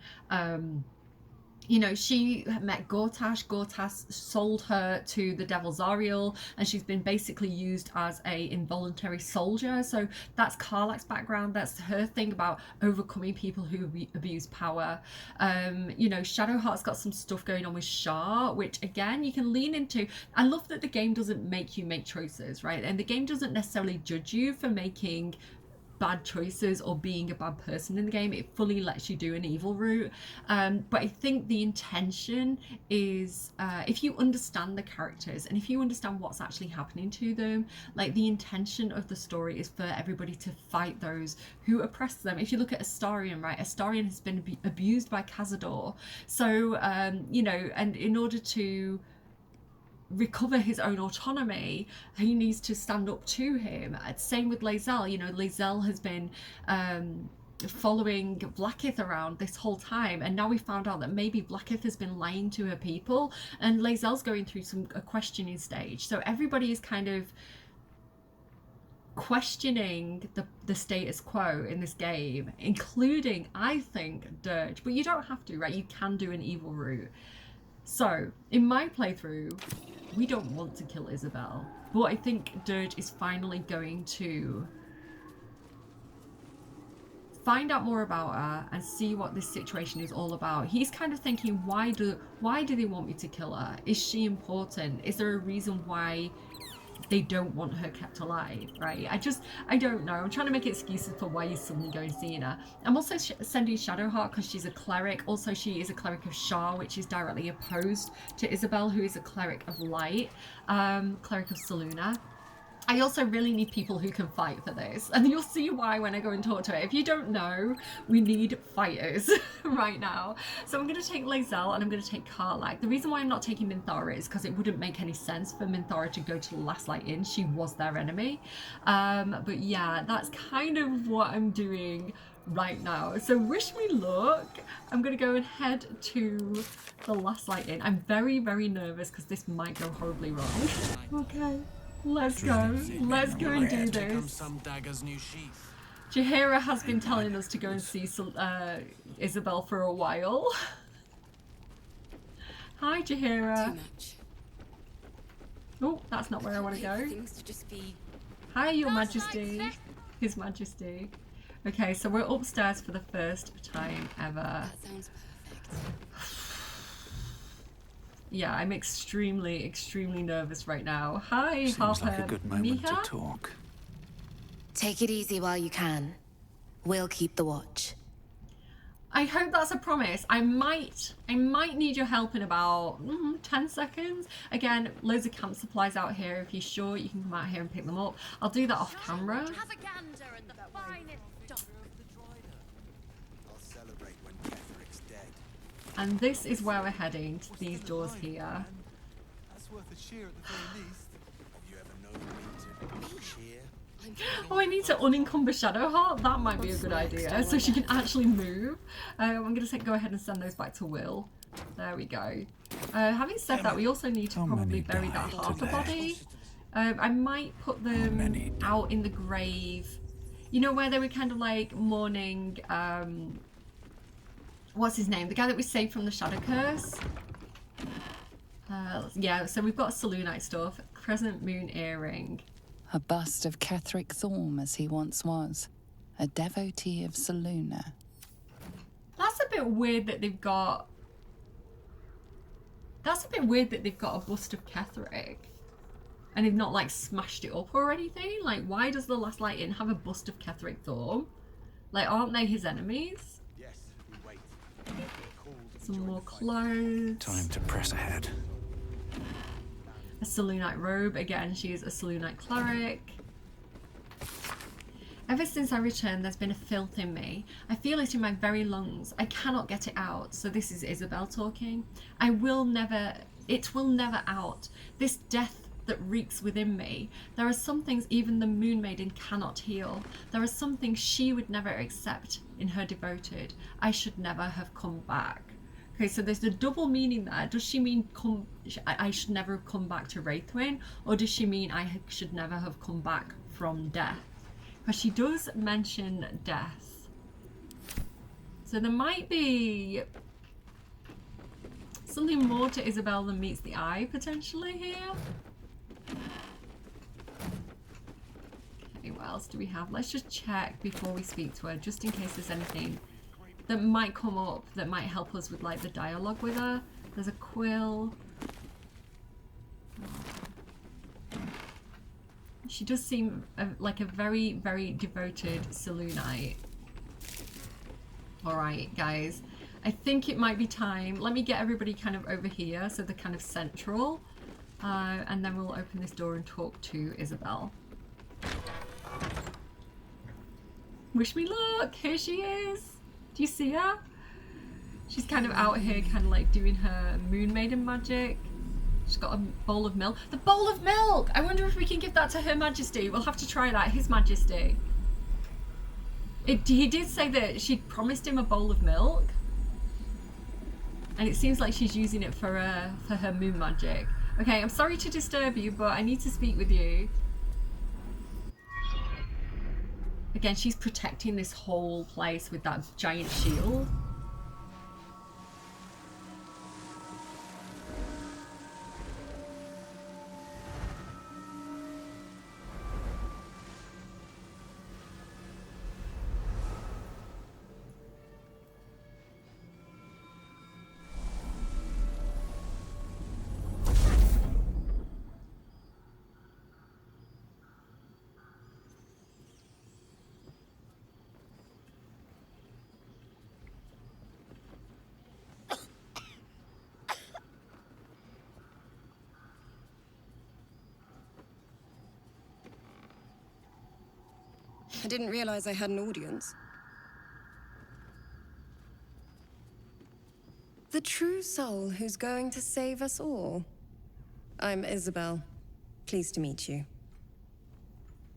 you know, she met Gortash. Gortash sold her to the Devil Zariel, and she's been basically used as a involuntary soldier. So that's Karlach's background. That's her thing about overcoming people who abuse power. You know, Shadowheart's got some stuff going on with Shar, which again you can lean into. I love that the game doesn't make you make choices, right? And the game doesn't necessarily judge you for making bad choices or being a bad person in the game. It fully lets you do an evil route, but I think the intention is if you understand the characters and if you understand what's actually happening to them, like the intention of the story is for everybody to fight those who oppress them. If you look at Astarion, right, Astarion has been abused by Cazador, so you know, and in order to recover his own autonomy, he needs to stand up to him. Same with Lae'zel. You know, Lae'zel has been following Blackith around this whole time, and now we found out that maybe Blackith has been lying to her people, and Lae'zel's going through a questioning stage. So everybody is kind of questioning the status quo in this game, including, I think, Dirge. But you don't have to, right? You can do an evil route. So in my playthrough, we don't want to kill Isabel, but I think Dirge is finally going to find out more about her and see what this situation is all about. He's kind of thinking, why do they want me to kill her? Is she important? Is there a reason why they don't want her kept alive, right? I don't know. I'm trying to make excuses for why he's suddenly going seeing her. I'm also sending Shadowheart because she's a cleric. Also, she is a cleric of Shar, which is directly opposed to Isabel, who is a cleric of light, cleric of Selûne. I also really need people who can fight for this, and you'll see why when I go and talk to her. If you don't know, we need fighters right now. So I'm going to take Lae'zel and I'm going to take Karlach. The reason why I'm not taking Minthara is because it wouldn't make any sense for Minthara to go to the Last Light Inn. She was their enemy. But yeah, that's kind of what I'm doing right now. So wish me luck. I'm going to go and head to the Last Light Inn. I'm very, very nervous because this might go horribly wrong. Okay. Let's go. Let's go and do this. Jaheira has been telling us to go and see Isabel for a while. Hi, Jaheira. Oh, that's not where I want to go. Hi, Your Majesty. His Majesty. Okay, so we're upstairs for the first time ever. That sounds perfect. Yeah, I'm extremely, extremely nervous right now. Hi, Seems like a good moment Miha? to talk. Take it easy while you can. We'll keep the watch. I hope that's a promise. I might need your help in about 10 seconds. Again, loads of camp supplies out here. If you're sure, you can come out here and pick them up. I'll do that off camera. Have a gander at the finest dock. I'll celebrate when Ketheric's dead. And this is where we're heading, to these doors here. That's worth a cheer at the very least. Oh, I need to unencumber Shadowheart. That might be a good idea, so she can actually move. I'm going to go ahead and send those back to Will. There we go. Having said that, we also need to probably bury that Harper body. I might put them out in the grave. You know, where they were kind of like mourning, what's his name? The guy that we saved from the Shadow Curse. Yeah, so we've got Selûnite stuff. Crescent Moon Earring. A bust of Ketheric Thorm as he once was, a devotee of Selûne. That's a bit weird that they've got... That's a bit weird that they've got a bust of Ketheric. And they've not, like, smashed it up or anything. Like, why does the Last Light Inn have a bust of Ketheric Thorm? Like, aren't they his enemies? Yes, we wait. Some more clothes. Time to press ahead. A Selûnite robe. Again, she is a Selûnite cleric. Ever since I returned, there's been a filth in me. I feel it in my very lungs. I cannot get it out. So this is Isabel talking. It will never out. This death that reeks within me. There are some things even the Moon Maiden cannot heal. There are some things she would never accept in her devoted. I should never have come back. Okay, so there's a double meaning there. Does she mean I should never have come back to Wraithwyn? Or does she mean I should never have come back from death? Because she does mention death. So there might be something more to Isabel than meets the eye, potentially, here. Okay, what else do we have? Let's just check before we speak to her, just in case there's anything that might come up that might help us with, like, the dialogue with her. There's a quill. She does seem like a very, very devoted Selûnite. Alright, guys. I think it might be time. Let me get everybody kind of over here, so they're kind of central. And then we'll open this door and talk to Isabel. Wish me luck! Here she is! Do you see her? She's kind of out here, kind of like doing her Moon Maiden magic. She's got a bowl of milk. The bowl of milk! I wonder if we can give that to Her Majesty. We'll have to try that. His Majesty. He did say that she'd promised him a bowl of milk. And it seems like she's using it for her moon magic. Okay, I'm sorry to disturb you, but I need to speak with you. Again, she's protecting this whole place with that giant shield. I didn't realize I had an audience. The true soul who's going to save us all. I'm Isabel. Pleased to meet you.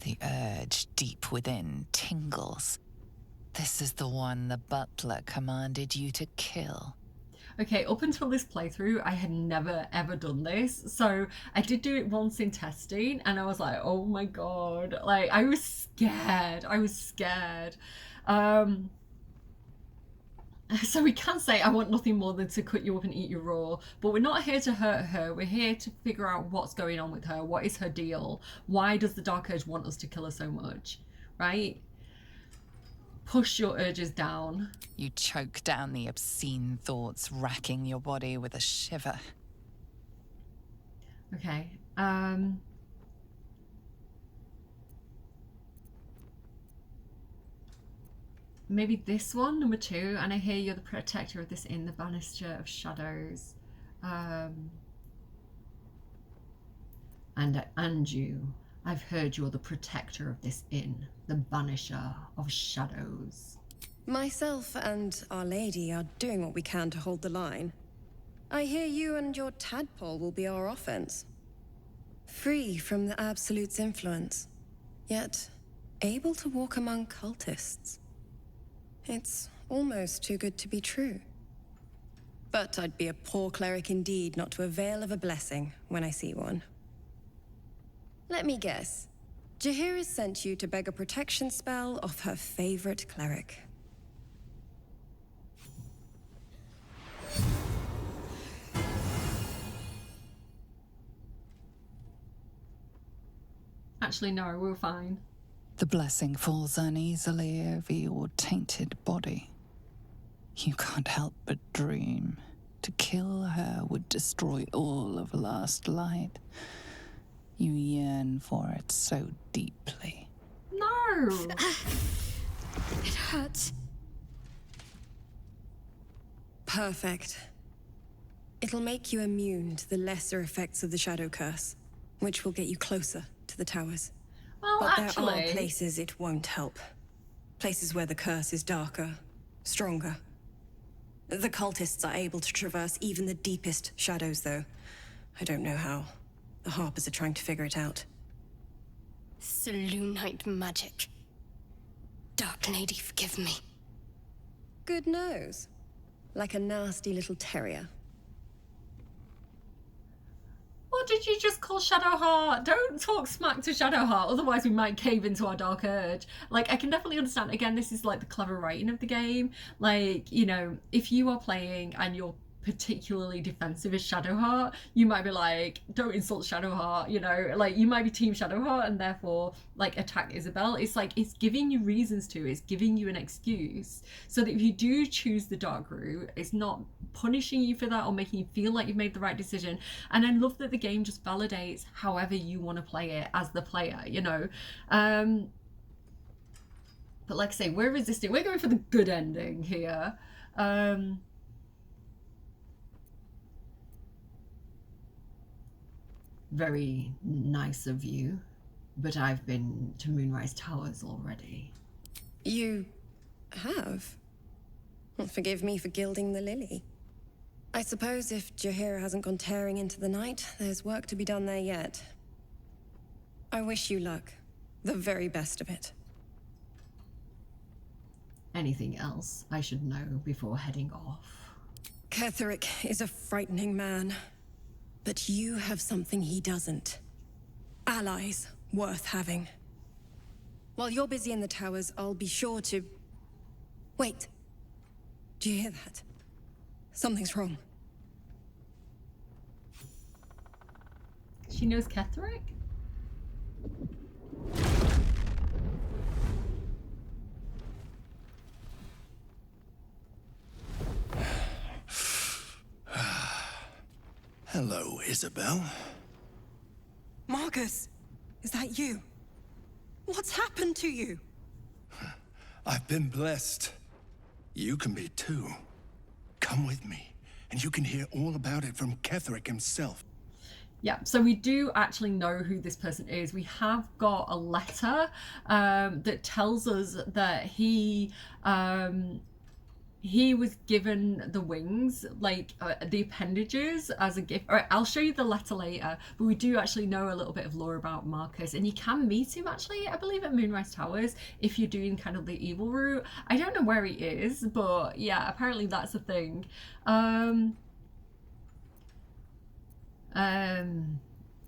The urge deep within tingles. This is the one the butler commanded you to kill. Okay, up until this playthrough, I had never ever done this. So I did do it once in testing and I was like, oh my god. Like, I was scared. I was scared. So we can say I want nothing more than to cut you up and eat you raw. But we're not here to hurt her. We're here to figure out what's going on with her. What is her deal? Why does the Dark Urge want us to kill her so much? Right? Push your urges down. You choke down the obscene thoughts racking your body with a shiver. Okay. Maybe this one, number 2. And I hear you're the protector of this inn, the Banisher of Shadows. And you. I've heard you're the protector of this inn, the Banisher of Shadows. Myself and Our Lady are doing what we can to hold the line. I hear you and your tadpole will be our offense. Free from the Absolute's influence, yet able to walk among cultists. It's almost too good to be true. But I'd be a poor cleric indeed not to avail of a blessing when I see one. Let me guess. Jaheira sent you to beg a protection spell off her favorite cleric. Actually, no, we're fine. The blessing falls uneasily over your tainted body. You can't help but dream. To kill her would destroy all of Last Light. You yearn for it so deeply. No! It hurts. Perfect. It'll make you immune to the lesser effects of the Shadow Curse, which will get you closer to the towers. Well, but actually... there are places it won't help. Places where the curse is darker, stronger. The cultists are able to traverse even the deepest shadows, though. I don't know how. The Harpers are trying to figure it out. Selûnite magic. Dark Lady, forgive me. Good nose. Like a nasty little terrier. What did you just call Shadowheart? Don't talk smack to Shadowheart, otherwise we might cave into our dark urge. Like, I can definitely understand, again, this is like the clever writing of the game. Like, you know, if you are playing and you're particularly defensive as Shadowheart, you might be like, don't insult Shadowheart, you know, like you might be team Shadowheart and therefore like attack Isabel. It's like, it's giving you reasons to, it's giving you an excuse so that if you do choose the dark route, it's not punishing you for that or making you feel like you've made the right decision. And I love that the game just validates however you want to play it as the player, you know. But like I say, we're resisting, we're going for the good ending here. Very nice of you, but I've been to Moonrise Towers already. You have? Well, forgive me for gilding the lily. I suppose if Jaheira hasn't gone tearing into the night, there's work to be done there yet. I wish you luck. The very best of it. Anything else I should know before heading off? Ketheric is a frightening man. But you have something he doesn't. Allies worth having. While you're busy in the towers, I'll be sure to... Wait. Do you hear that? Something's wrong. She knows Ketheric? Hello, Isabel. Marcus, is that you? What's happened to you? I've been blessed. You can be too. Come with me, and you can hear all about it from Ketheric himself. Yeah, so we do actually know who this person is. We have got a letter that tells us that he was given the wings, like the appendages as a gift. All right, I'll show you the letter later, but we do actually know a little bit of lore about Marcus, and you can meet him actually, I believe, at Moonrise Towers if you're doing kind of the evil route. I don't know where he is, but yeah, apparently that's a thing.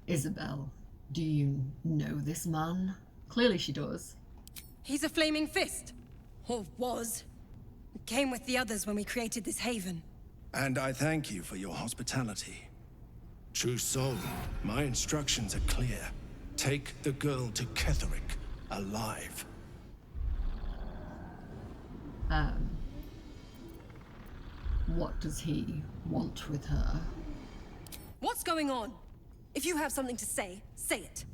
Isabel, do you know this man? Clearly she does. He's a flaming fist. Or was. Came with the others when we created this haven. And I thank you for your hospitality. True soul, my instructions are clear. Take the girl to Ketheric, alive. What does he want with her? What's going on? If you have something to say, say it.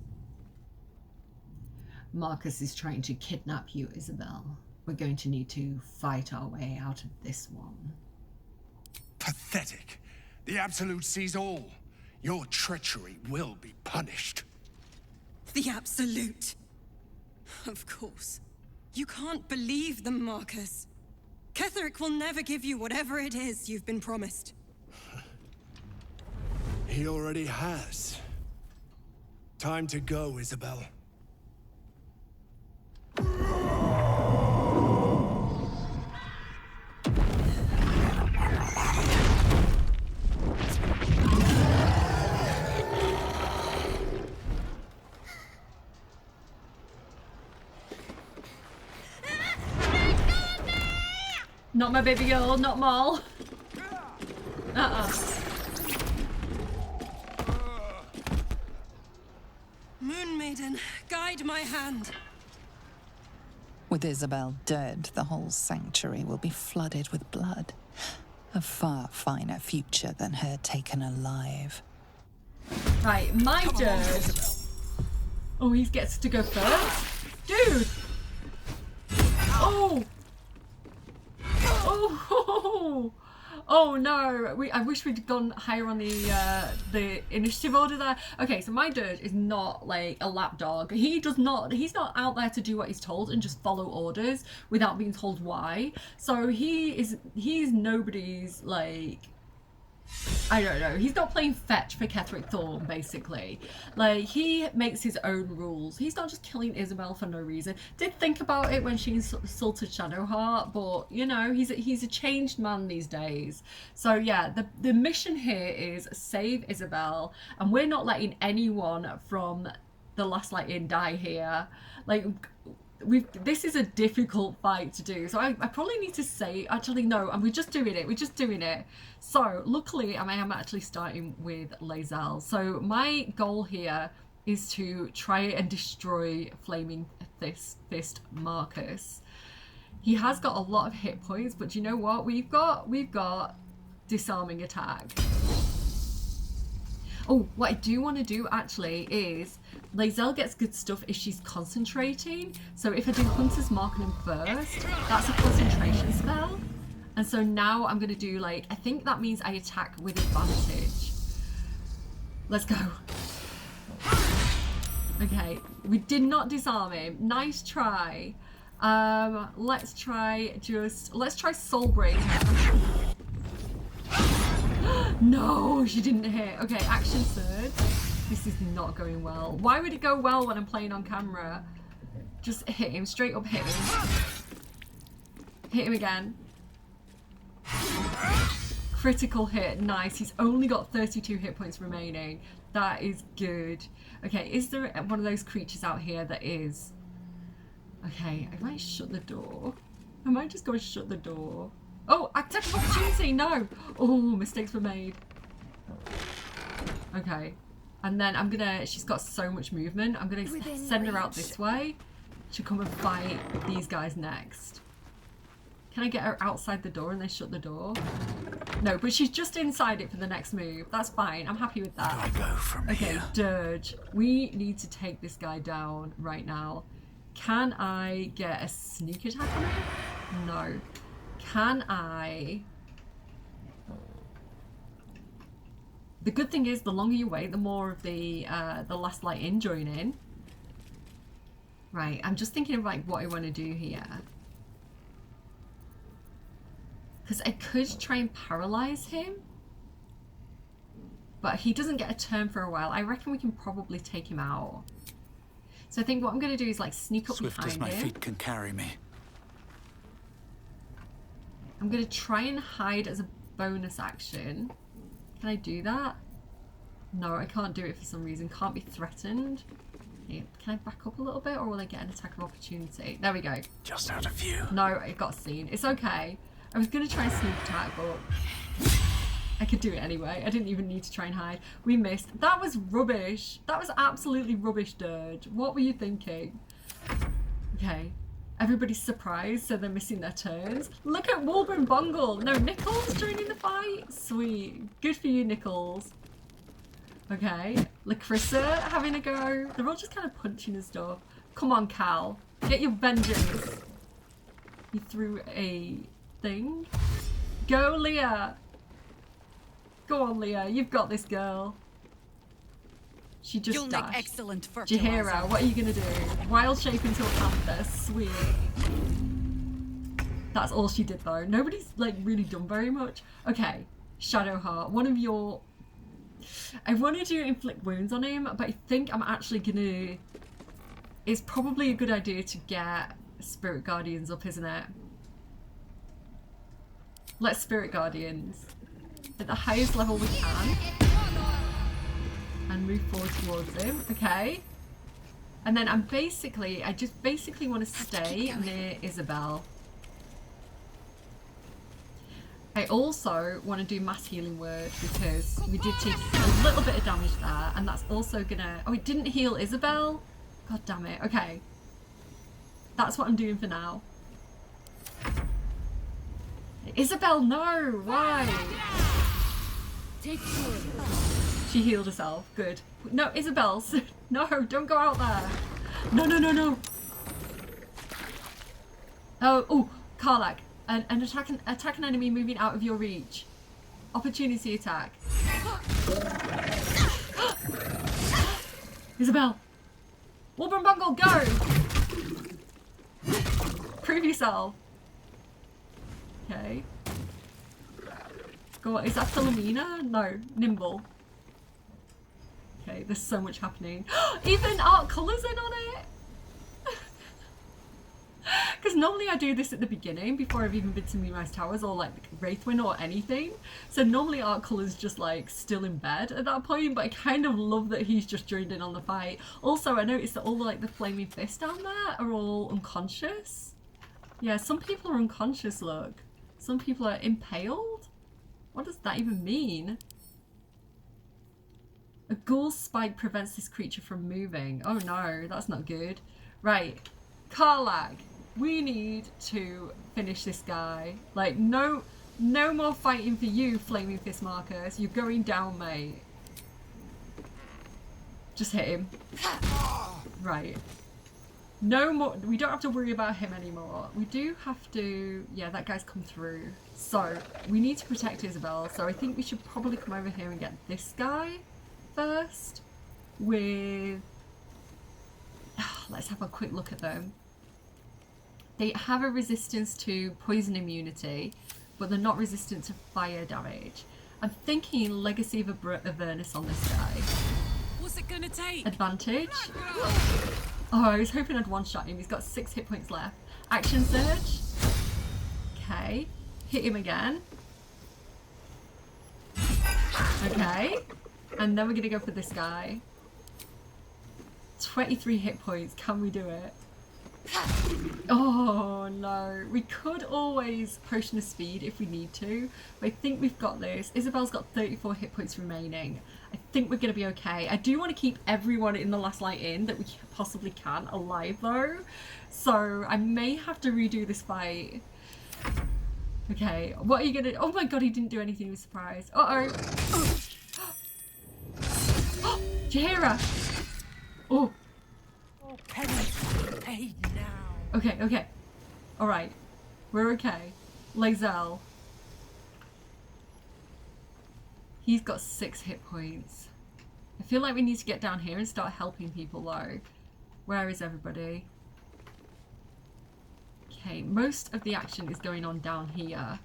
Marcus is trying to kidnap you, Isabel. We're going to need to fight our way out of this one. Pathetic. The Absolute sees all. Your treachery will be punished. The Absolute? Of course. You can't believe them, Marcus. Ketheric will never give you whatever it is you've been promised. He already has. Time to go, Isabel. Not my baby girl, not Maul. Moon Maiden, guide my hand. With Isabel dead, the whole sanctuary will be flooded with blood. A far finer future than her taken alive. Right, my dirt. Oh, he gets to go first? Dude! Oh! Oh! Oh no! I wish we'd gone higher on the initiative order there. Okay, so my Dirge is not like a lapdog. He's not out there to do what he's told and just follow orders without being told why. So he's nobody's, like, I don't know. He's not playing fetch for Ketheric Thorn, basically. Like, he makes his own rules. He's not just killing Isabel for no reason. Did think about it when she insulted Shadowheart, but, you know, he's a changed man these days. So, yeah, the mission here is save Isabel, and we're not letting anyone from the Last Light Inn die here. Like, this is a difficult fight to do, so I probably need to say, actually no, and we're just doing it. So luckily I am actually starting with Lae'zel. So my goal here is to try and destroy Flaming Fist Marcus. He has got a lot of hit points, but do you know what we've got disarming attack. Oh, what I do want to do actually is Lae'zel gets good stuff if she's concentrating. So if I do Hunter's Mark on him first, that's a concentration spell. And so now I'm going to do, like, I think that means I attack with advantage. Let's go. Okay, we did not disarm him. Nice try. Let's try Soulbreaker. No, she didn't hit. Okay, action surge. This is not going well. Why would it go well when I'm playing on camera? Just hit him, straight up hit him. Hit him again. Critical hit, nice. He's only got 32 hit points remaining. That is good. Okay, is there one of those creatures out here that is? Okay, I might shut the door. I might just go and shut the door. Oh, attack of opportunity, no! Oh, mistakes were made. Okay. And then I'm gonna, she's got so much movement, I'm gonna send her out this way to come and fight these guys next. Can I get her outside the door and then shut the door? No, but she's just inside it for the next move. That's fine, I'm happy with that. Where do I go from here? Dirge. We need to take this guy down right now. Can I get a sneak attack on him? No. Can I... The good thing is, the longer you wait, the more of the Last Light Inn join in. Right, I'm just thinking of, like, what I want to do here. Because I could try and paralyze him. But he doesn't get a turn for a while. I reckon we can probably take him out. So I think what I'm going to do is, like, sneak up Swift behind as my him. feet can carry me. I'm going to try and hide as a bonus action. Can I do that? No, I can't do it for some reason. Can't be threatened. Okay, can I back up a little bit, or will I get an attack of opportunity? There we go. Just out of view. No, I got seen. It's okay. I was going to try and sneak attack, but I could do it anyway. I didn't even need to try and hide. We missed. That was rubbish. That was absolutely rubbish, Dirge. What were you thinking? Okay. Everybody's surprised, so they're missing their turns. Look at Wolber and Bungle. No, Nichols joining the fight. Sweet. Good for you, Nichols. Okay. Lacrissa having a go. They're all just kind of punching and stuff. Come on, Cal. Get your vengeance. You threw a thing. Go, Leah. Go on, Leah. You've got this, girl. She just You'll dashed. make excellent Jaheira, what are you gonna do? Wild shape into a panther, sweet. That's all she did though. Nobody's like really done very much. Okay, Shadowheart, one of your I want to do inflict wounds on him, but I think I'm actually gonna... It's probably a good idea to get Spirit Guardians up, isn't it? Let's Spirit Guardians at the highest level we can. And move forward towards him, okay? And then I just basically want to stay near Isabel. I also want to do mass healing word because we did take a little bit of damage there, and that's also gonna... Oh, it didn't heal Isabel? God damn it. Okay. That's what I'm doing for now. Isabel, no! Why? She healed herself. Good. No, Isabel. No, don't go out there. No, no, no, no. Oh, Karlach. An attack an enemy moving out of your reach. Opportunity attack. Isabel. Wilbur and Bungle, go! Prove yourself. Okay. Go on, is that Philomena? No, Nimble. Okay, there's so much happening. Even art colours in on it! Because normally I do this at the beginning before I've even been to Moonrise Towers or like Wraithwind or anything. So normally art colour's just like still in bed at that point, but I kind of love that he's just joined in on the fight. Also, I noticed that all like the flaming fists down there are all unconscious. Yeah, some people are unconscious, look. Some people are impaled? What does that even mean? A ghoul's spike prevents this creature from moving. Oh no, that's not good. Right, Karlach, we need to finish this guy. Like, no more fighting for you, Flaming Fist Marcus. You're going down, mate. Just hit him. Right. No more, we don't have to worry about him anymore. We do have to, yeah, that guy's come through. So, we need to protect Isabel. So I think we should probably come over here and get this guy first. With, let's have a quick look at them. They have a resistance to poison immunity, but they're not resistant to fire damage. I'm thinking Legacy of Avernus on this guy. What's it gonna take? Advantage. Oh, I was hoping I'd one-shot him. He's got 6 hit points left. Action Surge. Okay. Hit him again. Okay. And then we're going to go for this guy. 23 hit points. Can we do it? Oh no. We could always Potion of Speed if we need to. But I think we've got this. Isabel's got 34 hit points remaining. I think we're going to be okay. I do want to keep everyone in the Last Light Inn that we possibly can alive though. So I may have to redo this fight. Okay, what are you going to... Oh my god, he didn't do anything. He was surprised. Uh-oh. Jaheira! Oh. Paid now. Okay, okay. Alright. We're okay. Lae'zel. He's got 6 hit points. I feel like we need to get down here and start helping people though. Where is everybody? Okay, most of the action is going on down here.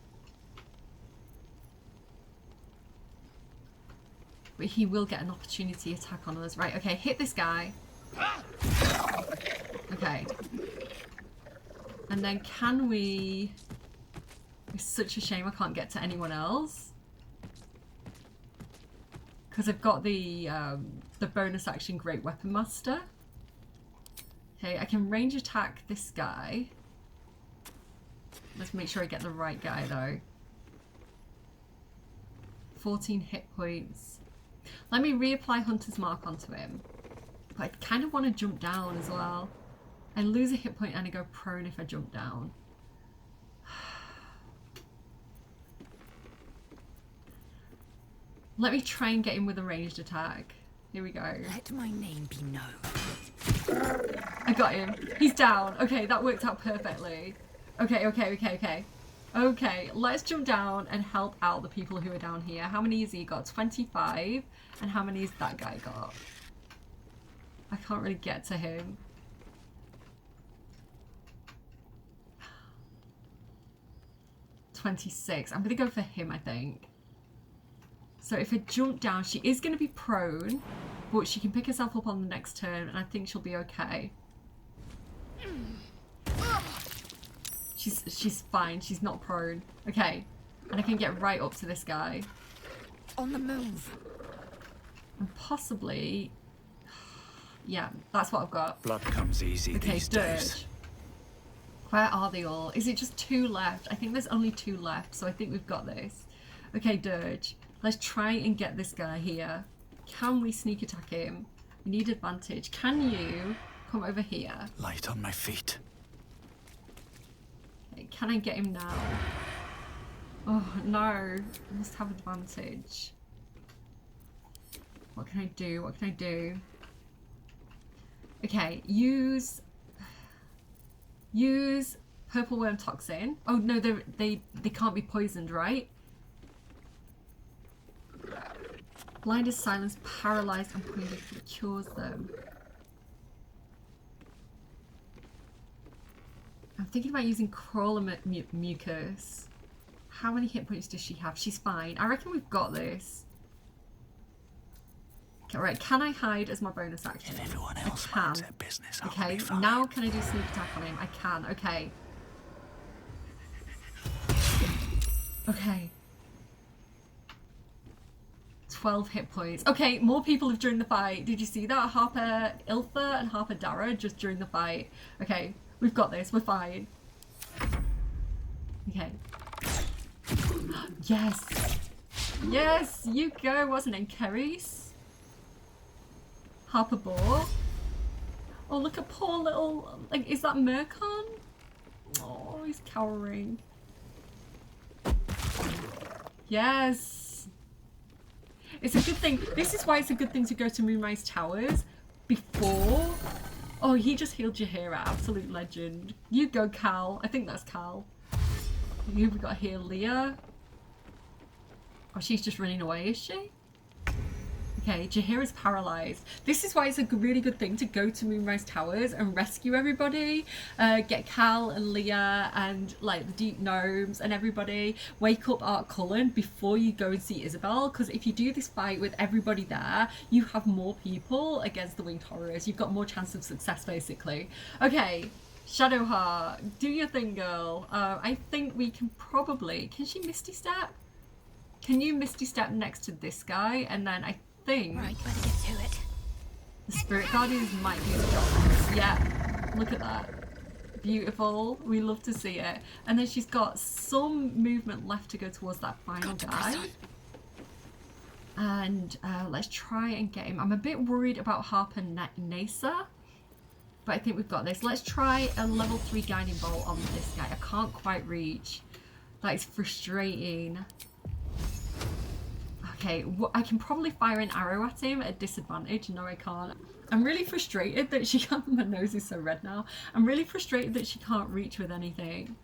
But he will get an opportunity attack on us. Right, okay, hit this guy. Okay. And then can we... It's such a shame I can't get to anyone else. Because I've got the bonus action Great Weapon Master. Okay, I can range attack this guy. Let's make sure I get the right guy though. 14 hit points. Let me reapply Hunter's Mark onto him. But I kind of want to jump down as well. I lose a hit point and I go prone if I jump down. Let me try and get him with a ranged attack. Here we go. Let my name be known. I got him. He's down. Okay, that worked out perfectly. Okay, okay, okay, okay. Okay, let's jump down and help out the people who are down here. How many has he got? 25. And how many has that guy got? I can't really get to him. $26. I'm gonna go for him, I think. So if I jump down, she is going to be prone, but she can pick herself up on the next turn, and I think she'll be okay. She's fine. She's not prone. Okay, and I can get right up to this guy. On the move. And possibly, yeah, that's what I've got. Blood comes easy these days. Where are they all? Is it just 2 left? I think there's only 2 left, so I think we've got this. Okay, Dirge. Let's try and get this guy here. Can we sneak attack him? We need advantage. Can you come over here? Light on my feet. Okay, can I get him now? Oh, no. I must have advantage. What can I do? What can I do? Okay, use purple worm toxin. Oh no, they can't be poisoned, right? Blinded, silence, paralyzed, and poisoned cures them. I'm thinking about using crawler mucus. How many hit points does she have? She's fine. I reckon we've got this. Okay, right, can I hide as my bonus action? If everyone else minds their business, okay, now can I do sneak attack on him? I can, okay. Okay. 12 hit points. Okay, more people have joined the fight. Did you see that? Harper Iltha and Harper Dara just joined the fight. Okay, we've got this. We're fine. Okay. Yes! Yes! You go! What's her name? Keris? Harper Boar? Oh, look at poor little... Like, is that Murkon? Oh, he's cowering. Yes! It's a good thing. This is why it's a good thing to go to Moonrise Towers before. Oh, he just healed Jaheira. Absolute legend. You go, Cal. I think that's Cal. Who've we got here? Leah. Oh, she's just running away, is she? Okay, Jaheira's paralyzed. This is why it's a really good thing to go to Moonrise Towers and rescue everybody. Get Cal and Leah and like the Deep Gnomes and everybody. Wake up Art Cullen before you go and see Isabel, because if you do this fight with everybody there, you have more people against the Winged Horrors. You've got more chance of success, basically. Okay, Shadowheart, do your thing, girl. I think we can probably... Can she Misty Step? Can you Misty Step next to this guy? And then I think right, better get to it. The Spirit Guardians might do the job. Yeah, look at that. Beautiful. We love to see it. And then she's got some movement left to go towards that final guy. And let's try and get him. I'm a bit worried about Harper Nasa, but I think we've got this. Let's try a level 3 guiding bolt on this guy. I can't quite reach. That is frustrating. Okay, I can probably fire an arrow at him at disadvantage. No, I can't. I'm really frustrated that she can't... My nose is so red now. I'm really frustrated that she can't reach with anything.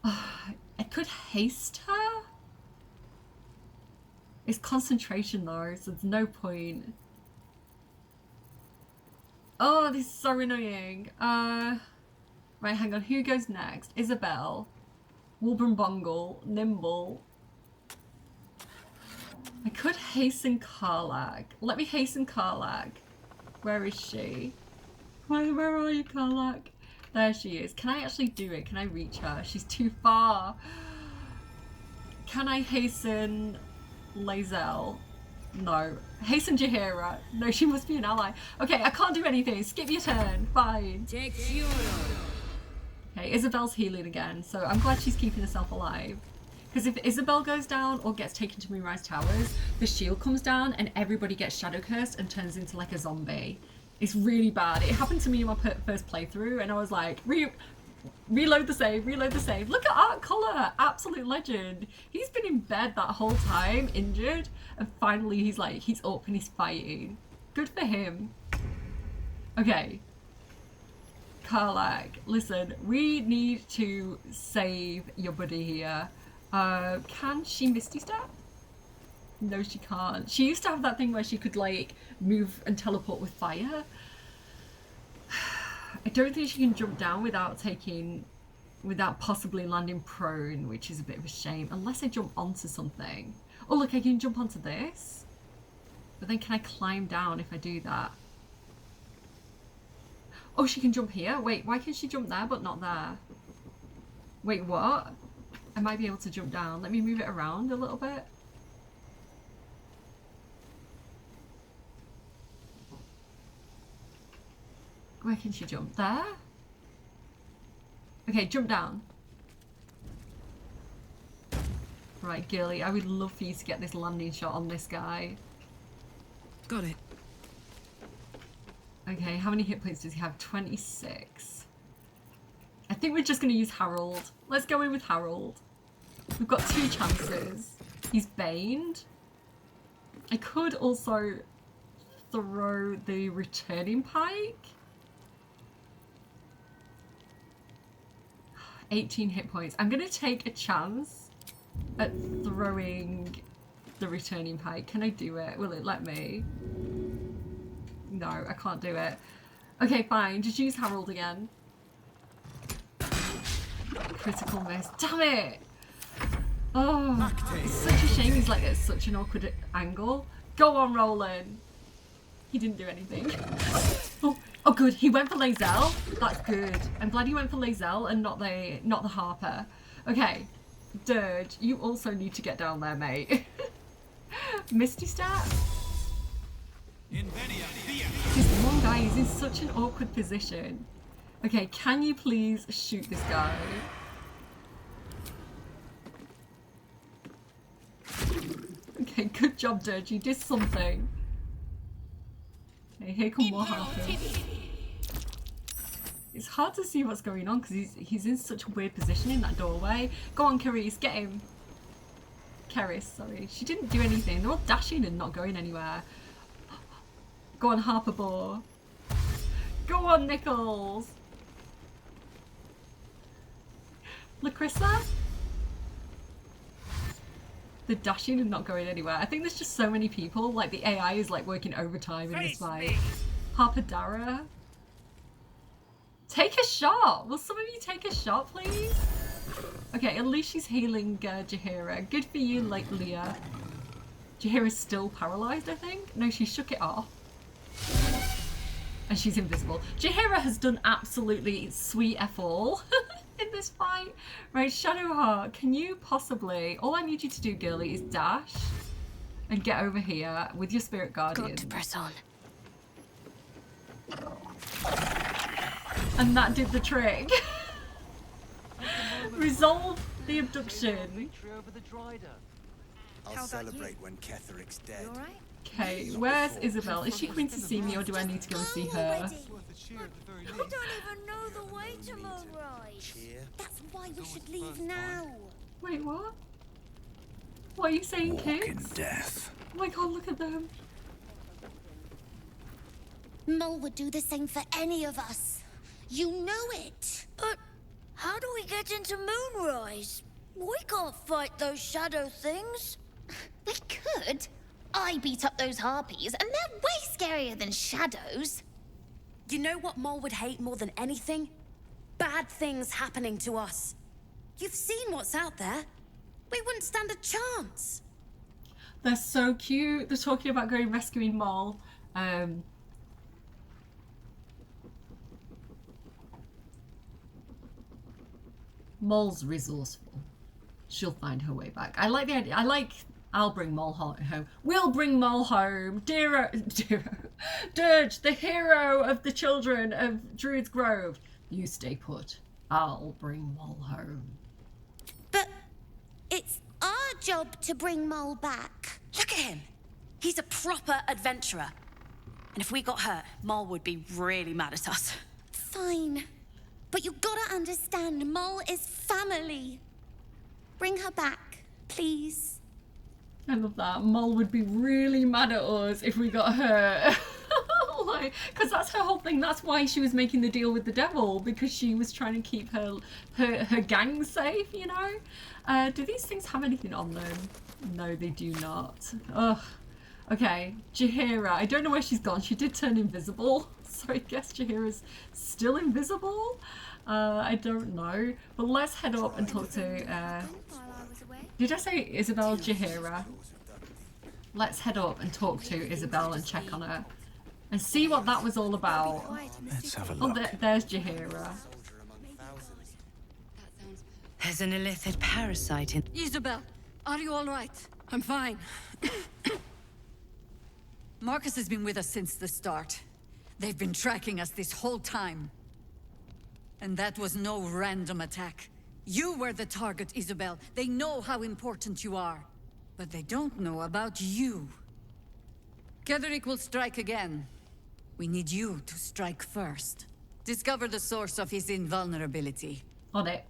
I could haste her. It's concentration though, so there's no point. Oh, this is so annoying. Right, hang on. Who goes next? Isabel, Wilburn Nimble. I could hasten Karlach. Let me hasten Karlach. Where is she? Where are you, Karlach? There she is. Can I actually do it? Can I reach her? She's too far. Can I hasten Lae'zel? No. Hasten Jaheira. No, she must be an ally. Okay, I can't do anything. Skip your turn. Fine. Okay, Isabel's healing again, so I'm glad she's keeping herself alive. Because if Isabel goes down or gets taken to Moonrise Towers, the shield comes down and everybody gets shadow cursed and turns into like a zombie. It's really bad. It happened to me in my first playthrough and I was like, reload the save, reload the save. Look at Art Collar, absolute legend. He's been in bed that whole time, injured, and finally he's up and he's fighting. Good for him. Okay. Karlach, listen, we need to save your buddy here. Can she Misty Step? No, she can't. She used to have that thing where she could like move and teleport with fire. I don't think she can jump down without taking without possibly landing prone, which is a bit of a shame, unless I jump onto something. Oh look, I can jump onto this. But then can I climb down if I do that? Oh, she can jump here? Wait, why can she jump there but not there? Wait, what? I might be able to jump down. Let me move it around a little bit. Where can she jump? There? Okay, jump down. Right, girly, I would love for you to get this landing shot on this guy. Got it. Okay, how many hit points does he have? 26. I think we're just going to use Harold. Let's go in with Harold. We've got 2 chances. He's baned. I could also throw the returning pike. 18 hit points. I'm going to take a chance at throwing the returning pike. Can I do it? Will it let me? No, I can't do it. Okay, fine. Just use Harold again. Critical miss. Damn it! Oh, it's such a shame he's like at such an awkward angle. Go on, Roland. He didn't do anything. Oh good, he went for Lae'zel. That's good. I'm glad he went for Lae'zel and not the Harper. Okay, Dirge, you also need to get down there, mate. Misty stat? This one guy is in such an awkward position. Okay, can you please shoot this guy? Okay, good job, Dirge. You did something. Okay, here come more Harpers. It's hard to see what's going on because he's in such a weird position in that doorway. Go on, Carice, get him. Keris, sorry. She didn't do anything. They're all dashing and not going anywhere. Go on, Harper Boar. Go on, Nichols. Lacrissa? They're dashing and not going anywhere. I think there's just so many people. Like, the AI is like working overtime in this fight. Harper Dara. Take a shot! Will some of you take a shot, please? Okay, at least she's healing Jaheira. Good for you, like Leah. Jaheira's still paralysed, I think? No, she shook it off. And she's invisible. Jaheira has done absolutely sweet F all in this fight. Right, Shadowheart, can you possibly... All I need you to do, girly, is dash and get over here with your Spirit Guardian. Got to press on. And that did the trick. Resolve the abduction. I'll celebrate when Ketheric's dead. Okay, where's Isabel? Is she coming to see me or do I need to go and see her? I don't even know the way to Moonrise. That's why we should leave now. Wait, what? What are you saying, kids? Death. Oh my god, look at them. Mole would do the same for any of us. You know it. But how do we get into Moonrise? We can't fight those shadow things. We could. I beat up those harpies, and they're way scarier than shadows. You know what Mole would hate more than anything? Bad things happening to us. You've seen what's out there. We wouldn't stand a chance. They're so cute. They're talking about going rescuing Mole. Mole's resourceful. She'll find her way back. I like the idea. I'll bring Mole home. We'll bring Mole home. Dirge, the hero of the children of Druid's Grove. You stay put. I'll bring Mole home. But it's our job to bring Mole back. Look at him. He's a proper adventurer. And if we got hurt, Mole would be really mad at us. Fine. But you gotta understand, Mole is family. Bring her back, please. I love that. Mole would be really mad at us if we got hurt. Like, because that's her whole thing. That's why she was making the deal with the devil, because she was trying to keep her gang safe, you know? Do these things have anything on them? No, they do not. Ugh. Okay, Jaheira. I don't know where she's gone. She did turn invisible. So I guess Jaheira's still invisible? I don't know. But let's head up and talk to... did I say Isabel Jaheira? Let's head up and talk to Isabel and check on her. And see what that was all about. Let's have a look. Oh, there's Jaheira. There's an illithid parasite in... Isabel, are you all right? I'm fine. Marcus has been with us since the start. They've been tracking us this whole time. And that was no random attack. You were the target, Isabel. They know how important you are. But they don't know about you. Ketheric will strike again. We need you to strike first. Discover the source of his invulnerability. On it.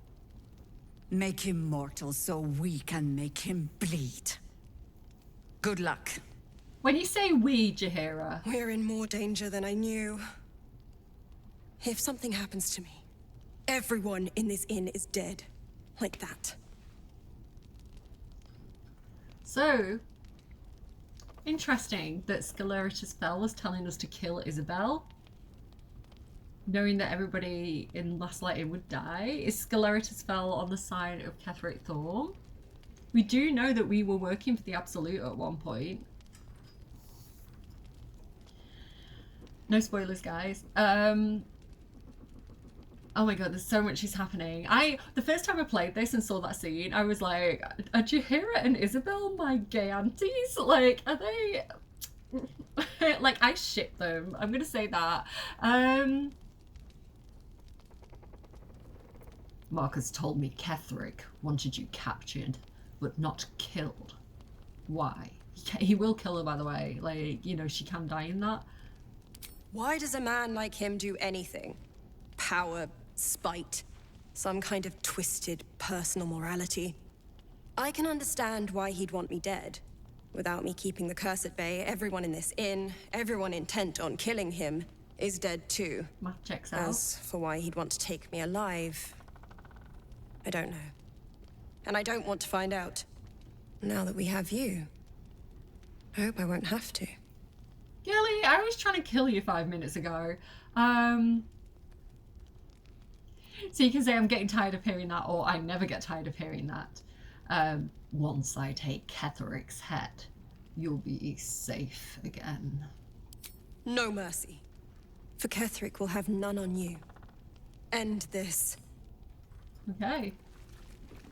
Make him mortal so we can make him bleed. Good luck. When you say we, Jaheira... We're in more danger than I knew. If something happens to me, everyone in this inn is dead. Like that. So... interesting that Sceleritus Fell was telling us to kill Isabel. Knowing that everybody in Last Lighting would die. Is Sceleritus Fell on the side of Ketheric Thorm? We do know that we were working for the Absolute at one point. No spoilers, guys. Oh my god, there's so much is happening. The first time I played this and saw that scene, I was like, are Jaheira and Isabel my gay aunties? Like, are they... like, I ship them. I'm gonna say that. Marcus told me Ketheric wanted you captured, but not killed. Why? He will kill her, by the way. Like, you know, she can die in that. Why does a man like him do anything? Power, spite, some kind of twisted personal morality. I can understand why he'd want me dead. Without me keeping the curse at bay, everyone in this inn, everyone intent on killing him, is dead too. Math checks out. As for why he'd want to take me alive, I don't know. And I don't want to find out. Now that we have you, I hope I won't have to. Gilly, I was trying to kill you 5 minutes ago. So you can say I'm getting tired of hearing that, or I never get tired of hearing that. Once I take Ketheric's head, you'll be safe again. No mercy. For Ketheric will have none on you. End this. Okay.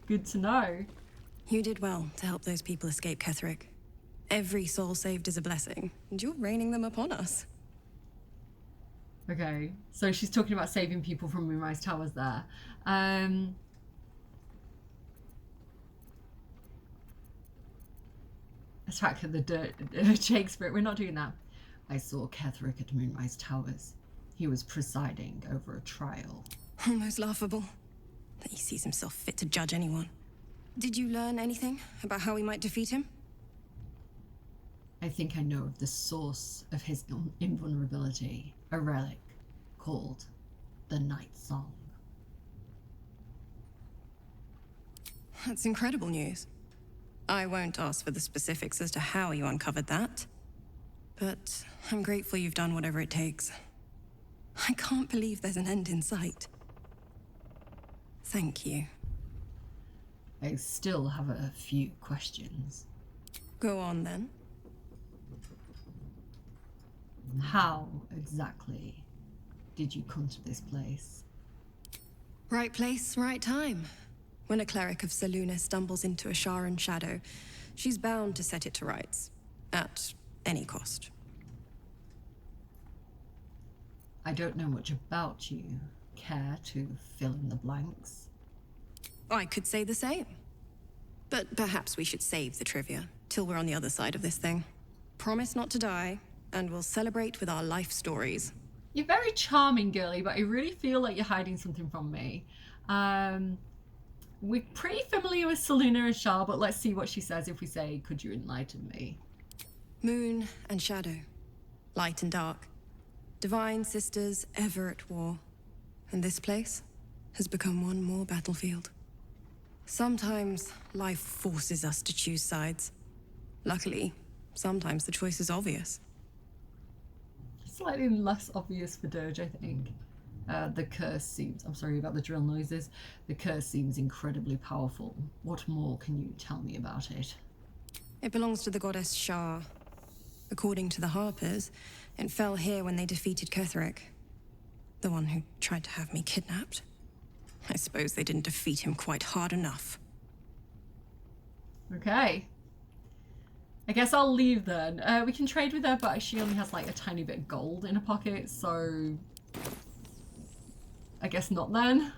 Good to know. You did well to help those people escape Ketheric. Every soul saved is a blessing, and you're raining them upon us. Okay, so she's talking about saving people from Moonrise Towers there. Attack of the dirt, Shakespeare. We're not doing that. I saw Ketheric at Moonrise Towers. He was presiding over a trial. Almost laughable that he sees himself fit to judge anyone. Did you learn anything about how we might defeat him? I think I know of the source of his invulnerability, a relic called the Night Song. That's incredible news. I won't ask for the specifics as to how you uncovered that, but I'm grateful you've done whatever it takes. I can't believe there's an end in sight. Thank you. I still have a few questions. Go on then. How exactly did you come to this place? Right place, right time. When a cleric of Selûne stumbles into a Sharan shadow, she's bound to set it to rights. At any cost. I don't know much about you. Care to fill in the blanks? I could say the same. But perhaps we should save the trivia till we're on the other side of this thing. Promise not to die, and we'll celebrate with our life stories. You're very charming, girly, but I really feel like you're hiding something from me. We're pretty familiar with Selûne and Shar, but let's see what she says if we say, could you enlighten me? Moon and shadow. Light and dark. Divine sisters ever at war. And this place has become one more battlefield. Sometimes life forces us to choose sides. Luckily, sometimes the choice is obvious. slightly less obvious for Dirge, I think. The curse seems... I'm sorry about the drill noises. The curse seems incredibly powerful. What more can you tell me about it? It belongs to the goddess Shah. According to the Harpers, it fell here when they defeated Ketheric, the one who tried to have me kidnapped. I suppose they didn't defeat him quite hard enough. Okay. I guess I'll leave then. We can trade with her, but she only has like a tiny bit of gold in her pocket, so... I guess not then.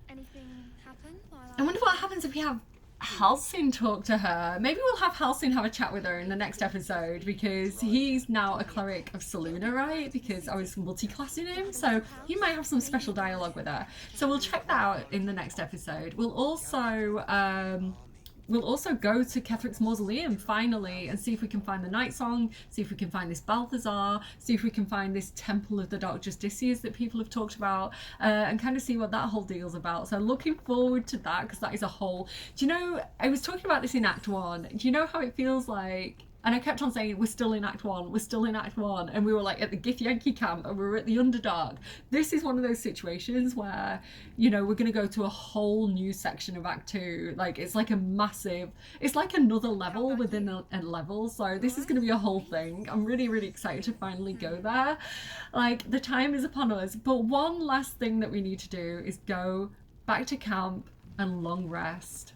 Anything happen? I wonder what happens if we have Halsin talk to her. Maybe we'll have Halsin have a chat with her in the next episode, because he's now a cleric of Selûne, right? Because I was multi-classing him, so he might have some special dialogue with her. So we'll check that out in the next episode. We'll also go to Ketheric's mausoleum finally and see if we can find the Night Song, see if we can find this Balthazar, see if we can find this Temple of the Dark Justiciars that people have talked about, and kind of see what that whole deal's about. So looking forward to that, because that is a whole... Do you know, I was talking about this in Act 1. Do you know how it feels like... And I kept on saying, we're still in Act 1, we're still in Act 1. And we were like at the Githyanki camp and we were at the Underdark. This is one of those situations where, you know, we're going to go to a whole new section of Act 2. Like, it's like a massive, it's like another level within a level. So this is going to be a whole thing. I'm really, really excited to finally go there. Like, the time is upon us. But one last thing that we need to do is go back to camp and long rest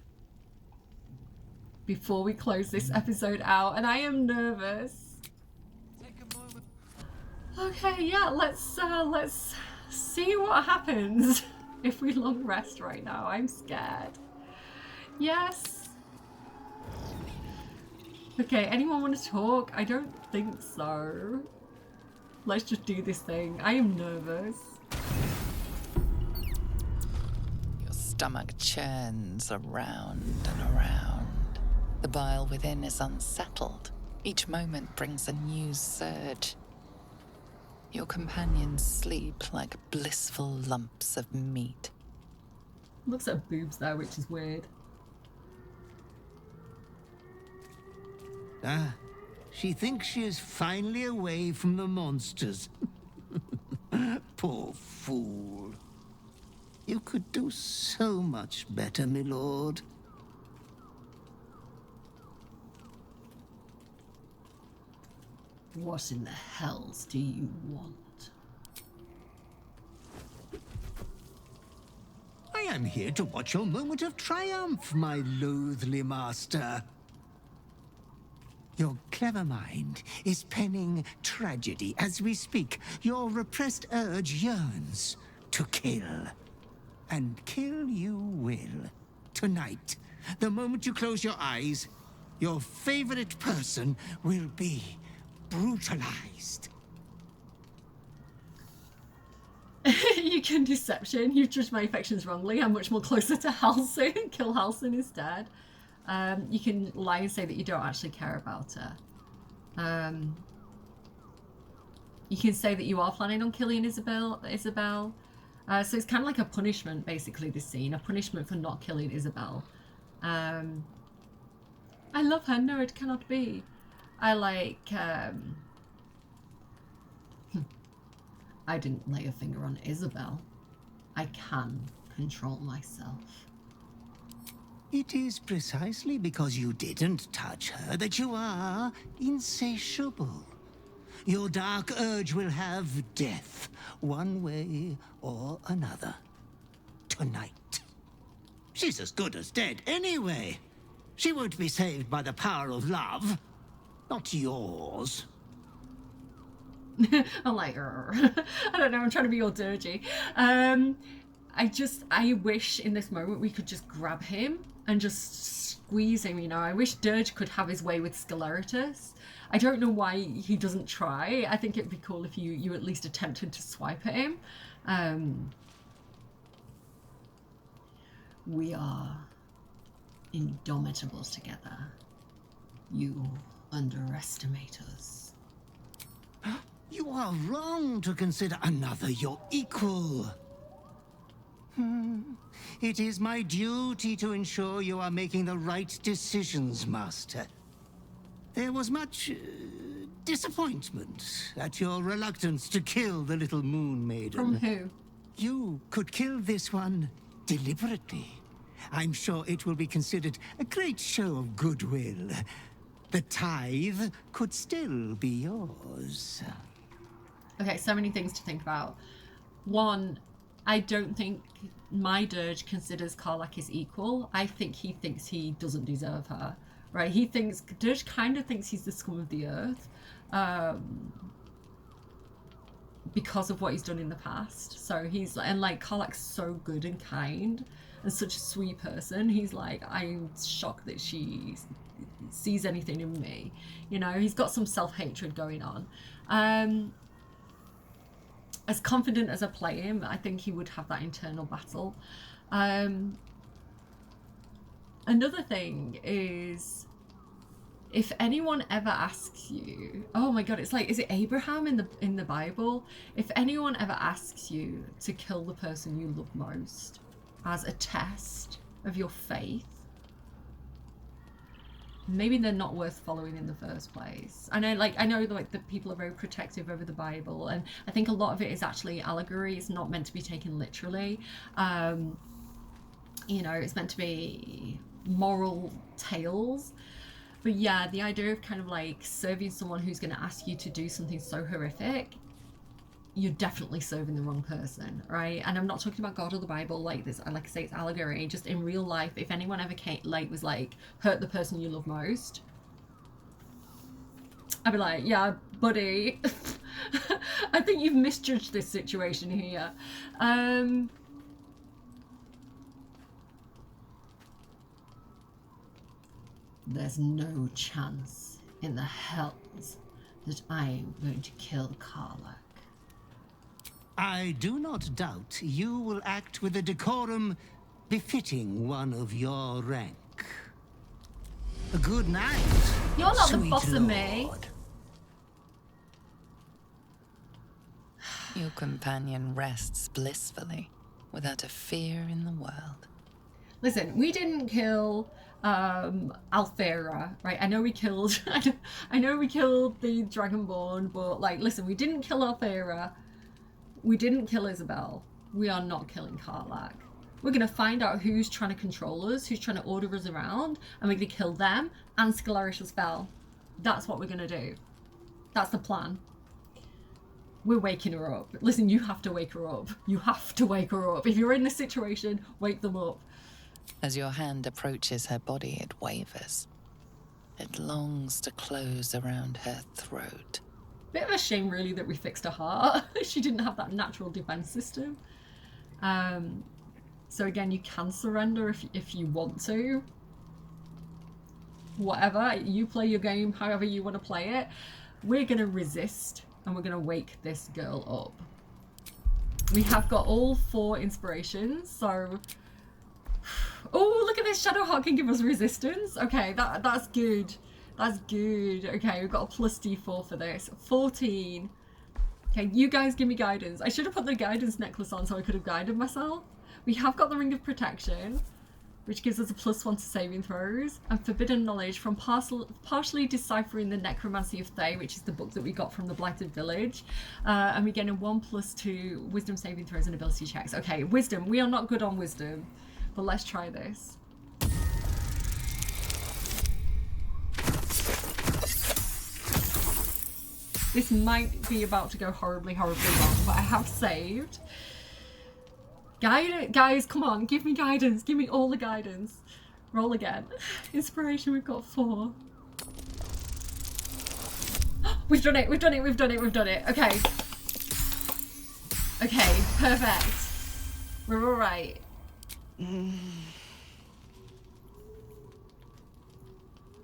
before we close this episode out, and I am nervous. Okay, yeah, let's see what happens if we long rest right now. I'm scared. Yes. Okay, anyone want to talk? I don't think so. Let's just do this thing. I am nervous. Your stomach churns around and around. The bile within is unsettled. Each moment brings a new surge. Your companions sleep like blissful lumps of meat. Looks at boobs there, which is weird. Ah, she thinks she is finally away from the monsters. Poor fool. You could do so much better, my lord. What in the hells do you want? I am here to watch your moment of triumph, my loathly master. Your clever mind is penning tragedy as we speak. Your repressed urge yearns to kill. And kill you will. Tonight, the moment you close your eyes, your favorite person will be brutalized. You can deception. You've judged my affections wrongly. I'm much more closer to Halsin. Kill Halsin instead. You can lie and say that you don't actually care about her. You can say that you are planning on killing Isabel. So it's kind of like a punishment, basically, this scene. A punishment for not killing Isabel. I love her. No, it cannot be. I like, I didn't lay a finger on Isabel. I can control myself. It is precisely because you didn't touch her that you are insatiable. Your dark urge will have death, one way or another. Tonight. She's as good as dead anyway. She won't be saved by the power of love. Not yours. I'm like, I don't know, I'm trying to be all dirty. I wish in this moment we could just grab him and just squeeze him, you know. I wish Dirge could have his way with Scaleritus. I don't know why he doesn't try. I think it'd be cool if you at least attempted to swipe at him. We are indomitable together. You underestimate us. You are wrong to consider another your equal. It is my duty to ensure you are making the right decisions, Master. There was much disappointment at your reluctance to kill the little moon maiden. From who? You could kill this one deliberately. I'm sure it will be considered a great show of goodwill. The tithe could still be yours. Okay, so many things to think about. One, I don't think my dirge considers Karlach his equal. I think he thinks he doesn't deserve her, right? He thinks, Dirge kind of thinks he's the scum of the earth because of what he's done in the past. So he's, and like Karlach's so good and kind and such a sweet person. He's like, I'm shocked that she sees anything in me. You know, he's got some self-hatred going on. As confident as I play him, I think he would have that internal battle. Another thing is, if anyone ever asks you, oh my god, it's like, is it Abraham in the Bible? If anyone ever asks you to kill the person you love most as a test of your faith, maybe they're not worth following in the first place. I know like the people are very protective over the Bible, and I think a lot of it is actually allegory. It's not meant to be taken literally. You know, it's meant to be moral tales. But yeah, the idea of kind of like serving someone who's going to ask you to do something so horrific, you're definitely serving the wrong person, right? And I'm not talking about God or the Bible like this. Like I say, it's allegory. Just in real life, if anyone ever was like, hurt the person you love most, I'd be like, yeah, buddy, I think you've misjudged this situation here. There's no chance in the hells that I'm going to kill Karlach. I do not doubt you will act with a decorum befitting one of your rank. A good night. You're not the sweet boss of me. lord. Your companion rests blissfully, without a fear in the world. Listen, we didn't kill Althera, right? I know we killed I know we killed the Dragonborn, but like, listen, we didn't kill Althera. We didn't kill Isabel. We are not killing Karlach. We're going to find out who's trying to control us, who's trying to order us around, and we're going to kill them and Scalarisha's spell. That's what we're going to do. That's the plan. We're waking her up. Listen, you have to wake her up. You have to wake her up. If you're in this situation, wake them up. As your hand approaches her body, it wavers. It longs to close around her throat. Bit of a shame, really, that we fixed her heart. She didn't have that natural defense system. So again, you can surrender if you want to. Whatever, you play your game however you want to play it. We're going to resist, and we're going to wake this girl up. We have got all 4 inspirations, so... Oh, look at this. Shadowheart can give us resistance. Okay, that's good. That's good. Okay, we've got a plus D4 for this. 14. Okay, you guys give me guidance. I should have put the guidance necklace on so I could have guided myself. We have got the Ring of Protection, which gives us a +1 to saving throws, and Forbidden Knowledge from partially deciphering the Necromancy of Thay, which is the book that we got from the Blighted Village. And we get a 1+2 Wisdom saving throws and ability checks. Okay, Wisdom. We are not good on Wisdom, but let's try this. This might be about to go horribly, horribly wrong, but I have saved. Guys, come on, give me guidance. Give me all the guidance. Roll again. Inspiration, we've got 4. We've done it, we've done it, we've done it, we've done it. Okay. Okay, perfect. We're all right.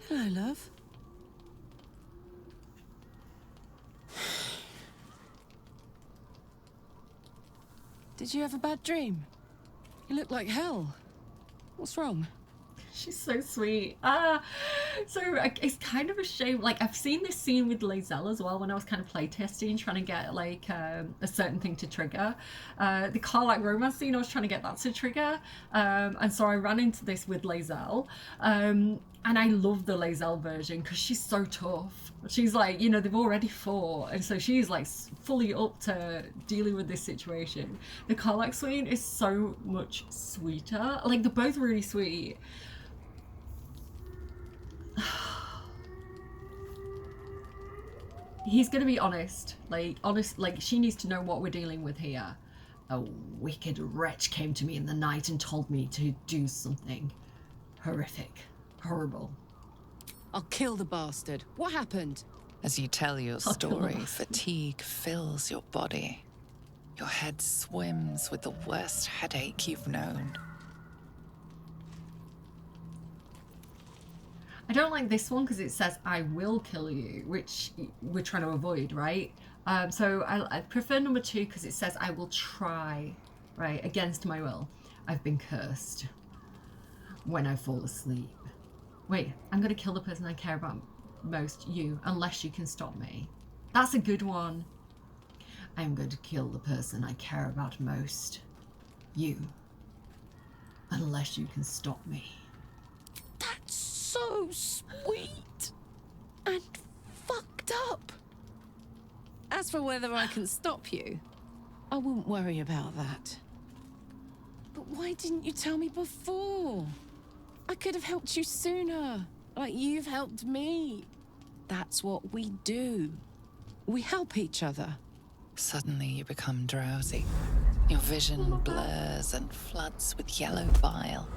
Hello, love. Did you have a bad dream? You look like hell. What's wrong? She's so sweet. So it's kind of a shame. Like, I've seen this scene with Lae'zel as well when I was kind of playtesting, trying to get like a certain thing to trigger. The Karlach romance scene, I was trying to get that to trigger. And so I ran into this with Lae'zel. And I love the Lae'zel version because she's so tough. She's like, you know, they've already fought, and so she's like fully up to dealing with this situation. The Karlach Swain is so much sweeter. Like, they're both really sweet. He's gonna be honest. Like, she needs to know what we're dealing with here. A wicked wretch came to me in the night and told me to do something horrific, horrible. I'll kill the bastard. What happened? As you tell your story, fatigue fills your body. Your head swims with the worst headache you've known. I don't like this one because it says, I will kill you, which we're trying to avoid, right? So I prefer number 2 because it says, I will try, right? Against my will. I've been cursed when I fall asleep. Wait, I'm going to kill the person I care about most, you, unless you can stop me. That's a good one. I'm going to kill the person I care about most, you, unless you can stop me. That's so sweet and fucked up. As for whether I can stop you, I wouldn't worry about that. But why didn't you tell me before? I could have helped you sooner, like you've helped me. That's what we do. We help each other. Suddenly you become drowsy. Your vision blurs and floods with yellow bile,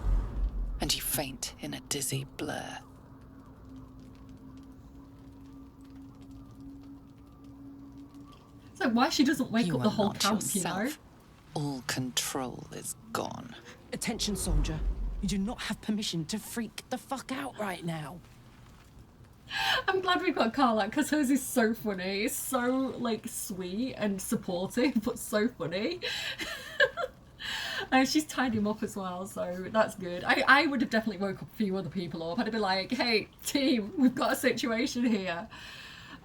and you faint in a dizzy blur. So why she doesn't wake up the whole camp, you know? All control is gone. Attention, soldier. You do not have permission to freak the fuck out right now. I'm glad we got Karlach because hers is so funny. It's so, like, sweet and supportive, but so funny. And she's tied him up as well, so that's good. I would have definitely woke up a few other people up. I'd have been like, hey, team, we've got a situation here.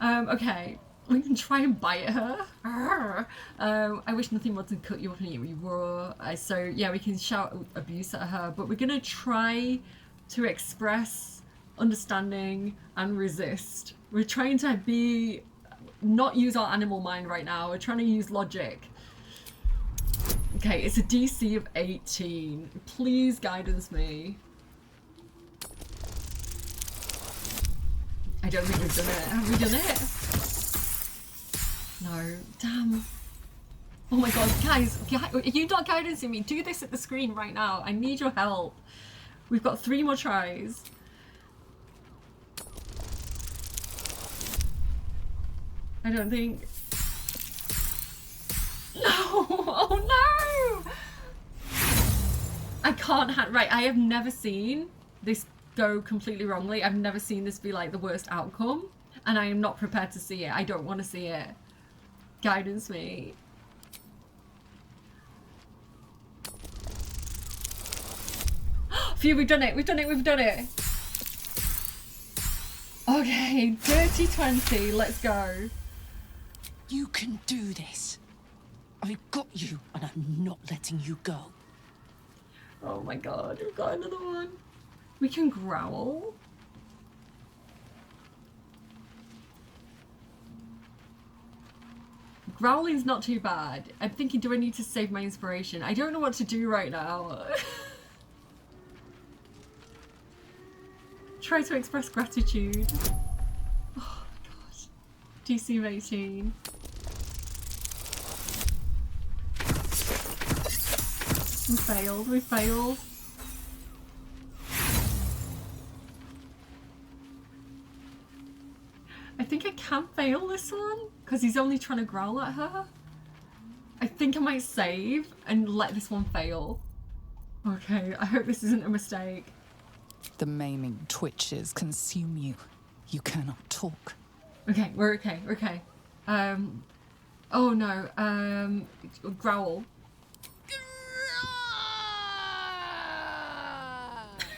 Okay. We can try and bite her. I wish nothing more than cut you up and eat you raw. So yeah, we can shout abuse at her, but we're gonna try to express understanding and resist. We're trying to not use our animal mind right now. We're trying to use logic. Okay, it's a DC of 18. Please guidance me. I don't think we've done it. Have we done it? No, damn. Oh my god, guys, are you not guidancing me? Do this at the screen right now. I need your help. We've got 3 more tries. I don't think... No! Oh no! I can't right, I have never seen this go completely wrongly. I've never seen this be like the worst outcome. And I am not prepared to see it. I don't want to see it. Guidance me. Phew, we've done it, we've done it, we've done it. Okay, dirty 20, let's go. You can do this. I've got you, and I'm not letting you go. Oh my god, we've got another one. We can growl. Growling's not too bad. I'm thinking, do I need to save my inspiration? I don't know what to do right now. Try to express gratitude. Oh my god. DC of 18. We failed, we failed. I think I can fail this one because he's only trying to growl at her. I think I might save and let this one fail. Okay, I hope this isn't a mistake. The maiming twitches consume you. You cannot talk. Okay, we're okay, we're okay. Oh no, growl.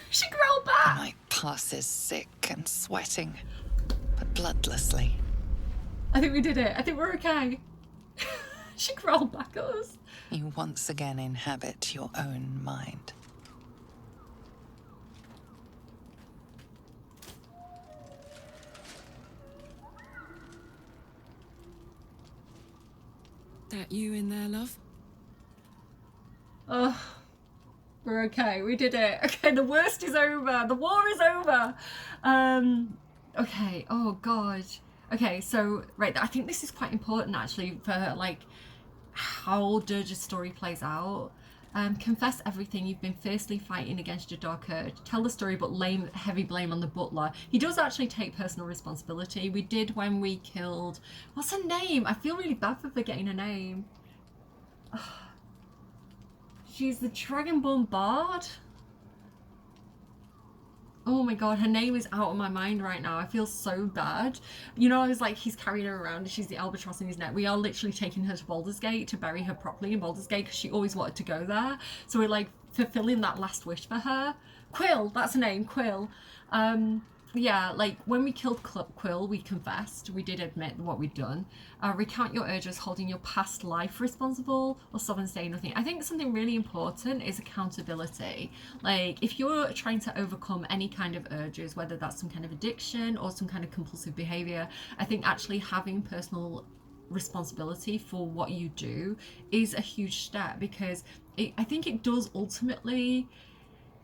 She growled back! My pus is sick and sweating, but bloodlessly. I think we did it. I think we're okay. She growled back at us. You once again inhabit your own mind. That you in there, love? Oh, we're okay. We did it. Okay, the worst is over. The war is over. Okay. Oh God. Okay, so right, I think this is quite important actually for like how Dirge's story plays out. Confess everything. You've been fiercely fighting against your dark urge. Tell the story, but lay heavy blame on the butler. He does actually take personal responsibility. We did when we killed... What's her name? I feel really bad for forgetting her name. She's the Dragonborn Bard. Oh my god, her name is out of my mind right now. I feel so bad. You know, I was like, he's carrying her around and she's the albatross in his neck. We are literally taking her to Baldur's Gate to bury her properly in Baldur's Gate because she always wanted to go there. So we're like fulfilling that last wish for her. Quill, that's her name, Quill. Yeah, like when we killed Quill, we confessed. We did admit what we'd done. Recount your urges, holding your past life responsible, or stop and say nothing. I think something really important is accountability. Like if you're trying to overcome any kind of urges, whether that's some kind of addiction or some kind of compulsive behavior, I think actually having personal responsibility for what you do is a huge step, because I think it does ultimately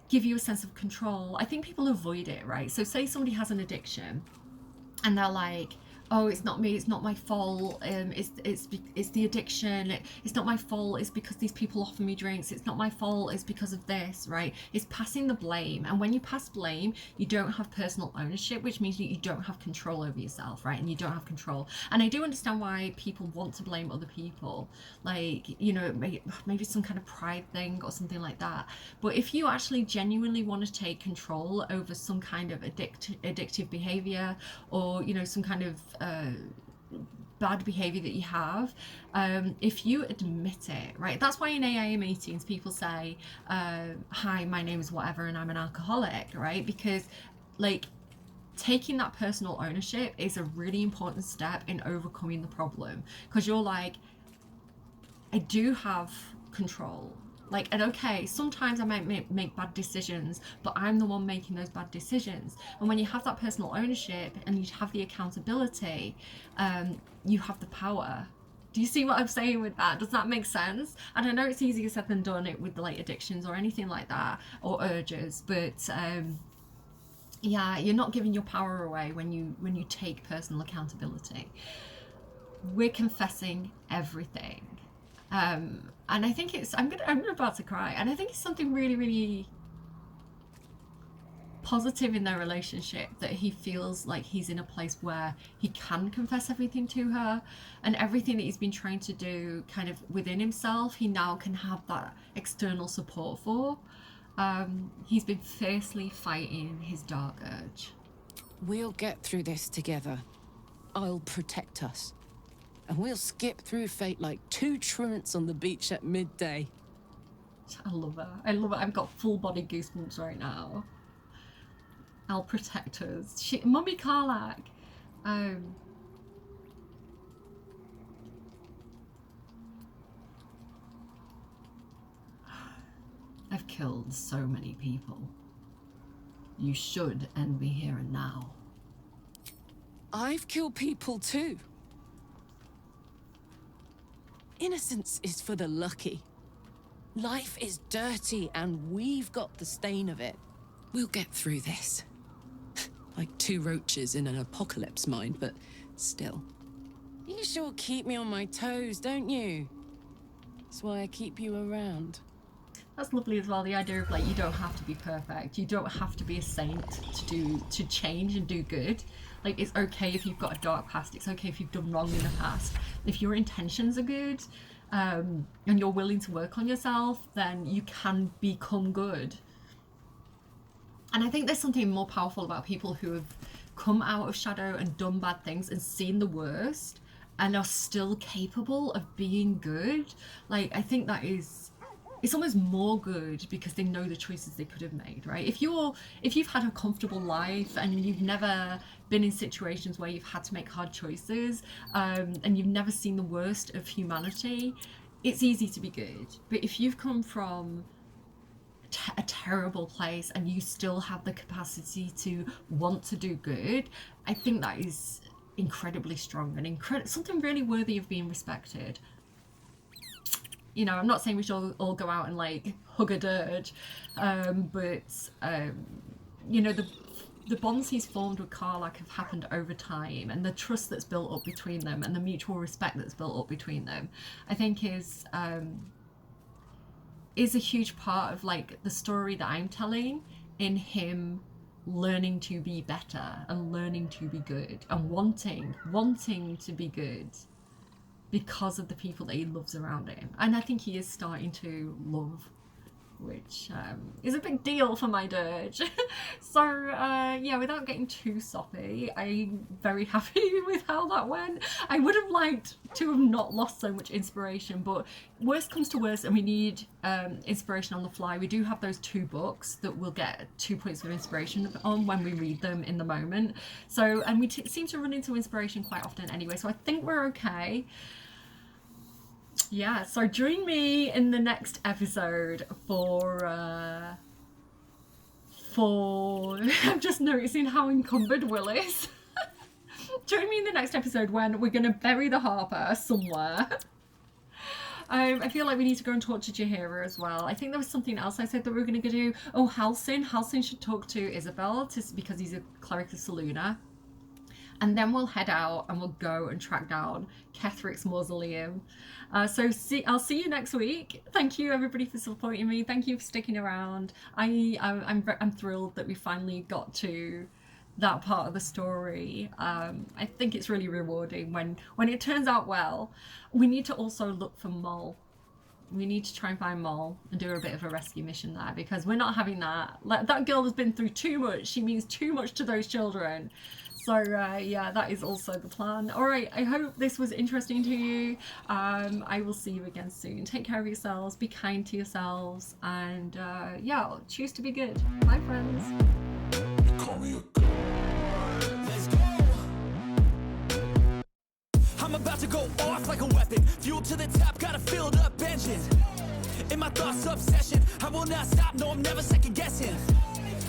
give you a sense of control. I think people avoid it, right? So say somebody has an addiction and they're like, oh, it's not me, it's not my fault, it's the addiction, it's not my fault, it's because these people offer me drinks, it's not my fault, it's because of this, right? It's passing the blame. And when you pass blame, you don't have personal ownership, which means that you don't have control over yourself, right? And you don't have control. And I do understand why people want to blame other people, like, you know, maybe some kind of pride thing or something like that. But if you actually genuinely want to take control over some kind of addictive behavior, or, you know, some kind of bad behavior that you have, if you admit it, right? That's why in AA meetings people say, hi, my name is whatever and I'm an alcoholic, right? Because like taking that personal ownership is a really important step in overcoming the problem, because you're like, I do have control. Like, and okay, sometimes I might make bad decisions, but I'm the one making those bad decisions. And when you have that personal ownership and you have the accountability, you have the power. Do you see what I'm saying with that? Does that make sense? And I know it's easier said than done, it with like addictions or anything like that, or urges, but yeah, you're not giving your power away when you take personal accountability. We're confessing everything. And I think it's, I'm about to cry, and I think it's something really, really positive in their relationship, that he feels like he's in a place where he can confess everything to her, and everything that he's been trying to do kind of within himself, he now can have that external support for. He's been fiercely fighting his dark urge. We'll get through this together. I'll protect us. And we'll skip through fate like two truants on the beach at midday. I love her. I love it. I've got full body goosebumps right now. I'll protect us. Mummy Karlach. I've killed so many people. You should end me here and now. I've killed people too. Innocence is for the lucky. Life is dirty and we've got the stain of it. We'll get through this. Like two roaches in an apocalypse, mind, but still. You sure keep me on my toes, don't you? That's why I keep you around. That's lovely as well, the idea of like, you don't have to be perfect. You don't have to be a saint to change and do good. Like, it's okay if you've got a dark past. It's okay if you've done wrong in the past. If your intentions are good, and you're willing to work on yourself, then you can become good. And I think there's something more powerful about people who have come out of shadow and done bad things and seen the worst and are still capable of being good. Like, I think that is, it's almost more good because they know the choices they could have made, right? If you've had a comfortable life and you've never been in situations where you've had to make hard choices, and you've never seen the worst of humanity, it's easy to be good. But if you've come from a terrible place and you still have the capacity to want to do good, I think that is incredibly strong and something really worthy of being respected. you know, I'm not saying we should all go out and like hug a dirge, but you know, the bonds he's formed with Karlach have happened over time, and the trust that's built up between them and the mutual respect that's built up between them, I think is a huge part of like the story that I'm telling, in him learning to be better and learning to be good and wanting to be good because of the people that he loves around him. And I think he is starting to love, which is a big deal for my dirge. So yeah, without getting too soppy, I'm very happy with how that went. I would have liked to have not lost so much inspiration, but worst comes to worst and we need inspiration on the fly. We do have those 2 books that we'll get 2 points of inspiration on when we read them in the moment. So, and we seem to run into inspiration quite often anyway, so I think we're okay. Yeah, so join me in the next episode for I'm just noticing how encumbered Will is. Join me in the next episode when we're going to bury the Harper somewhere. I feel like we need to go and talk to Jaheira as well. I think there was something else I said that we were going to do. Oh, Halsin. Halsin should talk to Isabel because he's a cleric of Selûne. And then we'll head out and we'll go and track down Ketheric's mausoleum. I'll see you next week. Thank you everybody for supporting me. Thank you for sticking around. I'm thrilled that we finally got to that part of the story. I think it's really rewarding when it turns out well. We need to also look for Mol. We need to try and find Mol and do a bit of a rescue mission there, because we're not having that. That girl has been through too much. She means too much to those children. So yeah, that is also the plan. All right, I hope this was interesting to you. I will see you again soon. Take care of yourselves, be kind to yourselves, and yeah, choose to be good. Bye, friends. I'm about to go off like a weapon. Fuel to the top, got a filled up engine. In my thoughts, obsession. I will not stop, no, I'm never second guessing.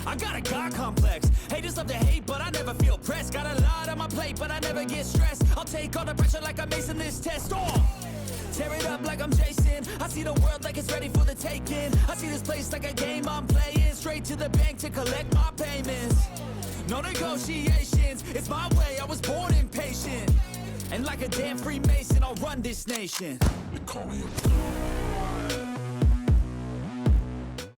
I got a God complex. Haters love to hate, but I never feel pressed. Got a lot on my plate, but I never get stressed. I'll take all the pressure like I'm acing this test. Tear it up like I'm Jason. I see the world like it's ready for the taking. I see this place like a game I'm playing. Straight to the bank to collect my payments. No negotiations, it's my way, I was born impatient. And like a damn Freemason, I'll run this nation. They call me a